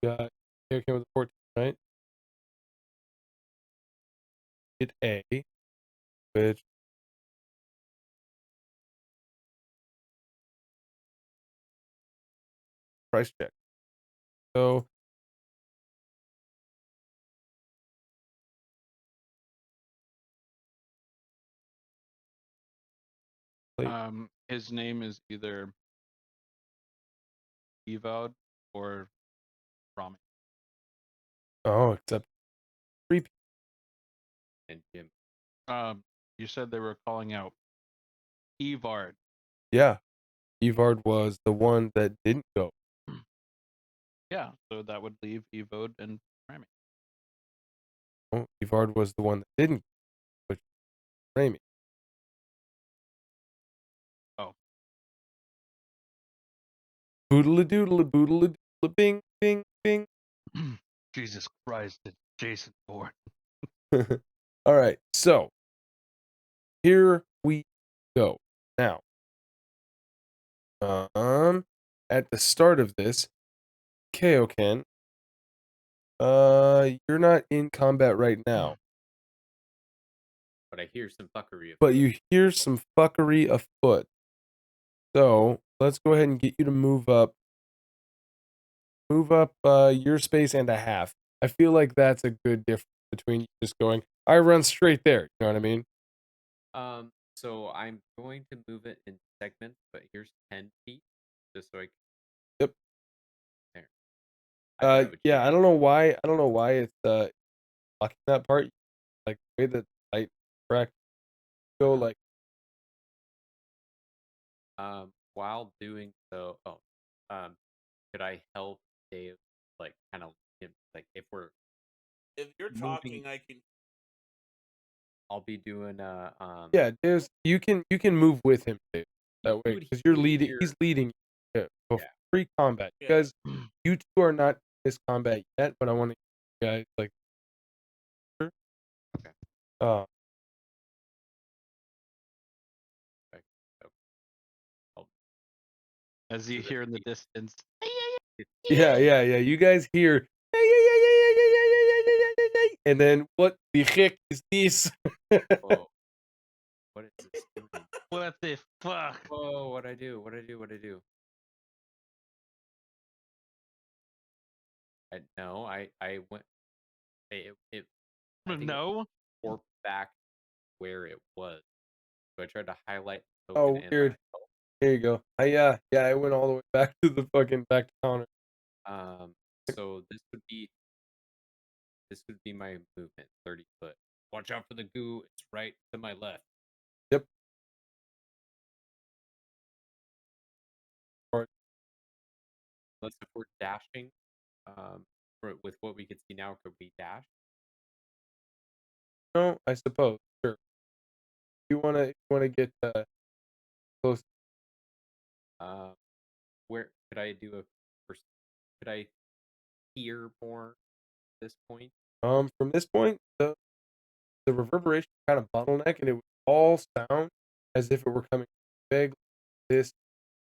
got Kaioken with a 14, right? Hit A, which price check. So, His name is either Evod or Rami. oh, except 3 people. And Jim. You said they were calling out Evard. Yeah. Evard was the one that didn't go. Yeah, so that would leave Evod and Rami. Oh, Evard was the one that didn't go, which was Rami. Oh. Boodle doodle boodle bing bing bing. Jesus Christ, it's Jason Bourne. All right, so here we go. Now, at the start of this, Kaioken, you're not in combat right now, But I hear some fuckery. but you hear some fuckery afoot. So let's go ahead and get you to move up. Move up your space and a half. I feel like that's a good difference between you just going, I run straight there. You know what I mean? So I'm going to move it in segments, but here's 10 feet, just so I can. Yep. There. I Yeah, I don't know why. I don't know why it's blocking that part. Like the way that light correct go like. While doing so, could I help Dave, like, kind of him, like, if you're moving, talking, I can. I'll be doing Yeah, Deus, you can move with him, Dave, that way would because you're hear- leading. He's leading you Yeah. pre-combat. You Yeah. guys, you two are not in this combat yet, but I want to you guys like. Okay. As you hear in the distance. Yeah. You guys hear, and then what the heck is this? Whoa. What is this doing? What the fuck? Whoa, what'd I do? What'd I do? No, I went. It I think No. warped back where it was. So I tried to highlight the Oh, token and weird. Here you go. Yeah, I went all the way back to the back to counter. So this would be my movement, 30 foot. Watch out for the goo. It's right to my left. Yep. Unless if we're dashing, with what we can see now, could we dash? No, I suppose. Sure. You wanna get close. Where could I do could I hear more at this point? From this point, the reverberation kind of bottleneck, and it would all sound as if it were coming vaguely this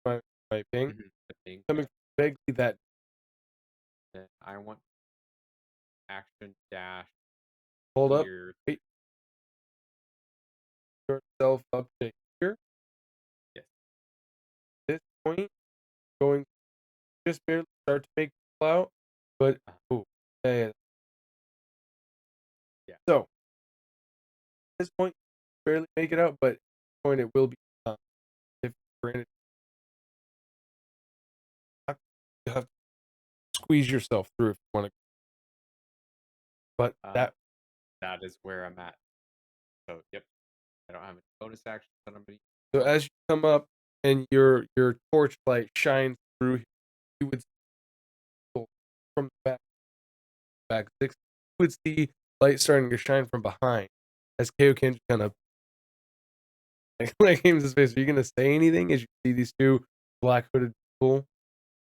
my ping, I think coming vaguely that. that I want action dash Hold up, here. wait yourself up to here. Yes. This point, going just barely start to make people out, but oh, yeah. Yeah. So, at this point, barely make it out, but at this point, it will be if granted. You have to squeeze yourself through if you want to. But that is where I'm at. So yep, I don't have any bonus actions on somebody. so as you come up and your torchlight shines through, you would see from the back 6, you would see light starting to shine from behind as Kaioken kind of like aims his face. Are you gonna say anything as you see these two black hooded people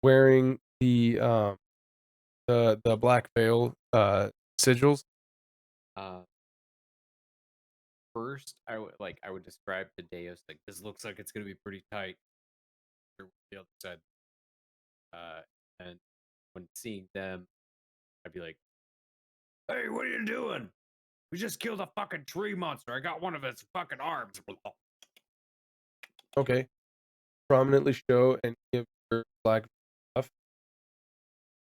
wearing the black veil sigils? First, I would describe to Deus like this looks like it's gonna be pretty tight. The other side, and when seeing them, I'd be like, "Hey, what are you doing? We just killed a fucking tree monster. I got one of its fucking arms." Okay. Prominently show any of your black stuff,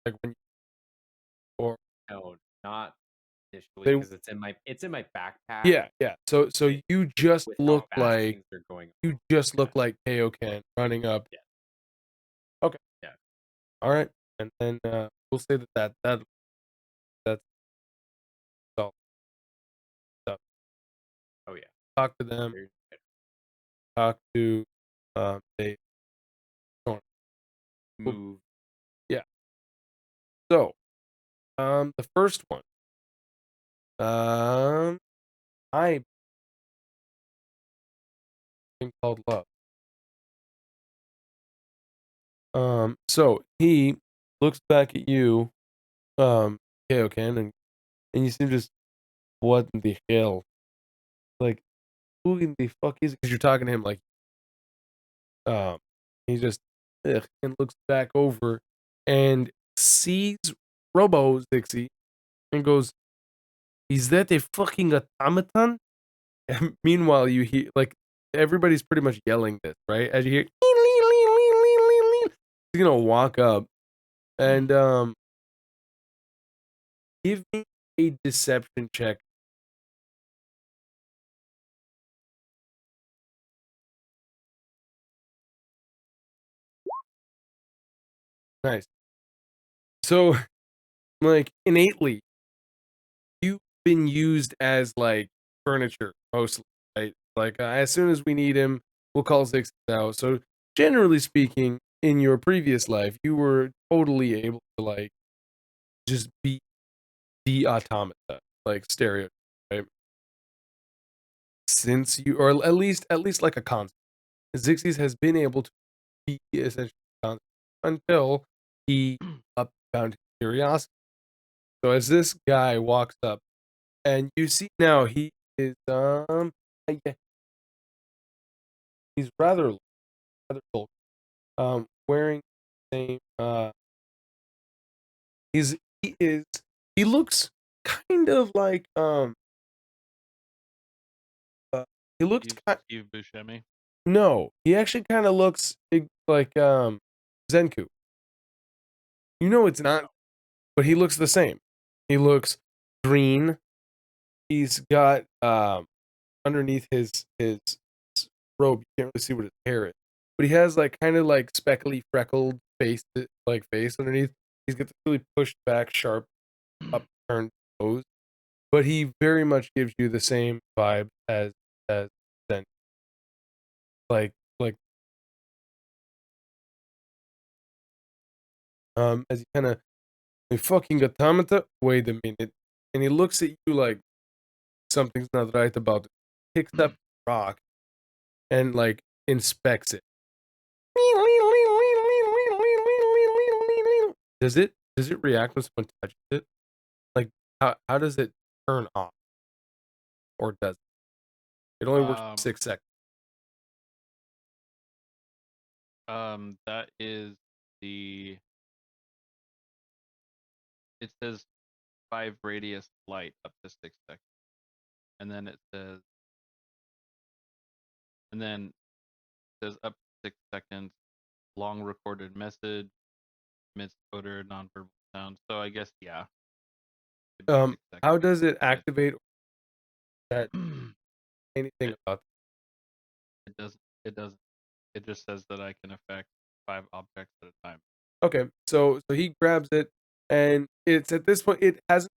like when you, or No, not initially they, because it's in my backpack yeah. So with you just how look fast like things are going. you just look like Kaioken running up. Yeah. Okay. Yeah. All right. And then we'll say that's all stuff. Oh yeah. Talk to them. Very good. Talk to they Move. yeah. So the first one. I thing called love. So he looks back at you, Kaioken, and you seem just, what in the hell? Like, who in the fuck is it? Because you're talking to him like, he just, and looks back over and sees Robo Xixis and goes, "Is that a fucking automaton?" And meanwhile, you hear, like, everybody's pretty much yelling this, right? As you hear, he's gonna walk up and, give me a deception check. Nice. So, like, innately, you've been used as, like, furniture mostly, right? Like, as soon as we need him, we'll call Xixis out. So, generally speaking, in your previous life, you were totally able to, like, just be the automata, like, stereotype, right? Since you, or at least like a concept. Xixis has been able to be essentially a concept until he found curiosity. So as this guy walks up, and you see now he is yeah, he's rather bulky, wearing the same he is he looks kind of like he looks Steve Buscemi. no, he actually kind of looks like Zenku. You know it's not, but he looks the same. He looks green. He's got underneath his robe, you can't really see what his hair is, but he has like kind of like speckly, freckled face, like face underneath. He's got the really pushed back, sharp, upturned nose, but he very much gives you the same vibe as Zen. Like as he kind of, "Hey, fucking automata, wait a minute," and he looks at you like something's not right about it. Picks up the rock and like inspects it. Does it react when someone touches it? Like how does it turn off? Or does it? It only works for 6 seconds. That is the, it says 5 radius light up to 6 seconds. And then it says, up to 6 seconds, long recorded message, emits odor, nonverbal sound. So I guess yeah. How does it activate that anything about it? It doesn't. It just says that I can affect 5 objects at a time. Okay, so he grabs it, and it's at this point it hasn't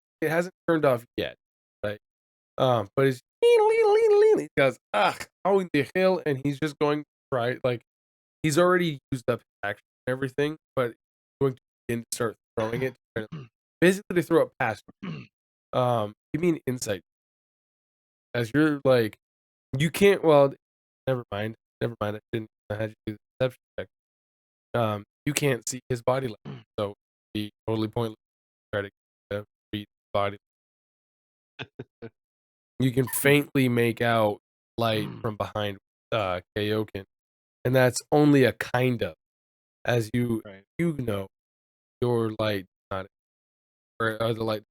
turned off yet, right? But it's he goes, how in the hell? And he's just going to try, like, he's already used up his action and everything, but he's going to begin to start throwing it, basically to throw it past you. Give me an insight, as you're like, you can't. Well, never mind. I had you do the deception check. you can't see his body language, so it'd be totally pointless to try to read his body. You can faintly make out light from behind Kaioken, and that's only a kind of. As you Right. you know, your light not or the light.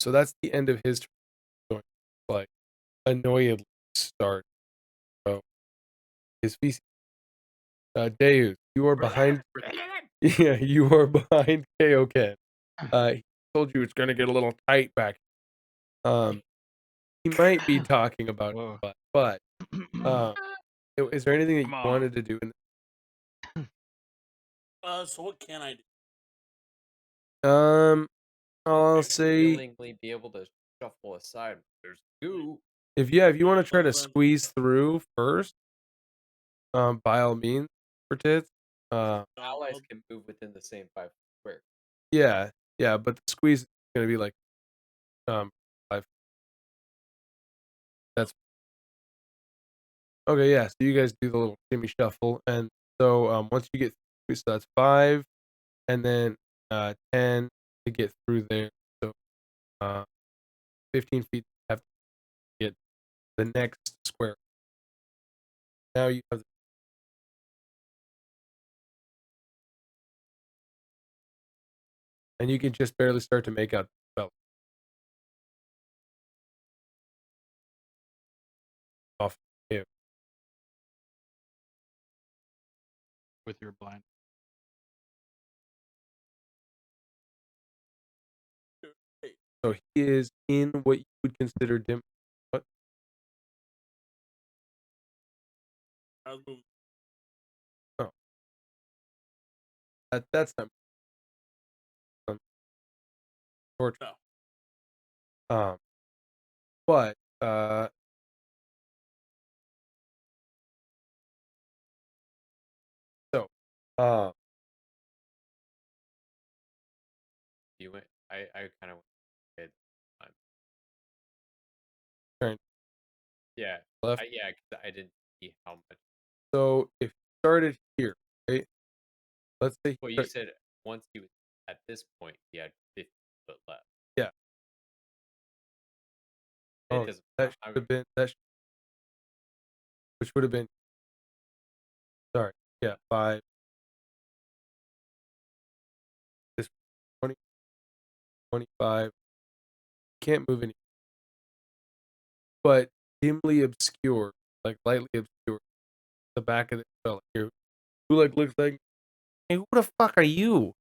So that's the end of his turn. Going like annoyedly start. So his feces. Deus, you are behind. Yeah, you are behind Kaioken. He told you it's going to get a little tight back. He might be talking about Whoa. it, but is there anything that you Come on. wanted to do? So what can I do? I'll Maybe say willingly be able to shuffle aside. There's goo. if you want to try to Well, then- squeeze through first, by all means, for tits. Allies I'll- can move within the same 5 square. Yeah, but the squeeze is gonna be like 5. That's okay. Yeah, so you guys do the little shimmy shuffle, and so once you get through, so that's 5, and then 10 to get through there. So 15 feet have to get the next square. Now you have. And you can just barely start to make out the spell. Off you. With your blind. So he is in what you would consider dim. What? I was moving. Oh. That's not. Torture. No. But so You went. I kind of went. Turn Yeah. left. Yeah, because I didn't see how much. So if you started here, right? Let's say Well, you said once he was at this point, he had 50 foot left. Yeah. It Oh, doesn't. that should have been which would have been. Sorry. Yeah, 5. This 20, 25. Can't move any. But dimly obscure, like lightly obscure, the back of the spell here. Who like looks like, hey, who the fuck are you?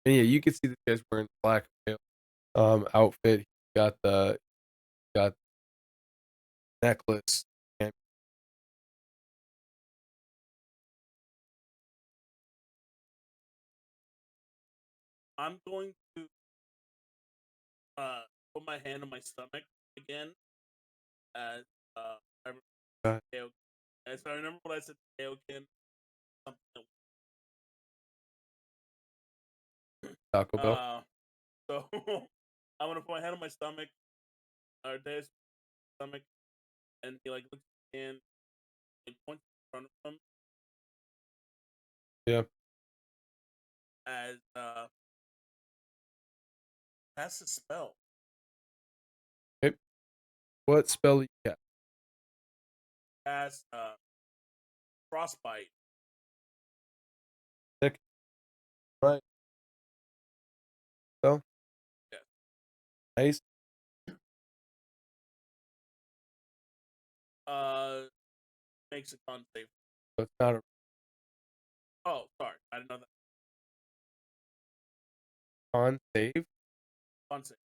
And yeah, you can see this guy's wearing the black outfit. He got the necklace. And I'm going to put my hand on my stomach again as I remember Kaioken. As I remember what I said to Kaioken. Something. Taco Bell. So I'm gonna put my hand on my stomach, or Deus' stomach, and he like looks at me and like points in front of him. Yeah. As that's a spell. Okay. What spell you got? As frostbite. Nick. Right. Spell? Yeah. Nice. Makes a con save. So it's not a Oh, sorry, I didn't know that. con save. Con save.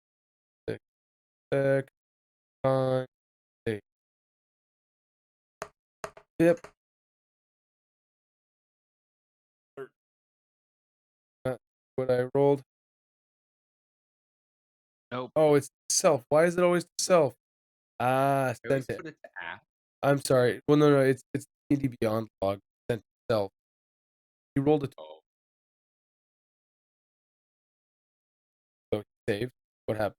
Con save. Yep. What I rolled. Nope. Oh, it's self. Why is it always self? I always Sent it. put it to app. I'm sorry. Well, no, it's D&D Beyond log sent itself. You rolled a Oh, so he saved. What happened?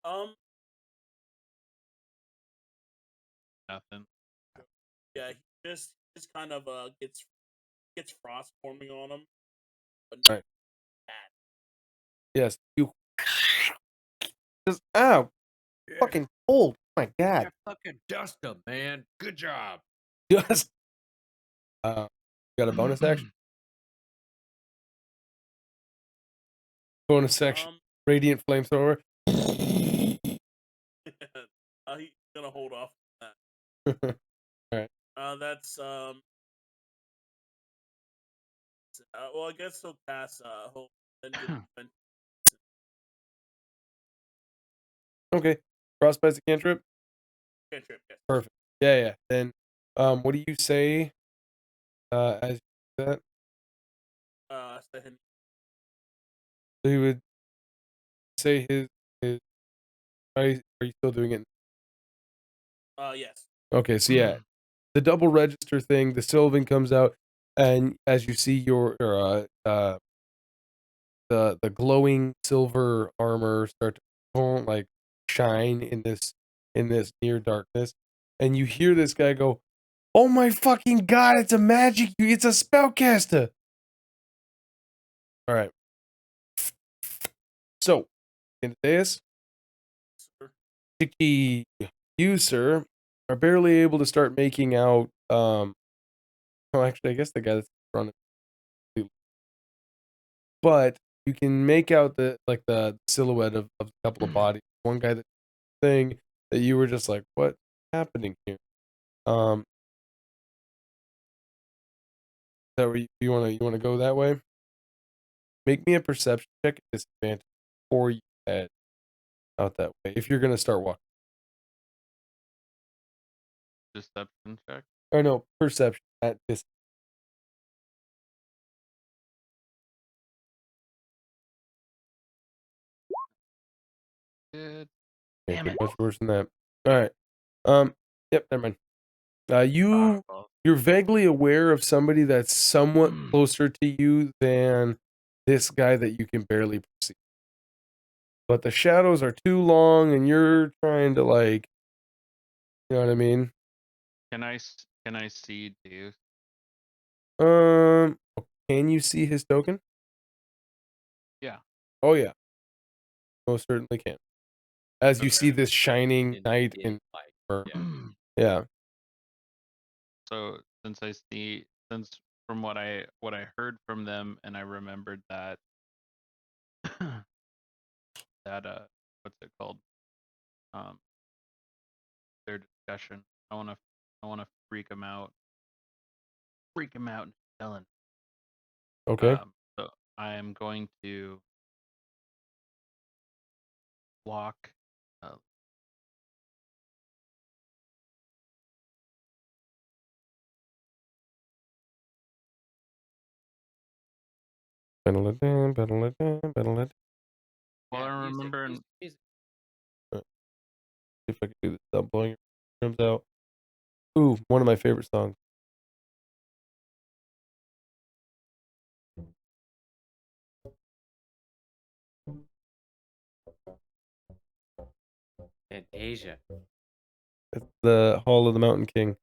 Um, Nothing. yeah, he just kind of gets frost forming on him, but Right. bad. Yes, you just ow, Yeah, fucking cold. Oh my god. fucking dust him, man. Good job. Just got a bonus action? Bonus action. Um, Radiant flamethrower. he's gonna hold off on that. Alright. That's well, I guess he'll cast hope, then get defense. Okay. Frostbite's a cantrip? Cantrip, yes. Perfect. Yeah. Then what do you say as you do that? Second, So he would say his are you still doing it? yes. Okay, so yeah. The double register thing, the Sylvan comes out, and as you see your the glowing silver armor start to like shine in this near darkness, and you hear this guy go, "Oh my fucking god! It's a magic! It's a spellcaster!" All right. So, in Deus, Sir. Tiki, you sir are barely able to start making out. Well, actually, I guess the guy that's in front of you, but you can make out the silhouette of a couple of bodies. One guy that thing that you were just like, "What's happening here?" That where you wanna go that way? Make me a perception check at disadvantage before you head out that way. If you're gonna start walking, Deception check. or no, perception at this. Good. Can't Damn get it. much worse than that. All right. Yep. Never mind. Well, You're vaguely aware of somebody that's somewhat closer to you than this guy that you can barely perceive. But the shadows are too long, and you're trying to you know what I mean? can I see Deus? Can you see his token? Yeah. Oh yeah, most certainly can. As you Okay. see this shining In- knight in in light, or- yeah. yeah. So since from what I heard from them, and I remembered that that what's it called? Their discussion. I wanna freak them out. Freak them out and tell him. Okay. So I am going to walk. Well, I remember. Music. If I could do this without blowing your drums out. Ooh, one of my favorite songs. Fantasia. It's the Hall of the Mountain King.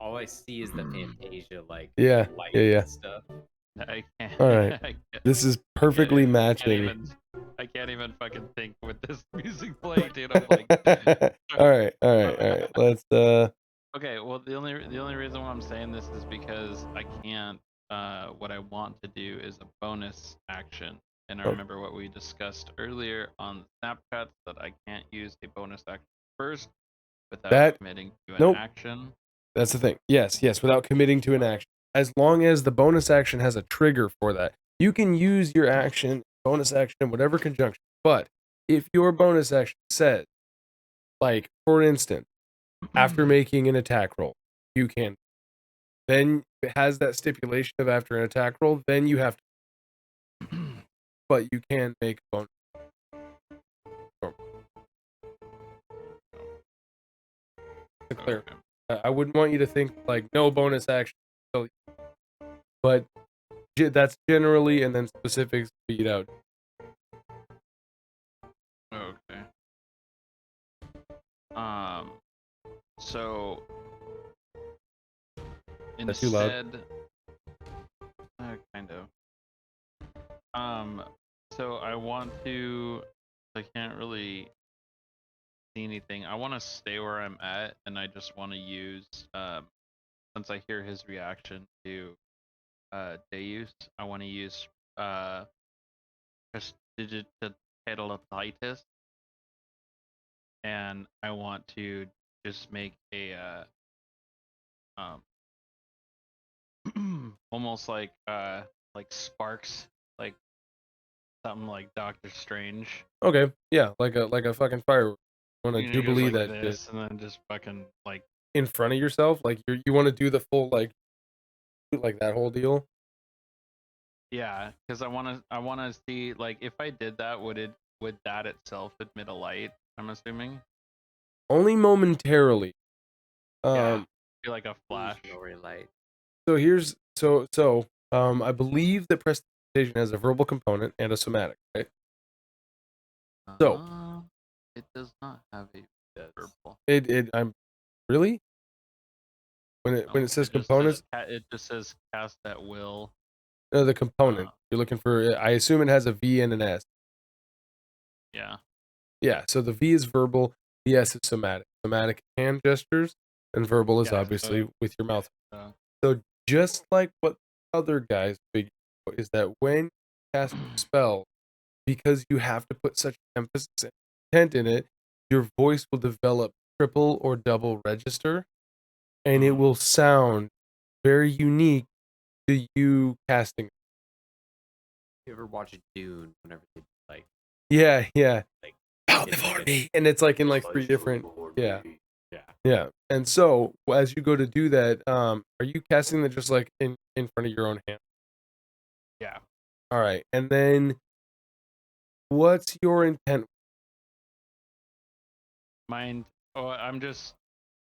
All I see is the Fantasia Yeah, light yeah. and stuff. I can't. All right. This is perfectly matching. I can't even fucking think with this music playing, dude. I'm like, all right. Let's okay. Well, the only reason why I'm saying this is because I can't. What I want to do is a bonus action, and I remember what we discussed earlier on Snapchats that I can't use a bonus action first without committing to an action. That's the thing. Yes, without committing to an action. As long as the bonus action has a trigger for that, you can use your action, bonus action, in whatever conjunction. But if your bonus action says, like, for instance, after making an attack roll, you can, then it has that stipulation of after an attack roll, then you have to, but you can make a bonus. To clarify. I wouldn't want you to think like no bonus action. So but that's generally, and then specifics beat out. Okay. So That's too loud. instead, kind of. So I want to. I can't really see anything. I want to stay where I'm at, and I just want to use. Since I hear his reaction to Deus, I want to use prestidigitalis, and I want to just make a almost like sparks, like something like Doctor Strange. Okay, yeah, like a fucking firework. Want to You know, just jubilee like that shit this, and then just fucking like in front of yourself? Like you want to do the full like that whole deal? yeah, because I want to see like if I did that, would that itself emit a light? I'm assuming. Only momentarily. Yeah, feel like a flash. Illusionary light. So here's I believe that prestidigitation has a verbal component and a somatic, right? So It does not have a verbal. I'm really when it says components. It just says cast at will. No, the component you're looking for. I assume it has a V and an S. Yeah. Yeah. So the V is verbal. The S is somatic. Somatic hand gestures, and verbal is obviously with your mouth. So just like what other guys figure out is that when you cast a spell, because you have to put such emphasis and intent in it, your voice will develop triple or double register, and it will sound very unique to you casting. You ever watch Dune? Whenever they like, Yeah, like, bow before me, and it's like in like 3 different, yeah. And so as you go to do that, are you casting that just like in front of your own hand? Yeah. All right, and then what's your intent? Mine. Oh, I'm just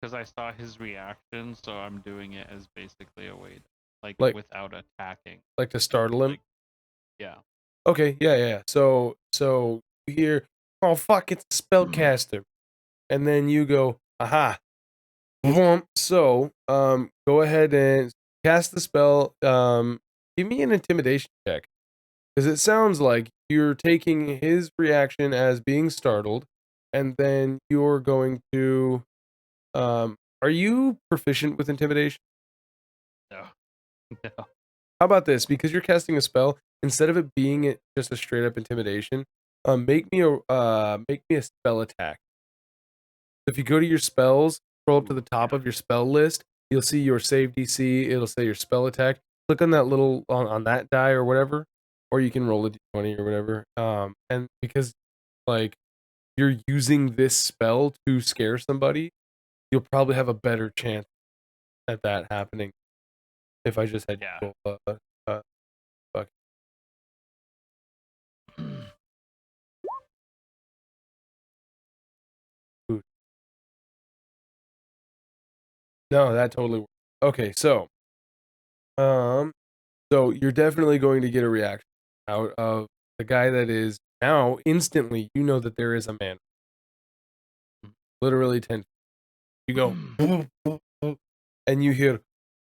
because I saw his reaction, so I'm doing it as basically a way, like without attacking. Like to startle him? Yeah. Okay, yeah. So you hear, oh fuck, it's a spellcaster, and then you go, aha. So, go ahead and cast the spell. Give me an intimidation check, because it sounds like you're taking his reaction as being startled, and then you're going to. Are you proficient with intimidation? No. No. How about this? Because you're casting a spell, instead of it being just a straight up intimidation, make me a spell attack. If you go to your spells, scroll up to the top of your spell list, you'll see your save DC. It'll say your spell attack. Click on that little on that die or whatever, or you can roll a d20 or whatever. And because like you're using this spell to scare somebody, you'll probably have a better chance at that happening. If I just had you roll fuck. No, that totally works. Okay, so you're definitely going to get a reaction out of the guy that is now instantly. You know that there is a man, literally 10. You go, and you hear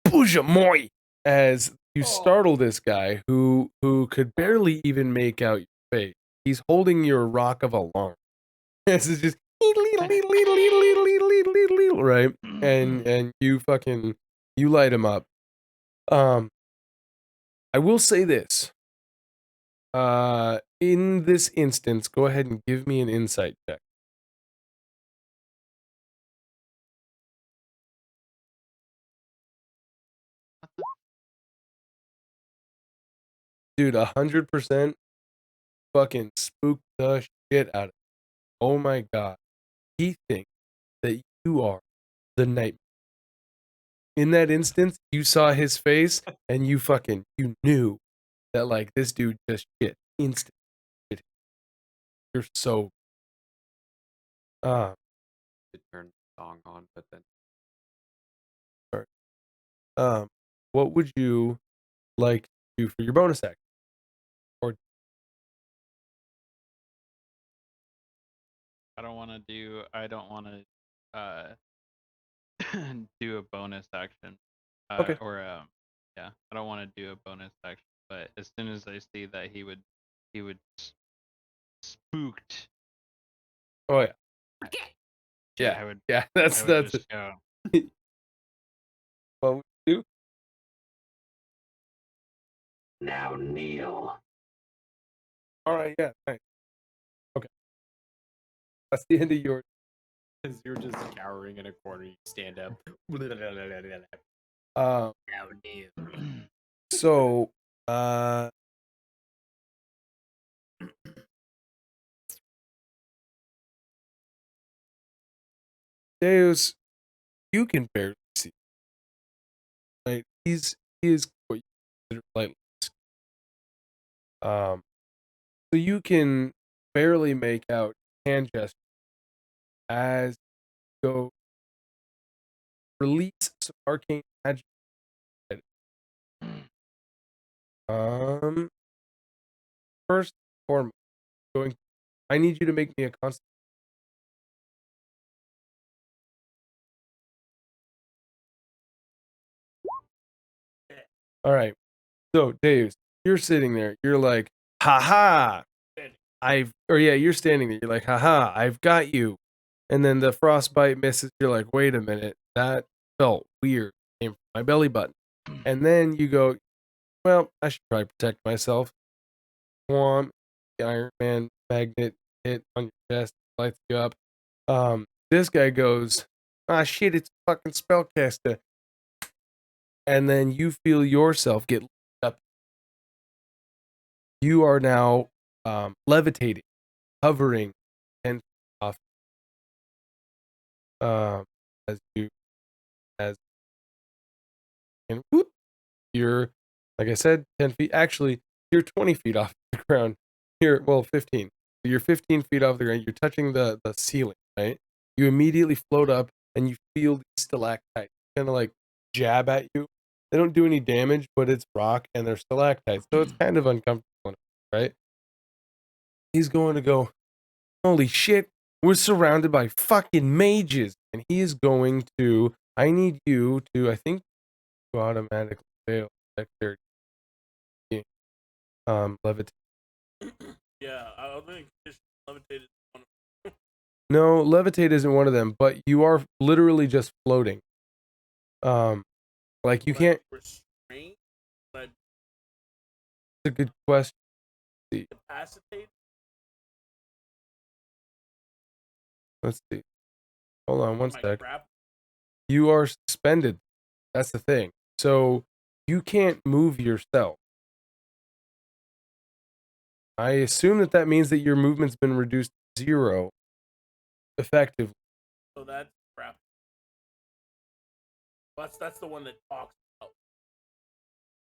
"Bouge moi" as you startle this guy who could barely even make out your face. He's holding your rock of alarm. This is just right, and you fucking light him up. I will say this. In this instance, go ahead and give me an insight check. Dude, 100% fucking spooked the shit out of him. Oh my god. He thinks that you are the nightmare. In that instance, you saw his face and you knew that like this dude just shit instant. You're so To turn the song on, but then what would you like to do for your bonus action? Or I don't want to do a bonus action. Okay. Yeah, I don't want to do a bonus action. But as soon as I see that he would spooked. Oh yeah. Yeah, I would That's just go. what would you do? Now kneel. All right, yeah, nice. Okay. That's the end of your Because you're just cowering in a corner, you stand up. um Now kneel. so Deus, you can barely see. Right? He is what you consider lightly. So you can barely make out hand gestures as you go release some arcane magic. First and foremost, I need you to make me a constant. All right. So Deus, you're sitting there. You're like, haha. You're standing there. You're like, haha, I've got you. And then the frostbite misses. You're like, wait a minute. That felt weird. Came from my belly button. And then you go, well, I should probably protect myself. Whomp, the Iron Man magnet hit on your chest, lights you up. This guy goes, ah, shit, it's a fucking spellcaster. And then you feel yourself get up. You are now levitating, hovering, and off. As and whoop, you're, like I said, 10 feet. Actually, you're 20 feet off the ground. 15. You're 15 feet off the ground. You're touching the ceiling, right? You immediately float up and you feel these stalactites kind of like jab at you. They don't do any damage, but it's rock and they're stalactites. So it's kind of uncomfortable, right? He's going to go, holy shit, we're surrounded by fucking mages. And he is going to, I need you to, I think, to automatically fail dexterity. Levitate. Yeah, I don't think levitate is one of No, levitate isn't one of them, but you are literally just floating. Like you can't. restrain, but It's a good question. capacitate. Let's see. Hold on one Am I sec. grappled? You are suspended. That's the thing. So you can't move yourself. I assume that means that your movement's been reduced to 0 effectively. So that's grappled. That's the one that talks about.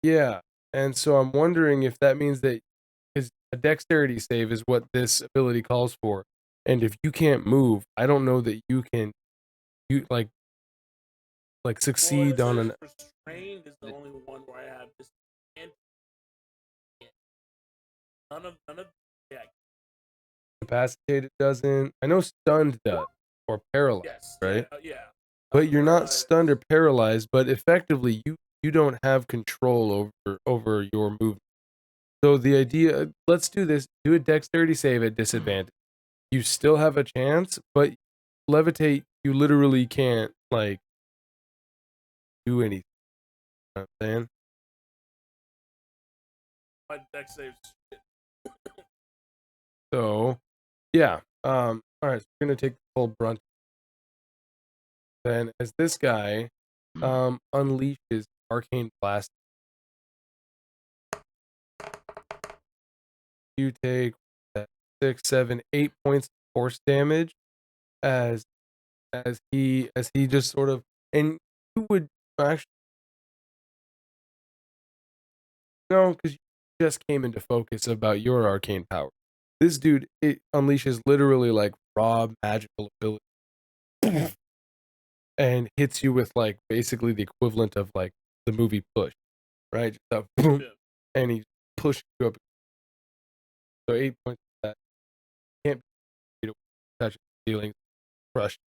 Yeah. And so I'm wondering if that means that, because a dexterity save is what this ability calls for. And if you can't move, I don't know that you can succeed Well, on an. restrained is the only one where I have this. None of yeah. Incapacitated doesn't. I know stunned does, or paralyzed, Yes. right? Yeah. But you're not stunned or paralyzed. But effectively, you don't have control over your movement. So the idea, let's do this. Do a dexterity save at disadvantage. You still have a chance, but levitate, you literally can't do anything. You know what I'm saying? My dex saves. So, yeah. All right. So we're gonna take the full brunt. Then, as this guy unleashes arcane blast, you take 6, 7, 8 points of force damage as he just sort of, and you would actually no, because you just came into focus about your arcane power. This dude, it unleashes literally like raw magical ability and hits you with like basically the equivalent of like the movie Push. right? Just a boom, Yeah. and he pushes you up. So 8 points of that. Can't be touch the ceiling, crush,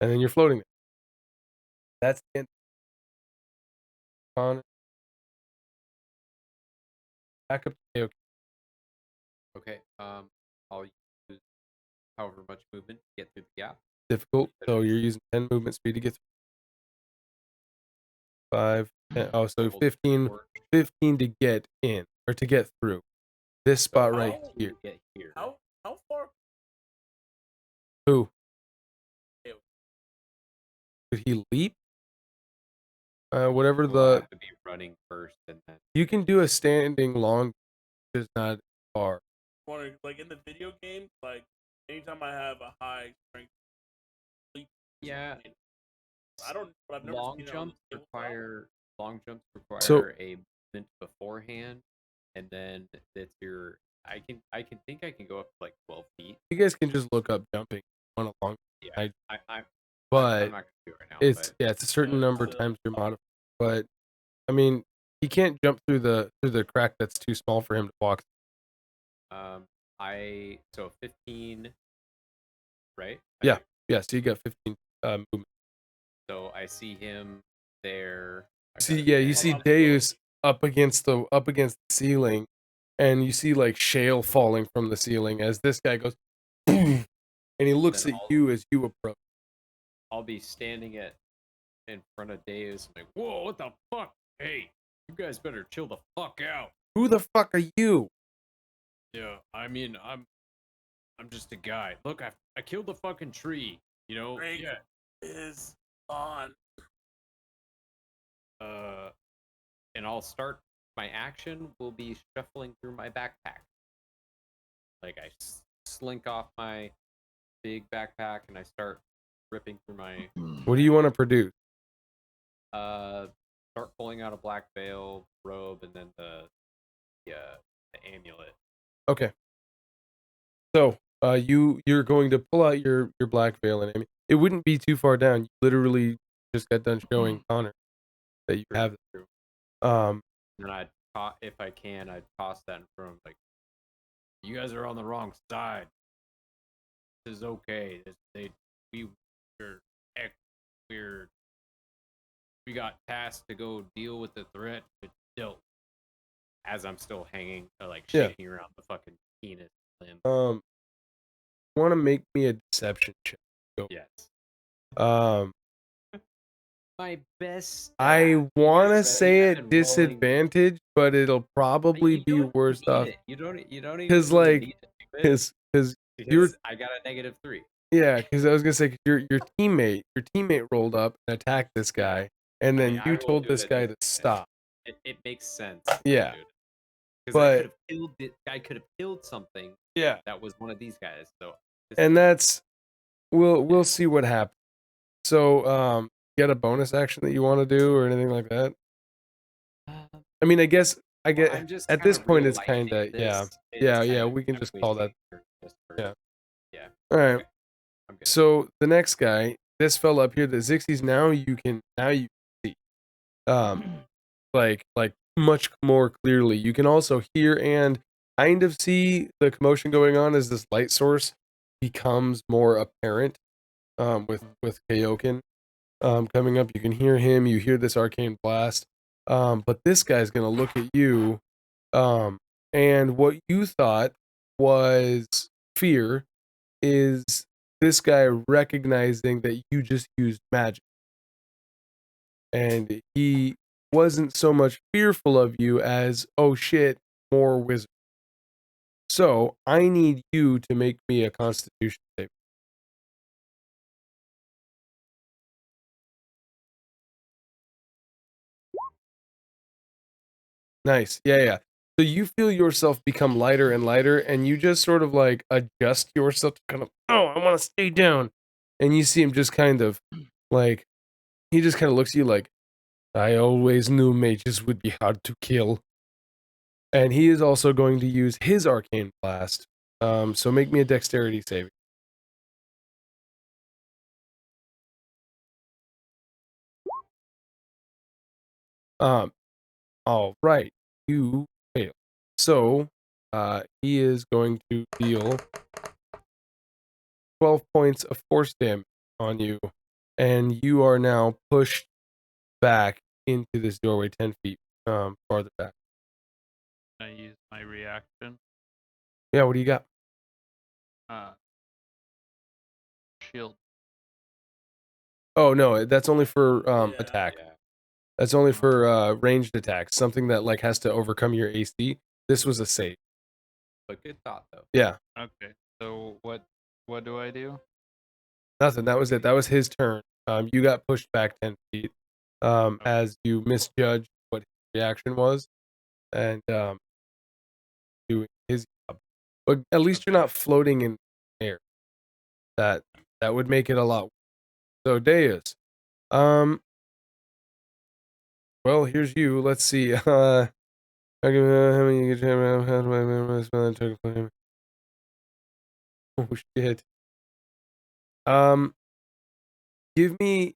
and then you're floating there. That's the end. On back up to Kaioken. Okay. I'll use however much movement to get through the gap. Difficult. So you're using 10 movement speed to get through. 5, 10, oh, so Hold 15 forward to get in or to get through this spot right how- here. to get here. How far? Who Ew. could he leap? Whatever We'll the have to be running first, and then you can do a standing long, just not far. Wondering, like in the video game, like anytime I have a high strength leap, yeah, I don't. But I've never long seen it on jumps the tabletop. long jumps require So- a movement beforehand, and then it's your. I can think I can go up to like 12 feet. You guys can just look up jumping on a long, Yeah, I- I'm but not gonna do it right now. it's but it's a certain Yeah, number it's, times your modifier. But I mean, he can't jump through the crack that's too small for him to walk. so 15, right? Yeah. Yeah, so you got 15 movement. So I see him there. I See, gotta yeah, you stand see Hold on, Deus up against the ceiling, and you see like shale falling from the ceiling as this guy goes, boom, and he looks Then at all- you as you approach. I'll be standing in front of Deus. I'm like, whoa, what the fuck? Hey, you guys better chill the fuck out. Who the fuck are you? Yeah, I mean, I'm just a guy. Look, I killed the fucking tree. You know, Drake yeah. is on. And I'll start. My action will be shuffling through my backpack. Like I slink off my big backpack and I start ripping through my. What do you want to produce? Start pulling out a black veil, robe, and then the amulet. Okay. So, you're going to pull out your black veil, and it wouldn't be too far down. You literally just got done showing Connor that you have it. True. Um, And if I can, I'd toss that in front of him, like, you guys are on the wrong side. This is okay. We got tasked to go deal with the threat, but still, as I'm still hanging, like Yeah. shaking around the fucking penis limb. want to make me a deception check? Go. Yes. My best. I want to ready? say I've at been rolling- disadvantage, but it'll probably You be don't worse need off it. You don't even 'Cause, really like, need it, stupid, because because I got a -3. yeah, because I was gonna say 'cause your teammate rolled up and attacked this guy, and then I you will told do it this at guy to disadvantage. stop. It makes sense. Yeah. Because But- I could have killed something Yeah, that was one of these guys. So and that's we'll see what happens. So, you got a bonus action that you want to do or anything like that? I mean, I guess I get I'm just at this kinda point it's real-lifing kind of yeah. this. It's Yeah, kinda we can just call that. cliche just for- Yeah. Yeah. All right. Okay. I'm good. So the next guy, this fella up here, the Xixis. Now you can see, like much more clearly. You can also hear and kind of see the commotion going on as this light source becomes more apparent. With Kaioken, coming up, you can hear him. You hear this arcane blast. But this guy's gonna look at you, and what you thought was fear is this guy recognizing that you just used magic. And he wasn't so much fearful of you as, oh shit, more wizard. So I need you to make me a constitution save. Nice. Yeah. So you feel yourself become lighter and lighter, and you just sort of like adjust yourself to kind of, oh, I want to stay down. And you see him just kind of like, he just kind of looks at you like, I always knew mages would be hard to kill. And he is also going to use his arcane blast. So make me a dexterity saving. All right, you fail. So, he is going to deal 12 points of force damage on you, and you are now pushed back into this doorway 10 feet farther back. Can I use my reaction? Yeah, what do you got? Shield. Oh no, that's only for attack. Yeah. That's only for ranged attacks. Something that like has to overcome your AC. This was a save. But good thought though. Yeah, Okay. So what do I do? nothing. That was it. That was his turn. You got pushed back 10 feet as you misjudged what his reaction was, and doing his job. But at least you're not floating in air. That would make it a lot. So Deus, well, here's you. Let's see. How many you get? Oh shit. Give me.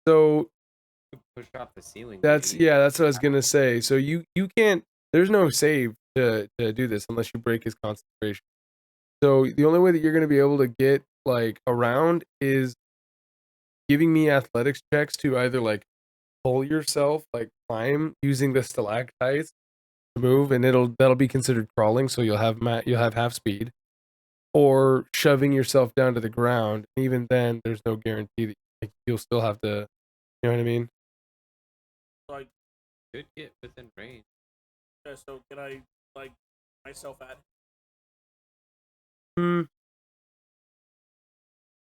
So Push off the ceiling. that's maybe. that's what I was gonna say. So you can't. There's no save to do this unless you break his concentration. So the only way that you're gonna be able to get like around is giving me athletics checks to either like pull yourself, like climb using the stalactites to move, and that'll be considered crawling. So you'll have half speed, or shoving yourself down to the ground. And even then, there's no guarantee that like, you'll still have to. You know what I mean? Like, Could get within range. yeah, so can I like myself at?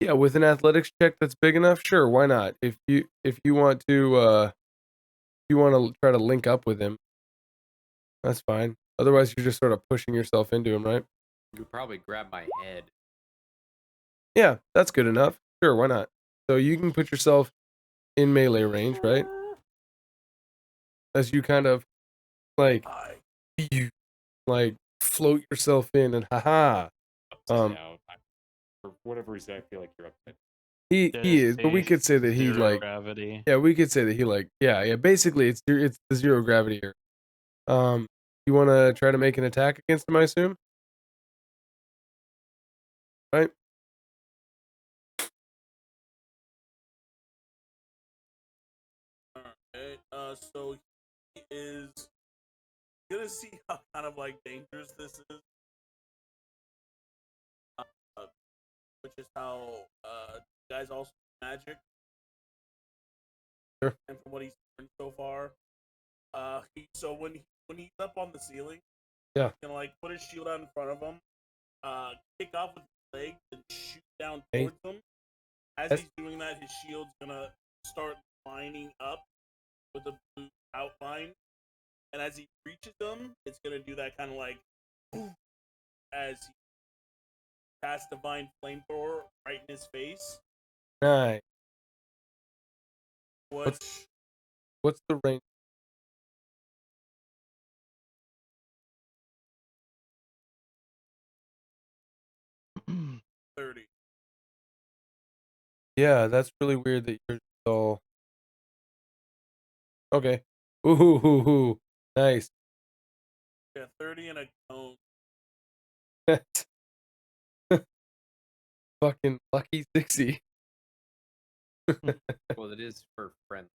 Yeah, with an athletics check that's big enough, sure, why not? If you want to try to link up with him, that's fine. Otherwise, you're just sort of pushing yourself into him, right? You could probably grab my head. Yeah, that's good enough. Sure, why not? So you can put yourself in melee range, right? As you kind of like float yourself in and haha. Upside down. For whatever reason, I feel like you're upside. He is, but we could say that he Zero like gravity. yeah, we could say that he like yeah. Basically, it's the zero gravity here. You want to try to make an attack against him, I assume, right? Alright, so he is gonna see how kind of like dangerous this is. Uh, which is how guys also magic. Sure. And from what he's learned so far, so when he's up on the ceiling, Yeah, he's gonna like put his shield out in front of him, kick off with his legs and shoot down Hey. towards him. As Yes. he's doing that, his shield's gonna start lining up with a blue outline, and as he reaches them, it's gonna do that kind of like as he casts divine flamethrower right in his face. nice. Which What's the range? Hmm. 30. Yeah, that's really weird that you're all okay. Ooh, nice. Yeah, 30 and a cone. Fucking lucky 60. Well, it is for friends.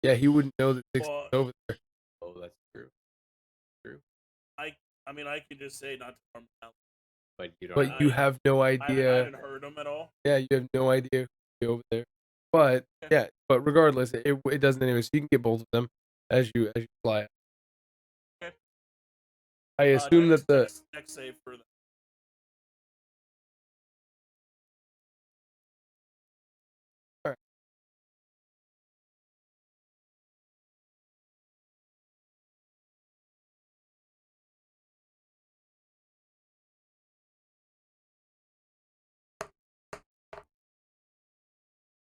Yeah, he wouldn't know that 60 Well, is over there. Oh, that's true. True. I mean, I could just say not to harm him. But you don't. But you have no I idea. haven't heard him at all. Yeah, you have no idea who's over there. But yeah, but regardless, it doesn't anyway. So you can get both of them as you fly. Okay. I assume that the next save for them. all right.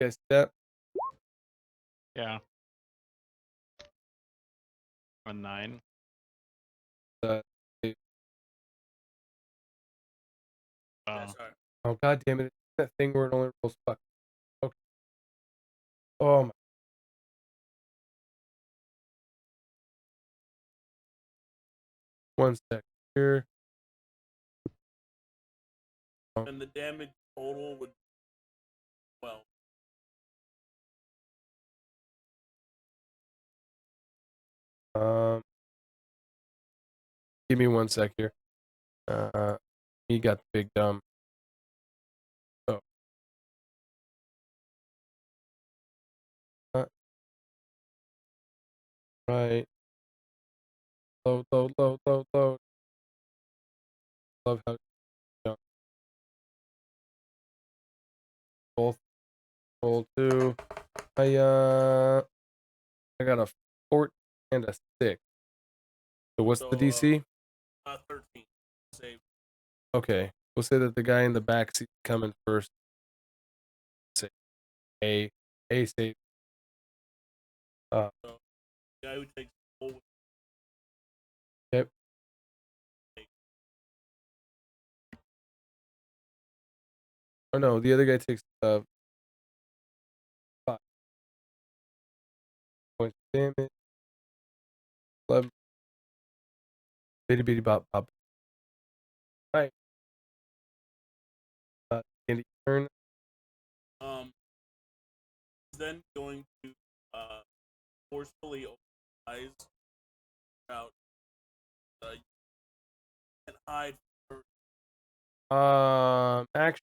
Guess that. Yeah. A 9. Uh, Yeah, sorry. oh god damn it! That thing where it only rolls fuck. Okay. Oh my. 1 sec here. And the damage total would, well, Give me 1 sec here. He got the big dumb. Oh. Right. Load. Love how jump. Both roll 2. I got a 4 and a 6. So what's the DC? 13. Save. Okay. We'll say that the guy in the back seat coming first. Say A save. So, the guy who takes the full. Yep. Oh no, the other guy takes 5 points of damage. 11. Bitty bop bop. Right. Candy turn. Then going to forcefully open eyes out and hide. Actually,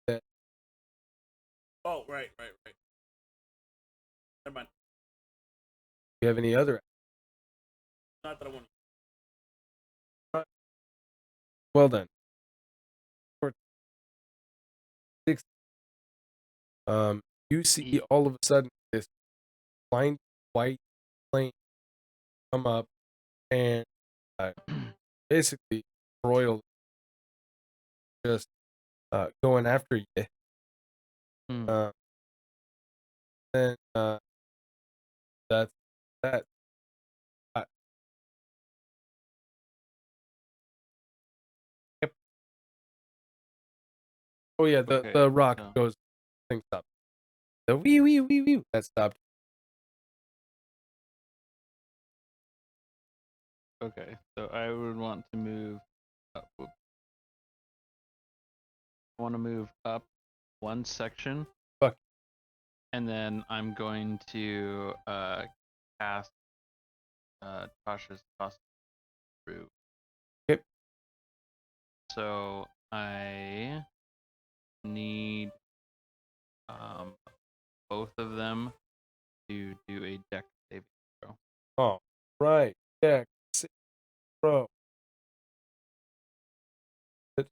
that. Oh, right. Never mind. Do you have any other? Not that I want. Well then. 6. You see all of a sudden this blind white plane come up and basically royal just going after you. Then that's that. Yep. Oh yeah, the rock goes. Thing stopped. The wee that stopped. Okay, so I would want to move up. I want to move up 1 section. Fuck. And then I'm going to cast Tasha's Toss through. Yep. So I need both of them to do a deck saving throw. Oh, right. Deck throw. Deck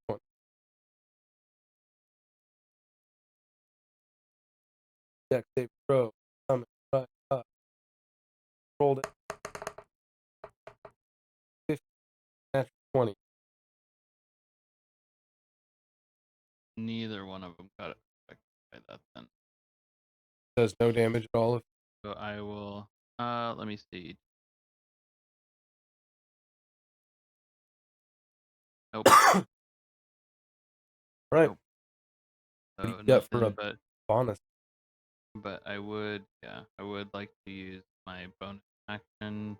1. Deck save throw. Coming right up. Rolled it. 50. Natural 20. Neither one of them got affected by that then. Does no damage at all. So I will, let me see. Nope. Right. Nope. What do So you get for a but bonus? But I would like to use my bonus action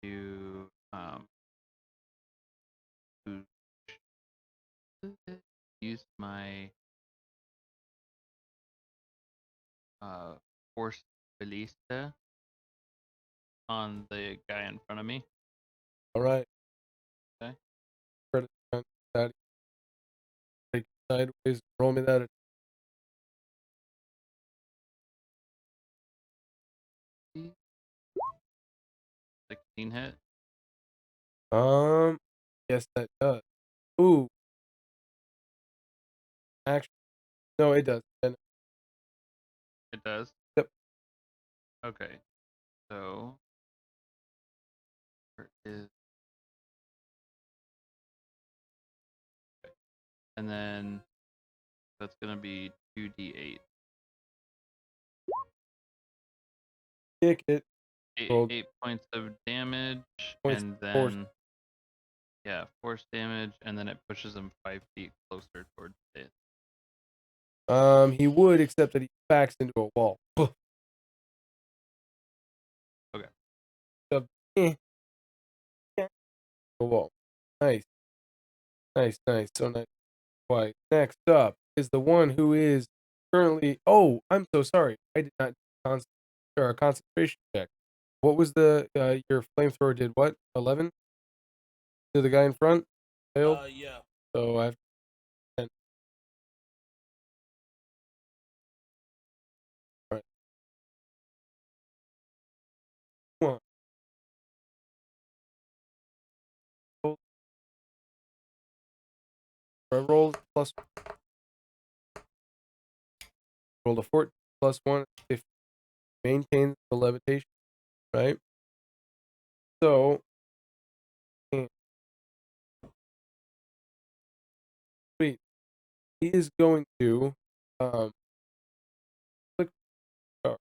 to use my force ballista on the guy in front of me. All right. Okay. Credit that. Take it sideways. Roll me that. 16 hit. Yes, that does. Ooh. Actually, no, it does. It does? Yep. Okay. So where is okay. And then that's gonna be 2d8. Kick it. 8 points of damage, and then force. Yeah, force damage, and then it pushes him 5 feet closer towards it. He would, except that he backs into a wall. Eh. Yeah. Whoa. Nice. Nice. So nice. Why? Next up is the one who is currently. Oh, I'm so sorry. I did not a concentration check. What was the your flamethrower did what? 11 to the guy in front? Failed. Yeah. So I have 10. All right. One. I rolled plus. Rolled a 14 plus 1. If maintains the levitation, right? So. Sweet. He is going to click start.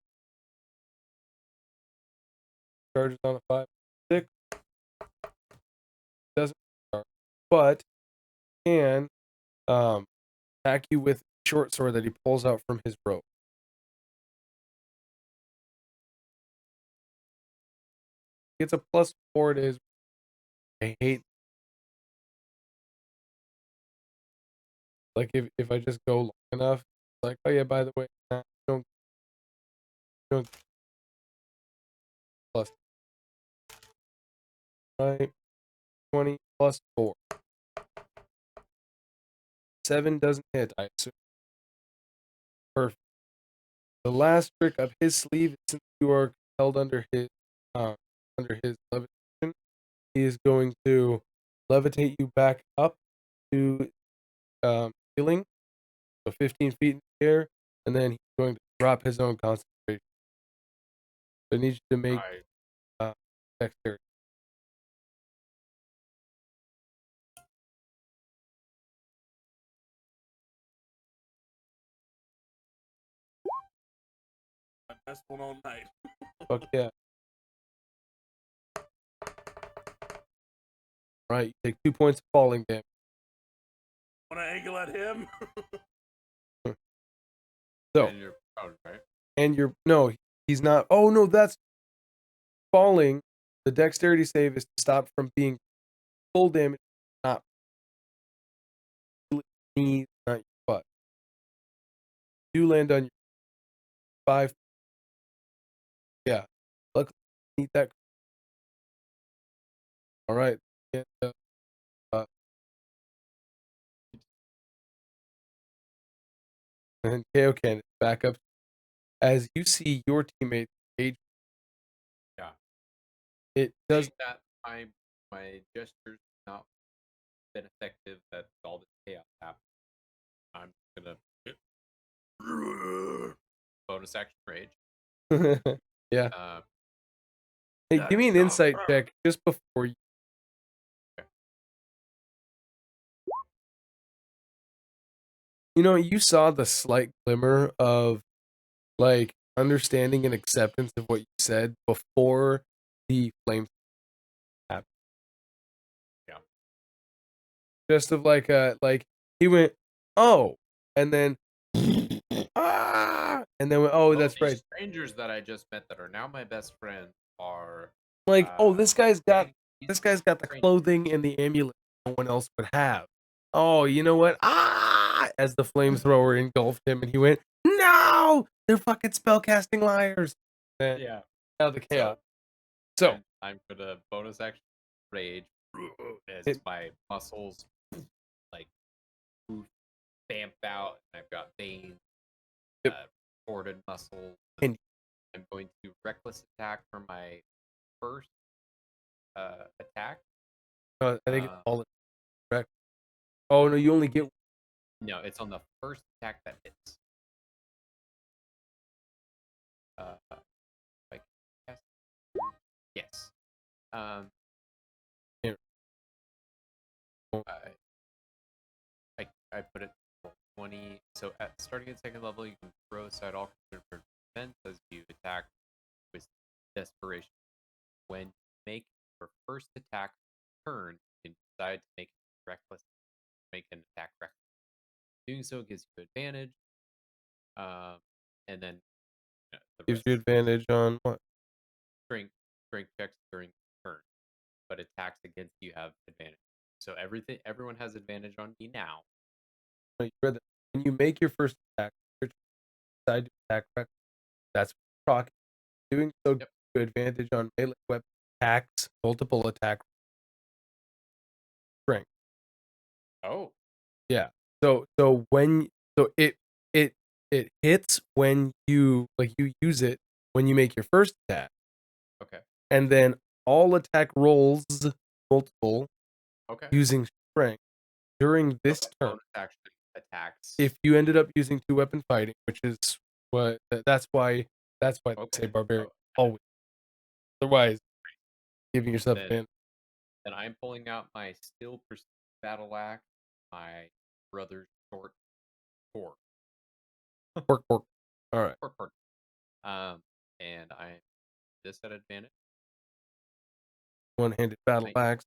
Charges on a 5, 6. Doesn't start, but can attack you with a short sword that he pulls out from his robe. Gets a +4 to his. I hate. Like if I just go long enough, like, oh yeah, by the way, don't plus right 20 plus 4. 7 doesn't hit, I assume. Perfect. The last trick of his sleeve, since you are held under his levitation, he is going to levitate you back up to ceiling, so 15 feet in the air, and then he's going to drop his own concentration. So I need you to make dexterity. My best one all night. Fuck yeah. Alright, you take 2 points of falling damage. When I angle at him. So, And you're prone, right? and you're, no, he's not. Oh no, that's falling. The dexterity save is to stop from being full damage, not knees, not your butt. You land on your 5. Yeah. Luckily, you need that. Alright. And, and Kaioken is back up. As you see your teammate engage. Yeah. It does. Seeing that my gestures not been effective, that all this chaos happened. I'm gonna bonus action rage. Yeah. Uh, Hey, give me an insight check just before you. Okay. You know, you saw the slight glimmer of like understanding and acceptance of what you said before the flame happened. Yeah. Just of like he went, oh, and then and then went, oh, Well, that's these right. strangers that I just met that are now my best friends are Like, oh, this guy's got these the strangers. clothing and the amulet no one else would have. Oh, you know what? As the flamethrower engulfed him, and he went, no, they're fucking spellcasting liars. And Yeah. now the chaos. So I'm gonna bonus action rage as It- my muscles like vamp out, and I've got veins, Yep. corded muscles. And- I'm going to reckless attack for my first attack. I think it's all correct. Oh no, you only get. No, it's on the first attack that hits. Like, yes. Here. I put it 20. So starting at second level, you can throw aside all considered for defense as you attack with desperation. When you make your first attack turn, you can decide to make an attack reckless. Doing so gives you advantage. And then the Gives rest you advantage on what? strength checks during the turn. but attacks against you have advantage. So everyone has advantage on me now. You read that. When you make your first attack, you decide to attack correctly. That's what you're talking. Doing so gives you advantage on melee weapon attacks, multiple attack strength. Oh, Yeah. So it hits when you use it when you make your first attack, okay, and then all attack rolls multiple okay. using strength during this So turn. bonus action attacks. If you ended up using 2-weapon fighting, which is that's why they say barbarian always. Otherwise, giving yourself advantage. Then I'm pulling out my still pursued battle axe, my brother's short sword. Pork. All right. Pork. And I'm this at advantage. One-handed battle axe.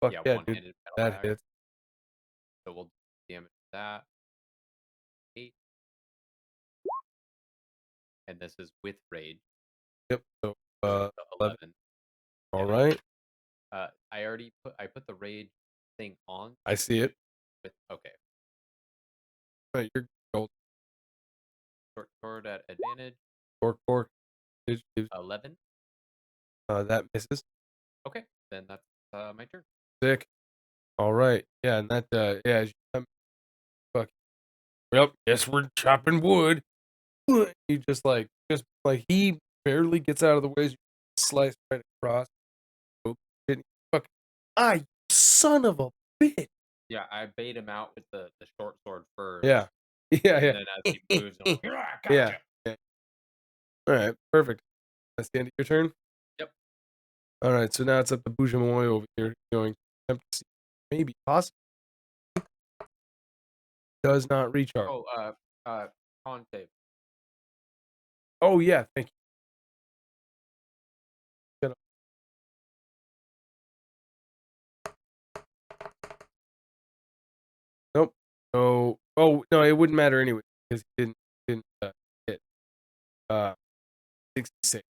Fuck yeah, one-handed dude. battle That axe. hits. So we'll damage that. 8. And this is with rage. Yep. So So 11. All right. I put the rage thing on. I see it. Okay. Right, you're gold. Short sword at advantage. Pork. 11. That misses. Okay, then that's my turn. Sick. All right. Yeah, and that as you come, fuck. Well, guess we're chopping wood. You just like he barely gets out of the way. You slice right across. Fucking, you son of a bitch. Yeah, I bait him out with the short sword first. Yeah. And then as he moves, I'm like, gotcha. Yeah. All right. Perfect. That's the end of your turn. Yep. All right. So now it's up to Boujamoy over here. Going to attempt to see maybe possibly does not recharge. Concave. Oh yeah. Thank you. Nope. Oh no, it wouldn't matter anyway because he didn't hit. 66.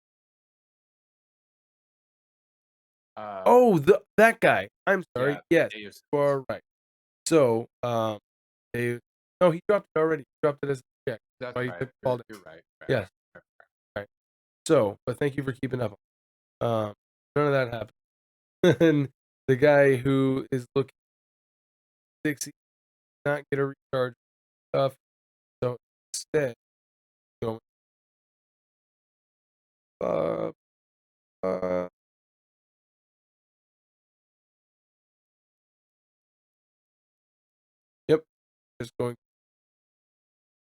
That guy. I'm sorry. Yeah, yes, Deus. you are right. So he dropped it already. He dropped it as a check. That's why right. You're right. Yes. Right. So, but thank you for keeping up. None of that happened. And the guy who is looking 60 not get a recharge stuff. So instead, going yep, just going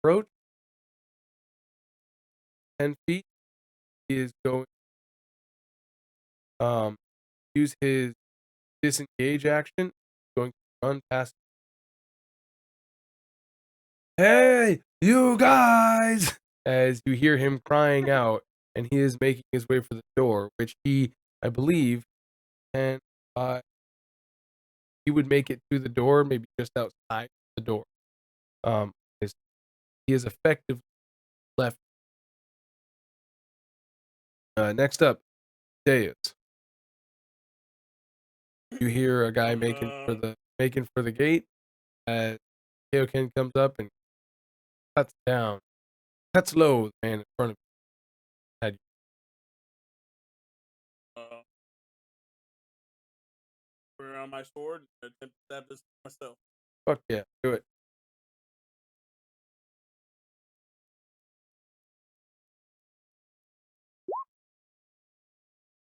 approach 10 feet. He is going use his disengage action, going to run past. Hey, you guys! As you hear him crying out, and he is making his way for the door, which I believe, and he would make it to the door, maybe just outside the door. He is effectively left. Next up, Deus. You hear a guy making for the gate. As Kaioken comes up and cuts low, the man in front of him. Put on my sword and attempt to stab this myself. Fuck yeah, do it.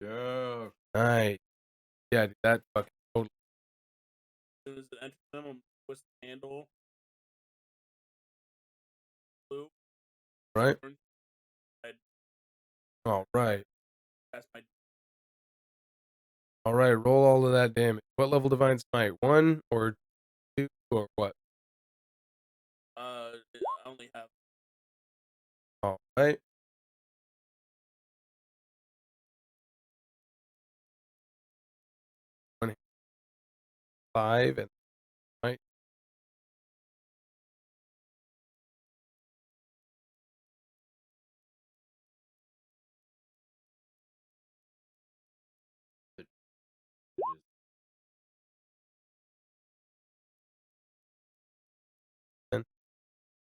Yeah. Nice. Yeah, dude, that fucking totally. As soon as it enters them, I'm twist the handle. Blue. Right. Red. All right. That's my. All right. Roll all of that damage. What level divine smite? 1 or 2 or what? I only have. All right. One, 5 and right.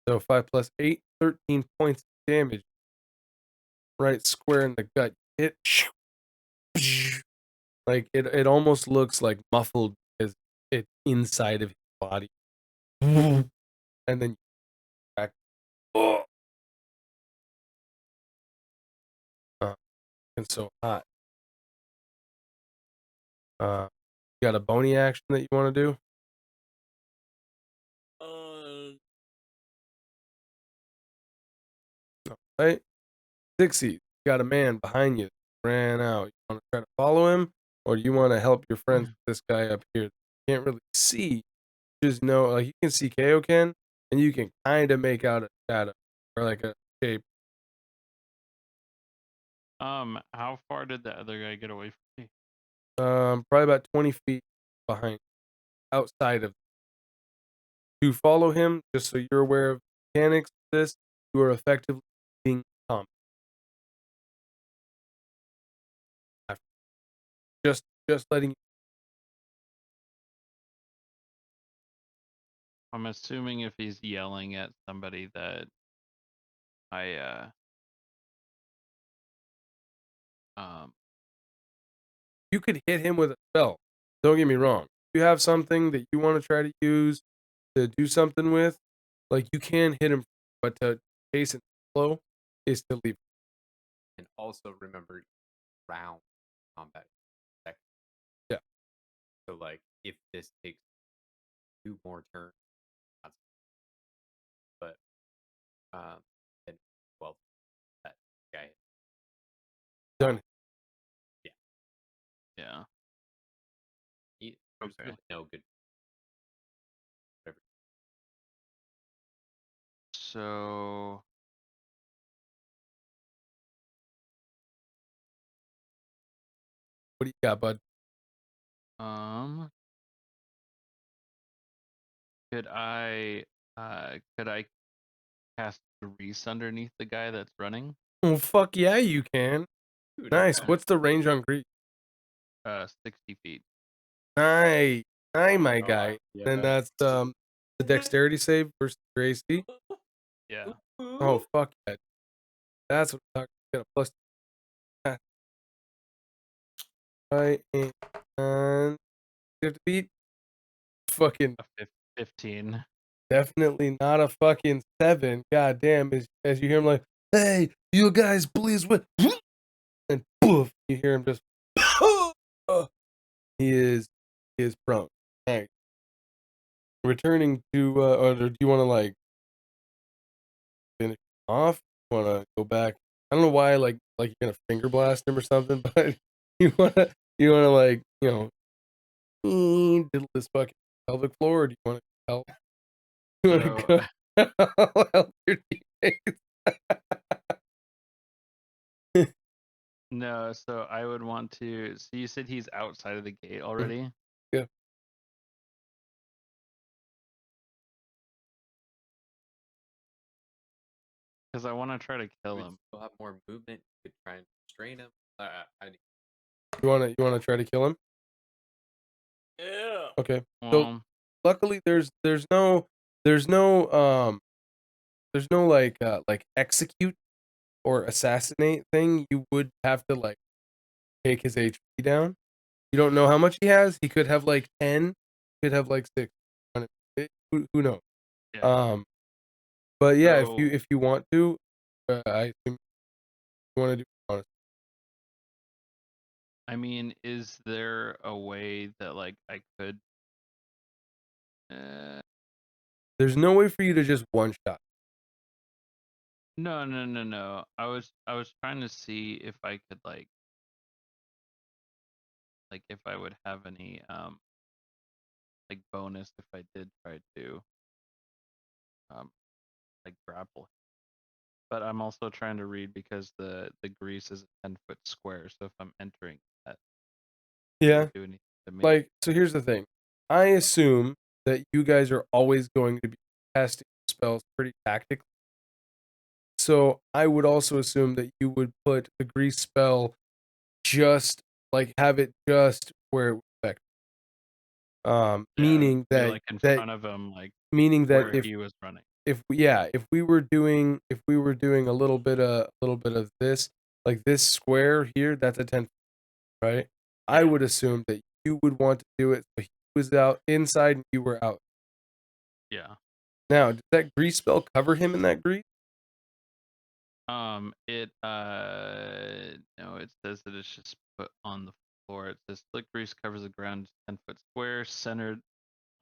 So 5 plus 8, 13 points of damage. Right square in the gut. Like it almost looks like muffled because it's inside of his body. And then you crack. Oh! And so hot. You got a bony action that you want to do? Right? Xixis, got a man behind you. Ran out. You want to try to follow him? Or do you want to help your friends with this guy up here? You can't really see. Just know, like, you can see Kaioken, and you can kind of make out a shadow or like a shape. How far did the other guy get away from me? Probably about 20 feet behind, outside of. To follow him, just so you're aware of the mechanics of this, you are effectively being calm. Just letting you. I'm assuming if he's yelling at somebody that You could hit him with a spell. Don't get me wrong. If you have something that you want to try to use to do something with, like, you can hit him, but to chase and slow is to leave. And also remember round combat. Yeah. So like if this takes 2 more turns, but then 12 that guy. Done. Yeah. There's Okay. really no good. Whatever. So What do you got, bud? could I cast grease underneath the guy that's running? Oh, fuck yeah, you can. Dude, Nice. yeah. What's the range on grease? 60 feet. Nice. Nice, my God, guy. yeah. Then that's the dexterity save versus your AC. Yeah. Oh, fuck yeah. That's what I'm talking about. Got a plus. Right, and 50 feet. Fucking 15. definitely not a fucking 7. God damn, as you hear him like, hey, you guys please wait. And poof, you hear him just he is prone. Alright. Returning to or do you wanna like finish off? Wanna go back? I don't know why like you're gonna finger blast him or something, but you wanna like, diddle this fucking pelvic floor, or do you wanna help? You wanna go help your teammates? No, so I would want to. So you said he's outside of the gate already? Yeah. Because I want to try to kill him. Still have more movement. You could try and restrain him. You wanna try to kill him? Yeah. Okay. So Well, luckily there's no like execute or assassinate thing. You would have to like take his HP down. You don't know how much he has. He could have like 10, could have like 6. Who knows? yeah. But yeah, So, if you want to, I assume you want to do honest. I mean, is there a way that like I could? There's no way for you to just one shot. No. I was trying to see if I could like if I would have any like bonus if I did try to like grapple him. But I'm also trying to read because the grease is a 10-foot square, so if I'm entering that, Yeah. do anything to me. Like, so here's the thing. I assume that you guys are always going to be casting spells pretty tactically. So I would also assume that you would put the grease spell just like have it just where it would affect. Yeah, Meaning be, that like in front of him, like meaning that where if he was running. if we were doing a little bit of this, like this square here, that's a 10, right? I would assume that you would want to do it so he was out inside and you were out. Yeah. Now, does that grease spell cover him in that grease? It no, it says that it's just put on the floor. It says slick grease covers the ground 10-foot square, centered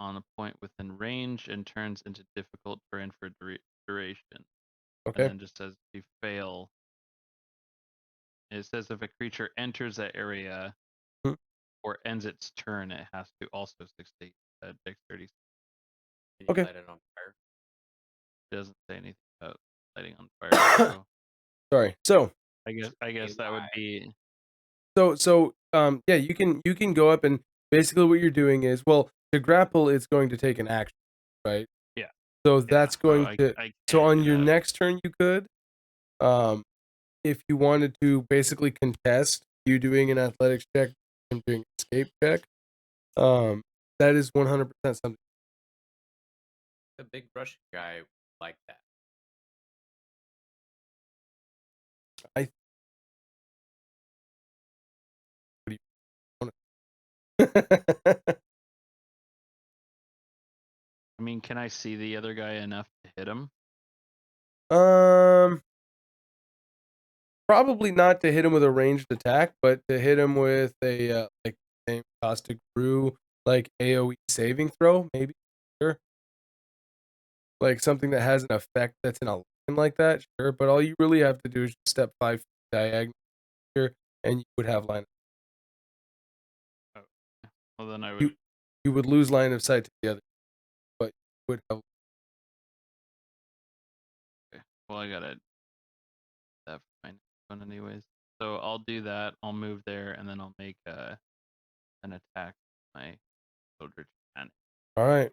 on a point within range, and turns into difficult terrain for duration. Okay. And then just says if you fail. It says if a creature enters that area Hmm. or ends its turn, it has to also succeed dexterity. Can you Okay. light it on fire? It doesn't say anything about lighting on fire. So Sorry. So I guess that would be yeah, you can go up and basically what you're doing is, well, to grapple it's going to take an action, right? yeah. So Yeah, that's going so to I so can't on do your that. next turn you could, if you wanted to basically contest you doing an athletics check and doing an escape check, that is 100% something. The big Russian guy like that. I I mean, can I see the other guy enough to hit him? Probably not to hit him with a ranged attack, but to hit him with a like same caustic brew, like AoE saving throw, maybe. Sure. Like something that has an effect that's in a line like that, sure. But all you really have to do is step 5 feet diagonal here, and you would have line. Oh, well, then I would. You would lose line of sight to the other, but you would have. Okay. Well, I gotta that for my next one anyways. So I'll do that. I'll move there, and then I'll make an attack with my Eldritch Hand. All right.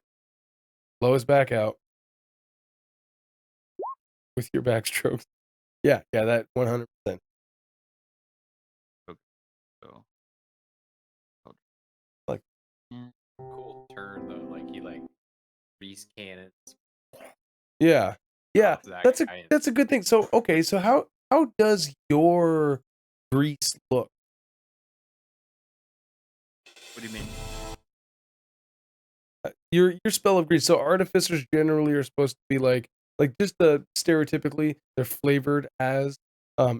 Blow his back out with your backstroke. Yeah, that 100%. Okay. So Like, Cool turn though, like he grease cannons. yeah, off that guy and- that's a good thing. So okay, so how does your grease look? what do you mean? Your spell of grease. So artificers generally are supposed to be like just the stereotypically they're flavored as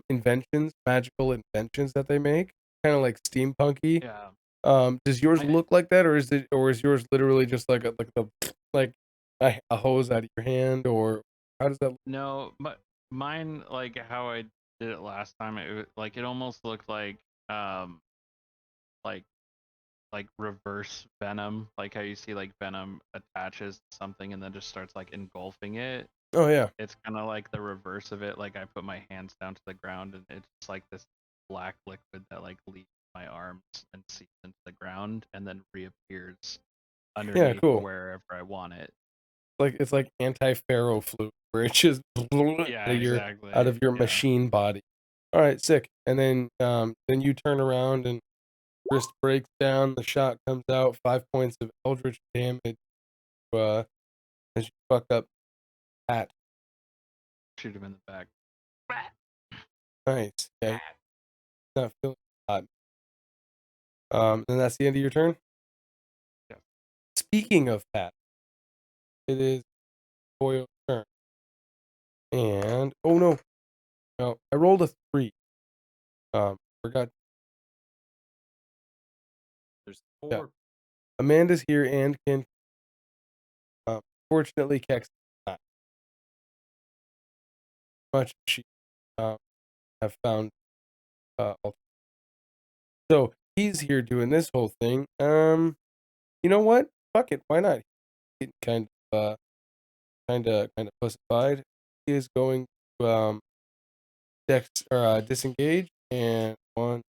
inventions, magical inventions that they make, kind of like steampunky. Yeah. Does yours look like that, or is yours literally just like a hose out of your hand, or how does that look? No, but mine, like how I did it last time, it almost looked like like reverse venom, like how you see like venom attaches to something and then just starts like engulfing it. Oh yeah. It's kind of like the reverse of it. Like I put my hands down to the ground and it's like this black liquid that like leaves my arms and seeps into the ground and then reappears underneath cool. wherever I want it. It's like anti-ferro fluid where it just Yeah, out of your yeah. machine body. All right, sick. And then you turn around and wrist breaks down. The shot comes out. 5 points of eldritch damage. As you fuck up Pat. Shoot him in the back. Nice. Okay. Not feeling hot. And that's the end of your turn. Yeah. Speaking of Pat, it is Boyle's turn. And oh no, I rolled a 3. Forgot. There's 4. Amanda's here and can. Fortunately, Keksi not much. She have found. So he's here doing this whole thing. You know what? Fuck it. Why not? Getting kind of pussified. He is going to disengage, and 1,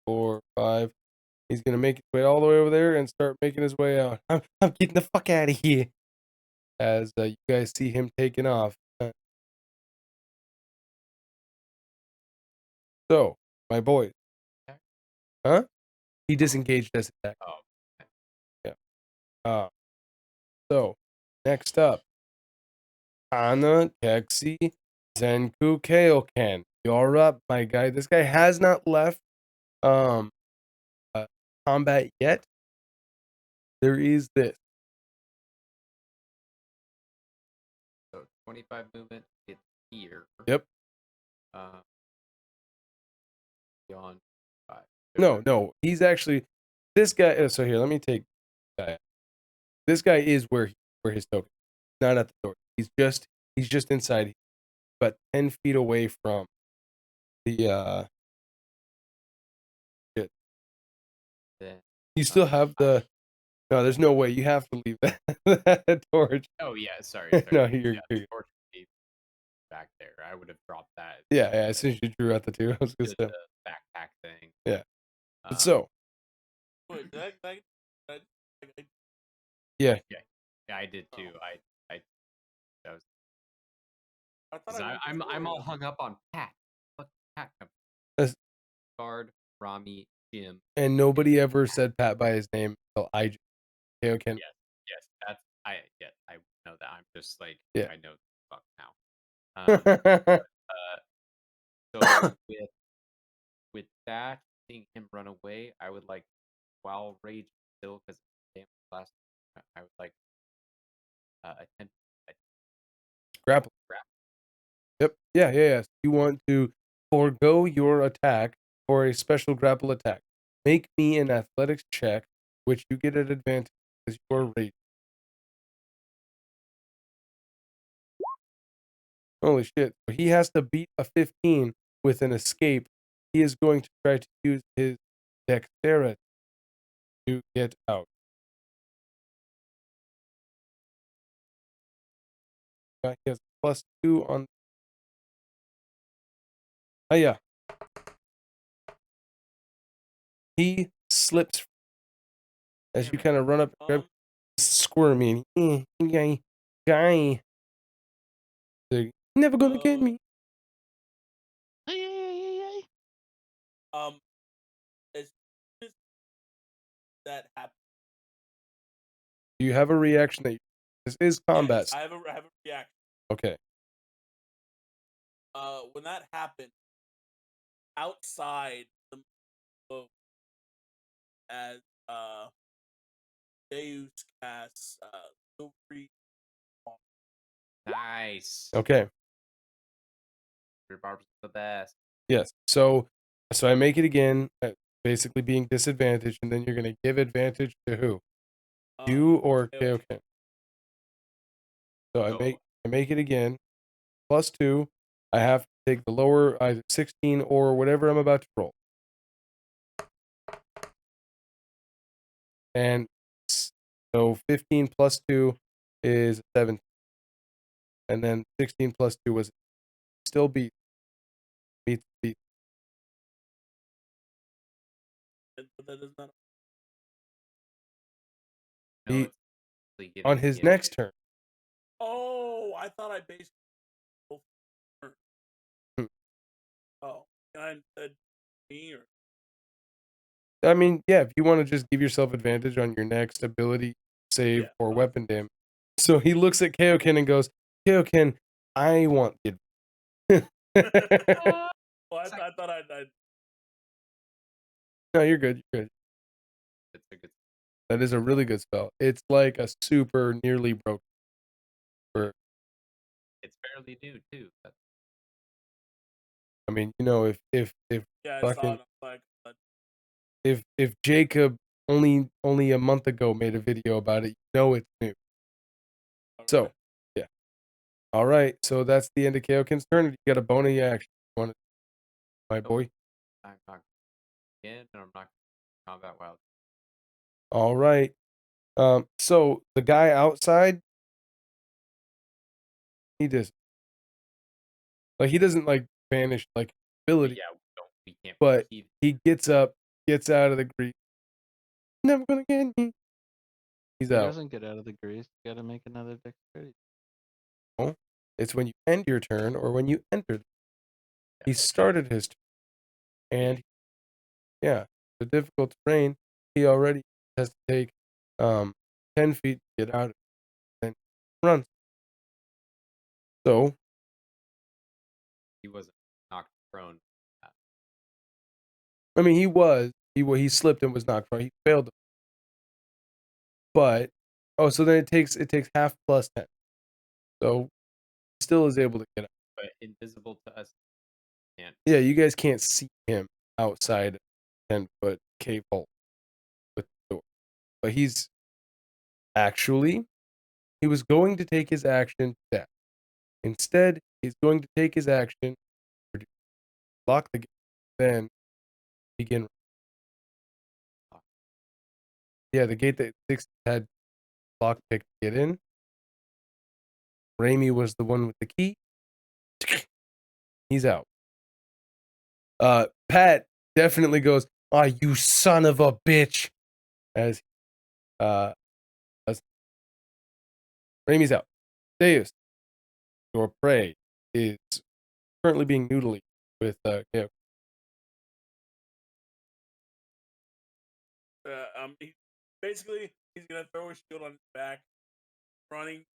4, 5. He's gonna make his way all the way over there and start making his way out. I'm getting the fuck out of here. As you guys see him taking off. So, my boys. Huh? He disengaged as attack. Oh. Yeah. So, next up, Hana, Keksi, Zenku, Kaioken. You're up, my guy. This guy has not left uh, combat yet. There is this. So 25 movement, it's here. Yep. Beyond 5. No. He's actually this guy. So here, let me take this guy. This guy is where his token. Not at the door. He's just inside, but 10 feet away from the shit. Then, You still have the. No, there's no way. You have to leave that torch. oh yeah, sorry. No, yeah, you're the torch would be back there. I would have dropped that. Yeah. As soon as you drew out the two, I was gonna Just say. the backpack thing. Yeah. So. Wait, Yeah. Yeah, I did too. I that was. I thought 'Cause I'm all hung up on Pat. Fuck Pat That's- Guard, Rami, Jim. And nobody ever said Pat by his name until I. Kaioken. Yes, that's I know that. I'm just like Yeah. I know the fuck now. So with that, seeing him run away, I would like while rage still because last I would like attempt Grapple. Yep. Yeah. You want to forego your attack for a special grapple attack. Make me an athletics check, which you get an advantage because you are raging. Holy shit. So he has to beat a 15 with an escape. He is going to try to use his dexterity to get out. He has +2 on. Oh, yeah. He slips as you kind of run up, squirming. Guy. They're never gonna get me. As soon as that happens, Do you have a reaction that this is combat? yes, I have a reaction. Okay. When that happened, outside the boat, as Deus casts silvery. Nice. Okay. Your barber's the best. Yes. So I make it again, basically being disadvantaged, and then you're gonna give advantage to who? You or Kaioken? So I make it again. +2. I have to take the lower either 16 or whatever I'm about to roll. And so 15 +2 is 17. And then 16 +2 was still beats. But that is not. He, on his next turn. Oh, I thought I based. Oh, and me or. I mean, yeah, if you want to just give yourself advantage on your next ability save or weapon damage. So he looks at Kaioken and goes, Kaioken, I want it. Well, I thought I'd. No, you're good. You're good. It's a good. That is a really good spell. It's like a super nearly broken. It's fairly new too. I mean, you know, if Yeah, fucking, like. if Jacob only a month ago made a video about it, you know it's new. So, yeah. All right. So that's the end of Kaioken's turn. You got a bonus action. You want it, my boy? I'm not again, and I'm not combat wild. All right. So the guy outside, he doesn't like vanish like ability. Yeah, we can't. But he gets up, gets out of the grease. Never gonna get me. He's He out. doesn't get out of the grease. You gotta make another dexterity. Oh, it's when you end your turn or when you enter. He started his turn, and yeah, the difficult terrain. He already has to take 10 feet to get out of it, then runs. So, He wasn't knocked prone. I mean, he slipped and was knocked prone. He failed, but so then it takes half plus 10. So, still is able to get out. But invisible to us. Can't. Yeah, you guys can't see him outside 10-foot cave hole with the door. But he was going to take his action to that. Instead, he's going to take his action, lock the gate, then begin. Yeah, the gate that Xixis had lockpick to get in. Raimi was the one with the key. He's out. Pat definitely goes, "Ah, you son of a bitch!" As Raimi's out. Deus, your prey is currently being noodly with Kaioken. He's gonna throw his shield on his back, running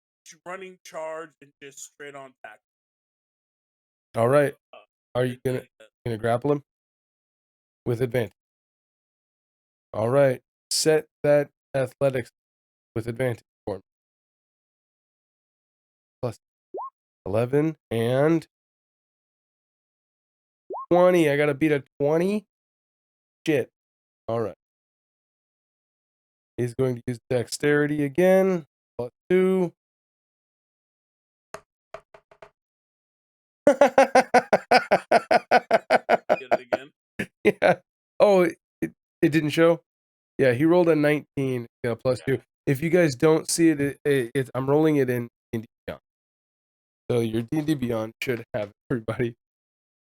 charge, and just straight on tackle. All right. Are you gonna grapple him with advantage? All right. Set that athletics with advantage for me. Plus 11 and 20. I gotta beat a 20. Shit. All right. He's going to use dexterity again. Plus 2. Get it again. Yeah. Oh, it didn't show? Yeah, he rolled a 19. Yeah, plus 2. If you guys don't see it, I'm rolling it in D&D Beyond. So your D&D Beyond should have everybody.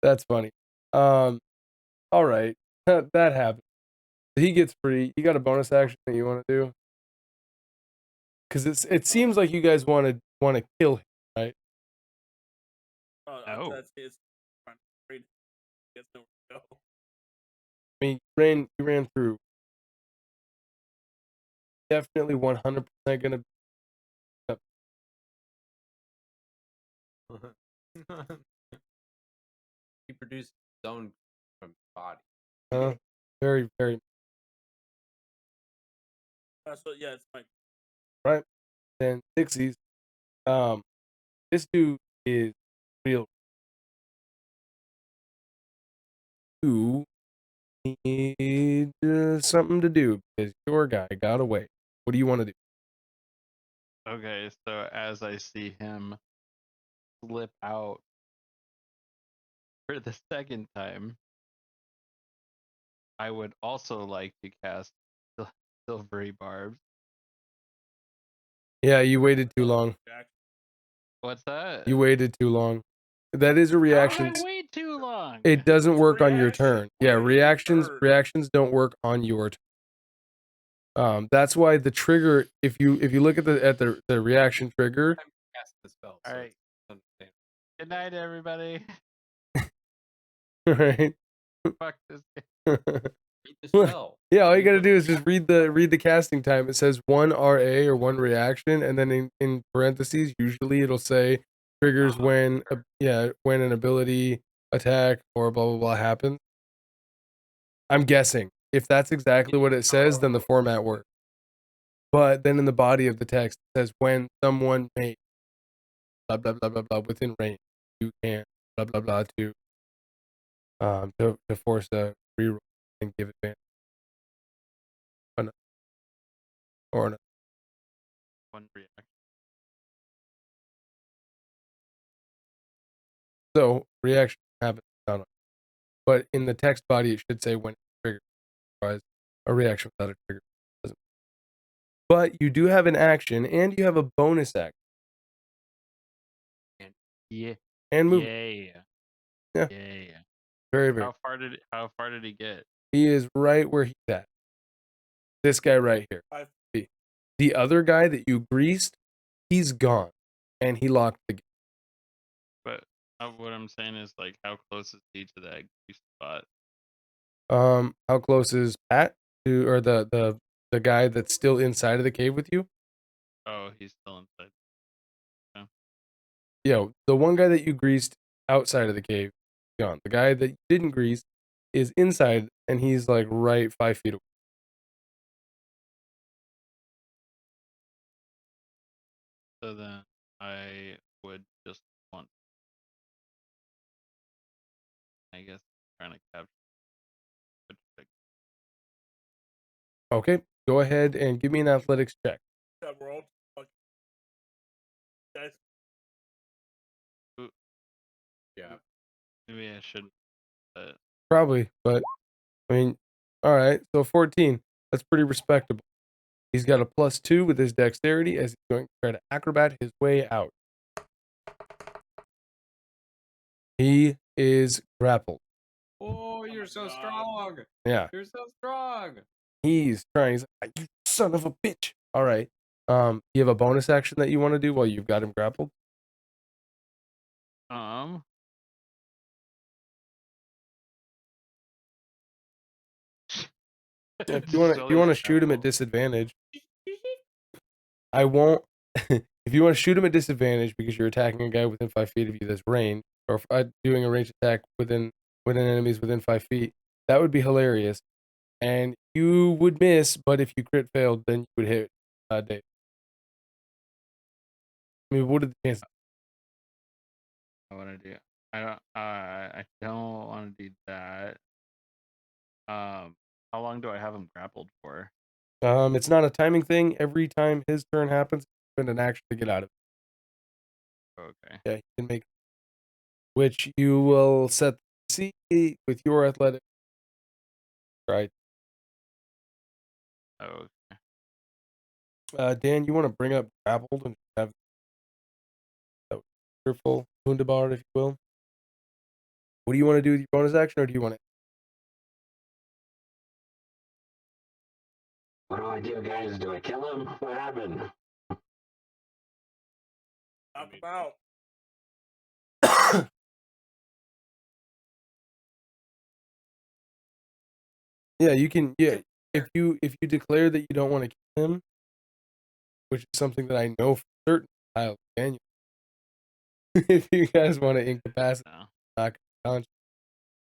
That's funny. All right. That happened. He gets free. You got a bonus action that you want to do? Because it seems like you guys want to kill him, right? Oh, that's his. He has nowhere to go. I mean, you ran through. Definitely 100% gonna. He produced his own from his body. Very, very. So yeah, it's fine. Right. Then Xixis. This dude is real. You need something to do because your guy got away. What do you want to do? Okay, so as I see him slip out for the second time, I would also like to cast Silvery Barbs. Yeah, you waited too long. What's that? You waited too long. That is a reaction. How did I wait too long? It doesn't It's a work on your reaction. turn. Why Yeah, did you reactions turn? don't work on your turn. That's why the trigger. If you look at the reaction trigger. Time to cast the spell. All So right. it's understandable. Good night, everybody. Right. Fuck this game. Read the spell. Yeah, all you Read gotta what do is the just read the casting time. It says 1 RA or 1 reaction, and then in parentheses, usually it'll say triggers when when an ability, attack, or blah blah blah happens. I'm guessing. If that's exactly what it says, then the format works. But then in the body of the text it says when someone may blah blah blah blah blah within range, you can blah blah blah to force a reroll and give advantage. Or One reaction. so reaction happens on it. But in the text body it should say when it's triggered. Otherwise, a reaction without a trigger doesn't. But you do have an action and you have a bonus action. Yeah. And move. Yeah. Yeah. Yeah. Very, very. How far did he get? He is right where he's at. This guy right here. 5 The other guy that you greased, he's gone. And he locked the gate. But what I'm saying is, like, how close is he to that grease spot? How close is Pat to or the guy that's still inside of the cave with you? Oh, he's still inside. the one guy that you greased outside of the cave, gone. The guy that you didn't grease is inside, and he's like right 5 feet away. So then I would just want, I guess, trying to capture. Okay, go ahead and give me an athletics check. Yeah, we're all fucking. That's Yeah. Maybe I shouldn't. Probably, but I mean, all right. So 14. That's pretty respectable. He's got a +2 with his dexterity as he's going to try to acrobat his way out. He is grappled. Oh, you're my so God. strong. Yeah, You're so strong. he's trying. He's like, you son of a bitch. All right. You have a bonus action that you want to do while you've got him grappled? If you want to shoot him at disadvantage, I won't. If you want to shoot him at disadvantage because you're attacking a guy within 5 feet of you that's range, or doing a ranged attack within enemies within 5 feet, that would be hilarious. And you would miss, but if you crit failed, then you would hit Dave. I mean, what are the chances? I want to do. I don't want to do that. How long do I have him grappled for? It's not a timing thing. Every time his turn happens, spend an action to get out of it. Okay. Yeah, you can make, which you will set the DC with your athletic. Right. Okay. Dan, you want to bring up grappled and have that wonderful Wunderbar, if you will. What do you want to do with your bonus action, or do you want to? What do I do, guys? Do I kill him? What happened? talk about. Yeah, you can. Yeah, if you declare that you don't want to kill him, which is something that I know for certain, Kyle Daniel. If you guys want to incapacitate, No. not conscious.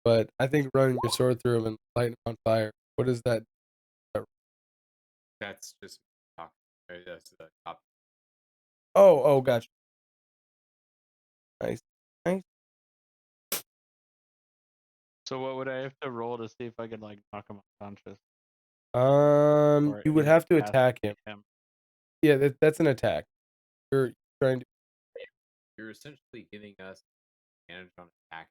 But I think running your sword through him and lighting him on fire. What is that? That's just talk. That's the top. Oh, gotcha. Nice. So what would I have to roll to see if I could like knock him unconscious? You would have to attack him. him? Yeah, that's an attack. You're trying to. You're essentially giving us advantage on attack.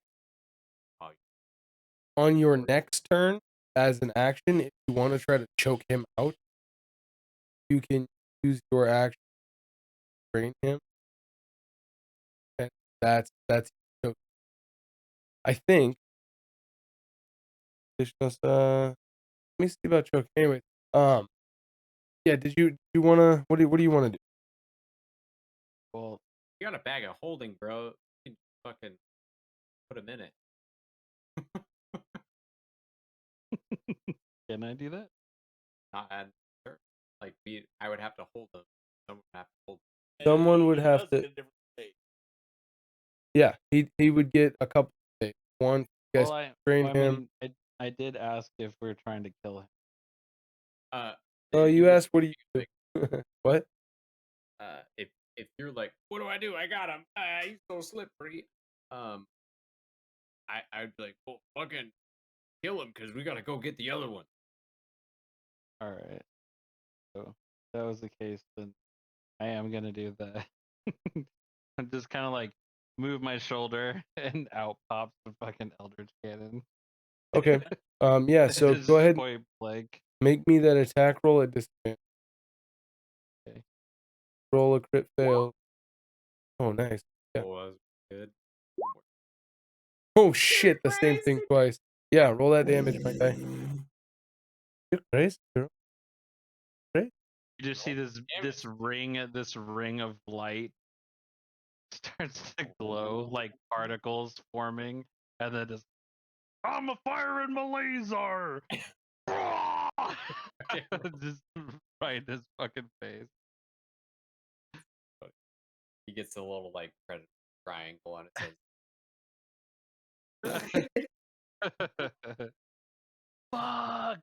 On your next turn, as an action, if you want to try to choke him out, you can use your action to train him. And that's choke. I think. It's just let me see about choke. Anyway, yeah. Did you wanna? What do you want to do? Well, you got a bag of holding, bro. You can fucking put him in it. Can I do that? Not add sure. Like I would have to hold them. Someone would have to hold them. Someone would He have does to. get a different state. Yeah, he would get a couple of things. One, you guys train him. I did ask if we're trying to kill him. Oh, you asked, what do you do? What? If you're like, what do I do? I got him. He's so slippery. I'd be like, well, fucking kill him because we gotta go get the other one. All right. So if that was the case, then I am gonna do that. I'm just kind of like move my shoulder and out pops the fucking Eldritch Cannon. Okay. Yeah. So Just go ahead. point blank. Make me that attack roll at disadvantage. Okay. Roll a crit fail. Oh, nice. Yeah. Oh, that was good. Oh shit! The same thing twice. Yeah. Roll that damage, my guy. You're crazy, girl. Great. You just see this ring of light starts to glow, like particles forming, and then just I'm a firing my laser. Just right in his fucking face. He gets a little like predator triangle on it says. Fuck.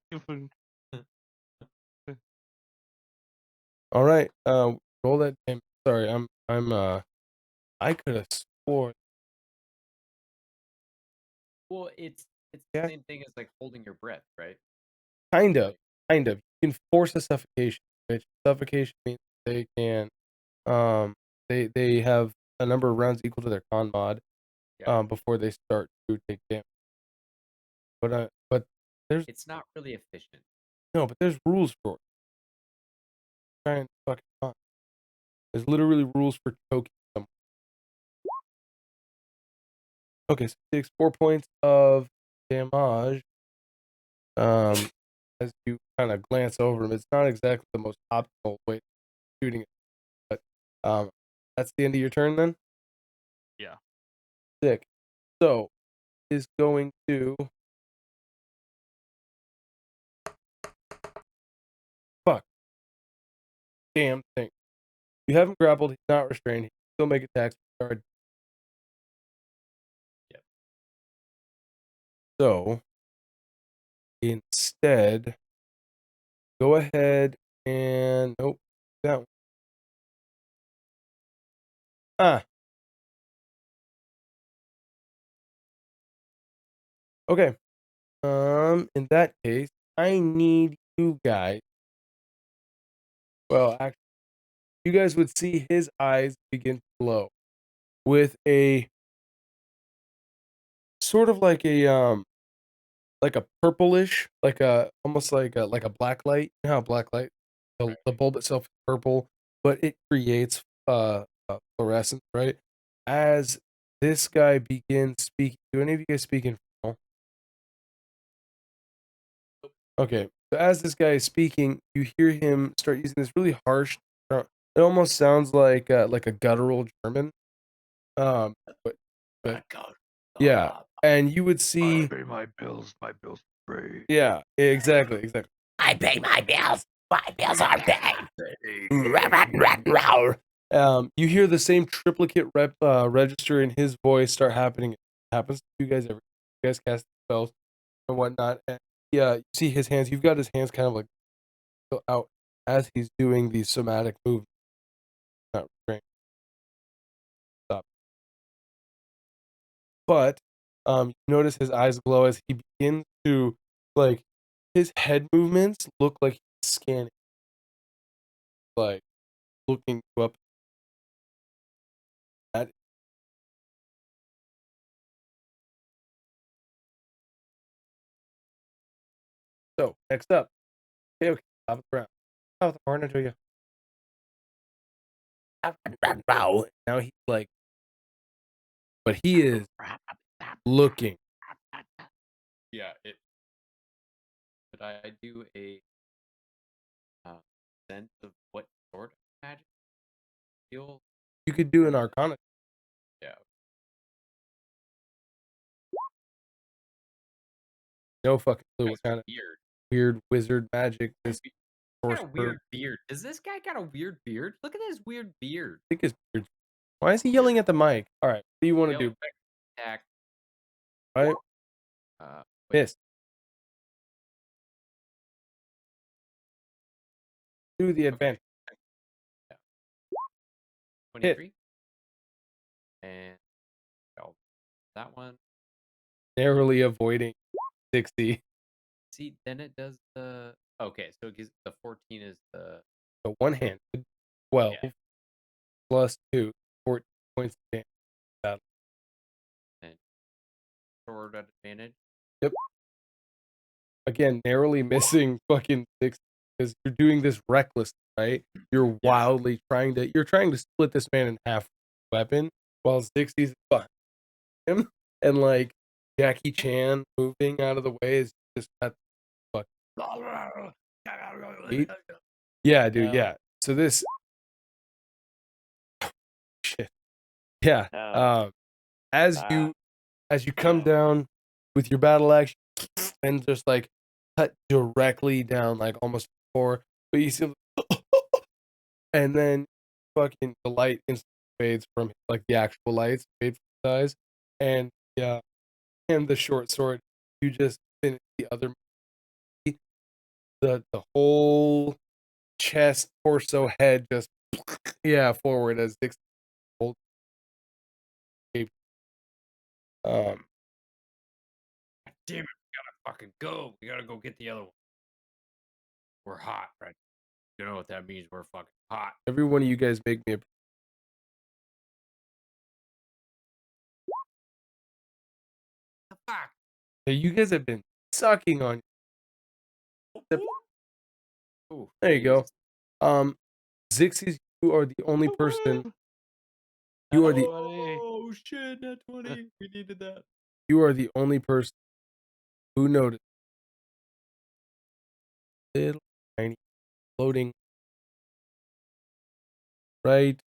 All right. Roll that damage. Sorry, I could have swore. Well, it's Yeah. the same thing as like holding your breath, right? Kind of. You can force a suffocation, which suffocation means they can, they have a number of rounds equal to their con mod, Yeah. before they start to take damage. But there's It's not really efficient. no, but there's rules for it. Try and fucking con. There's literally rules for choking someone. Okay, so it takes 4 points of damage. As you kind of glance over him, it's not exactly the most optimal way of shooting it, but that's the end of your turn then? Yeah. Sick. So, is going to... Fuck. Damn thing. You haven't grappled, he's not restrained, he can still make attacks. Yep. So, instead, go ahead and... Nope. That one. Okay. In that case, I need you guys... Well, actually, you guys would see his eyes begin to glow with a sort of like a purplish, almost like a black light. You know how black light, the bulb itself is purple, but it creates fluorescence, right? As this guy begins speaking, do any of you guys speak Infernal? Okay, so as this guy is speaking, you hear him start using this really harsh. It almost sounds like a guttural German. But yeah, and you would see. Pay my bills free. Yeah, exactly. I pay my bills. My bills are paid. You hear the same triplicate register in his voice start happening. It happens to you guys every time. You guys cast spells and whatnot. And yeah, you see his hands. You've got his hands kind of like out as he's doing these somatic movements. Not restrained. Stop. But you notice his eyes glow as he begins to, like, his head movements look like he's scanning, like looking you up. At So next up, okay, top of the round. Top of the horn until you. Now he's like, but he is looking. Yeah. Could I do a sense of what sort of magic feel? You could do an Arcana. Yeah. No fucking clue That's what kind of weird. weird wizard magic this He's got a sorcerer. weird beard. Does this guy got a weird beard? Look at his weird beard. I think his beard's... Why is he yelling at the mic? All right, what do you want to Failed do? attack. All right, Wait. miss. Do the advantage. Yeah. 23. And that one. Narrowly avoiding 60. See, then it does the... Okay, so it gives the 14 is the... So one hand, 12 Yeah. plus 2, 14 points of damage. And sword at advantage. Yep. Again, narrowly missing fucking 60 because you're doing this reckless, right? You're wildly trying to split this man in half with a weapon while 60's behind him, and like Jackie Chan moving out of the way is just at fuck. Yeah, dude, yeah. So this shit. Yeah. As you come down with your battle axe and just like cut directly down, like almost before, but you see, and then fucking the light instantly fades from like the actual lights fade from his eyes, and yeah, and the short sword, you just finish the other, the whole chest, torso, head just forward as Dix holds. Damn it, we gotta fucking go. We gotta go get the other one. We're hot, right? You know what that means? We're fucking hot. Every one of you guys make me a. The fuck? Hey, you guys have been sucking on. Ooh, There you go. Jesus. Xixis, you are the only person. You are the Oh shit, net 20. We needed that. you are the only person who noticed little tiny floating right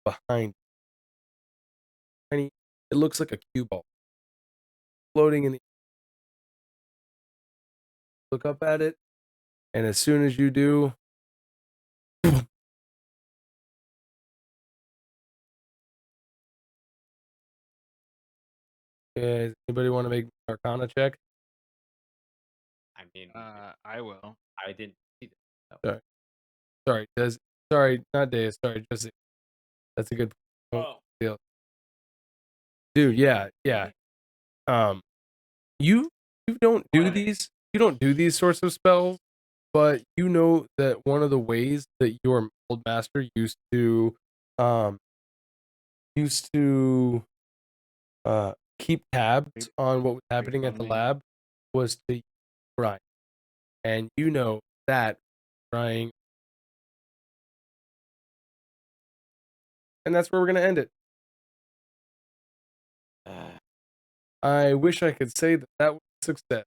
behind you. Tiny. It looks like a cue ball floating in the. Look up at it, and as soon as you do, does anybody want to make an Arcana check? I mean, I will. I didn't see that. Sorry, not Deus. Sorry, just that's a good Oh, deal, dude. Yeah. You don't do these. You don't do these sorts of spells, but you know that one of the ways that your old master used to keep tabs on what was happening at the lab was to grind, and you know that crying, and that's where we're gonna end it. I wish I could say that was a success.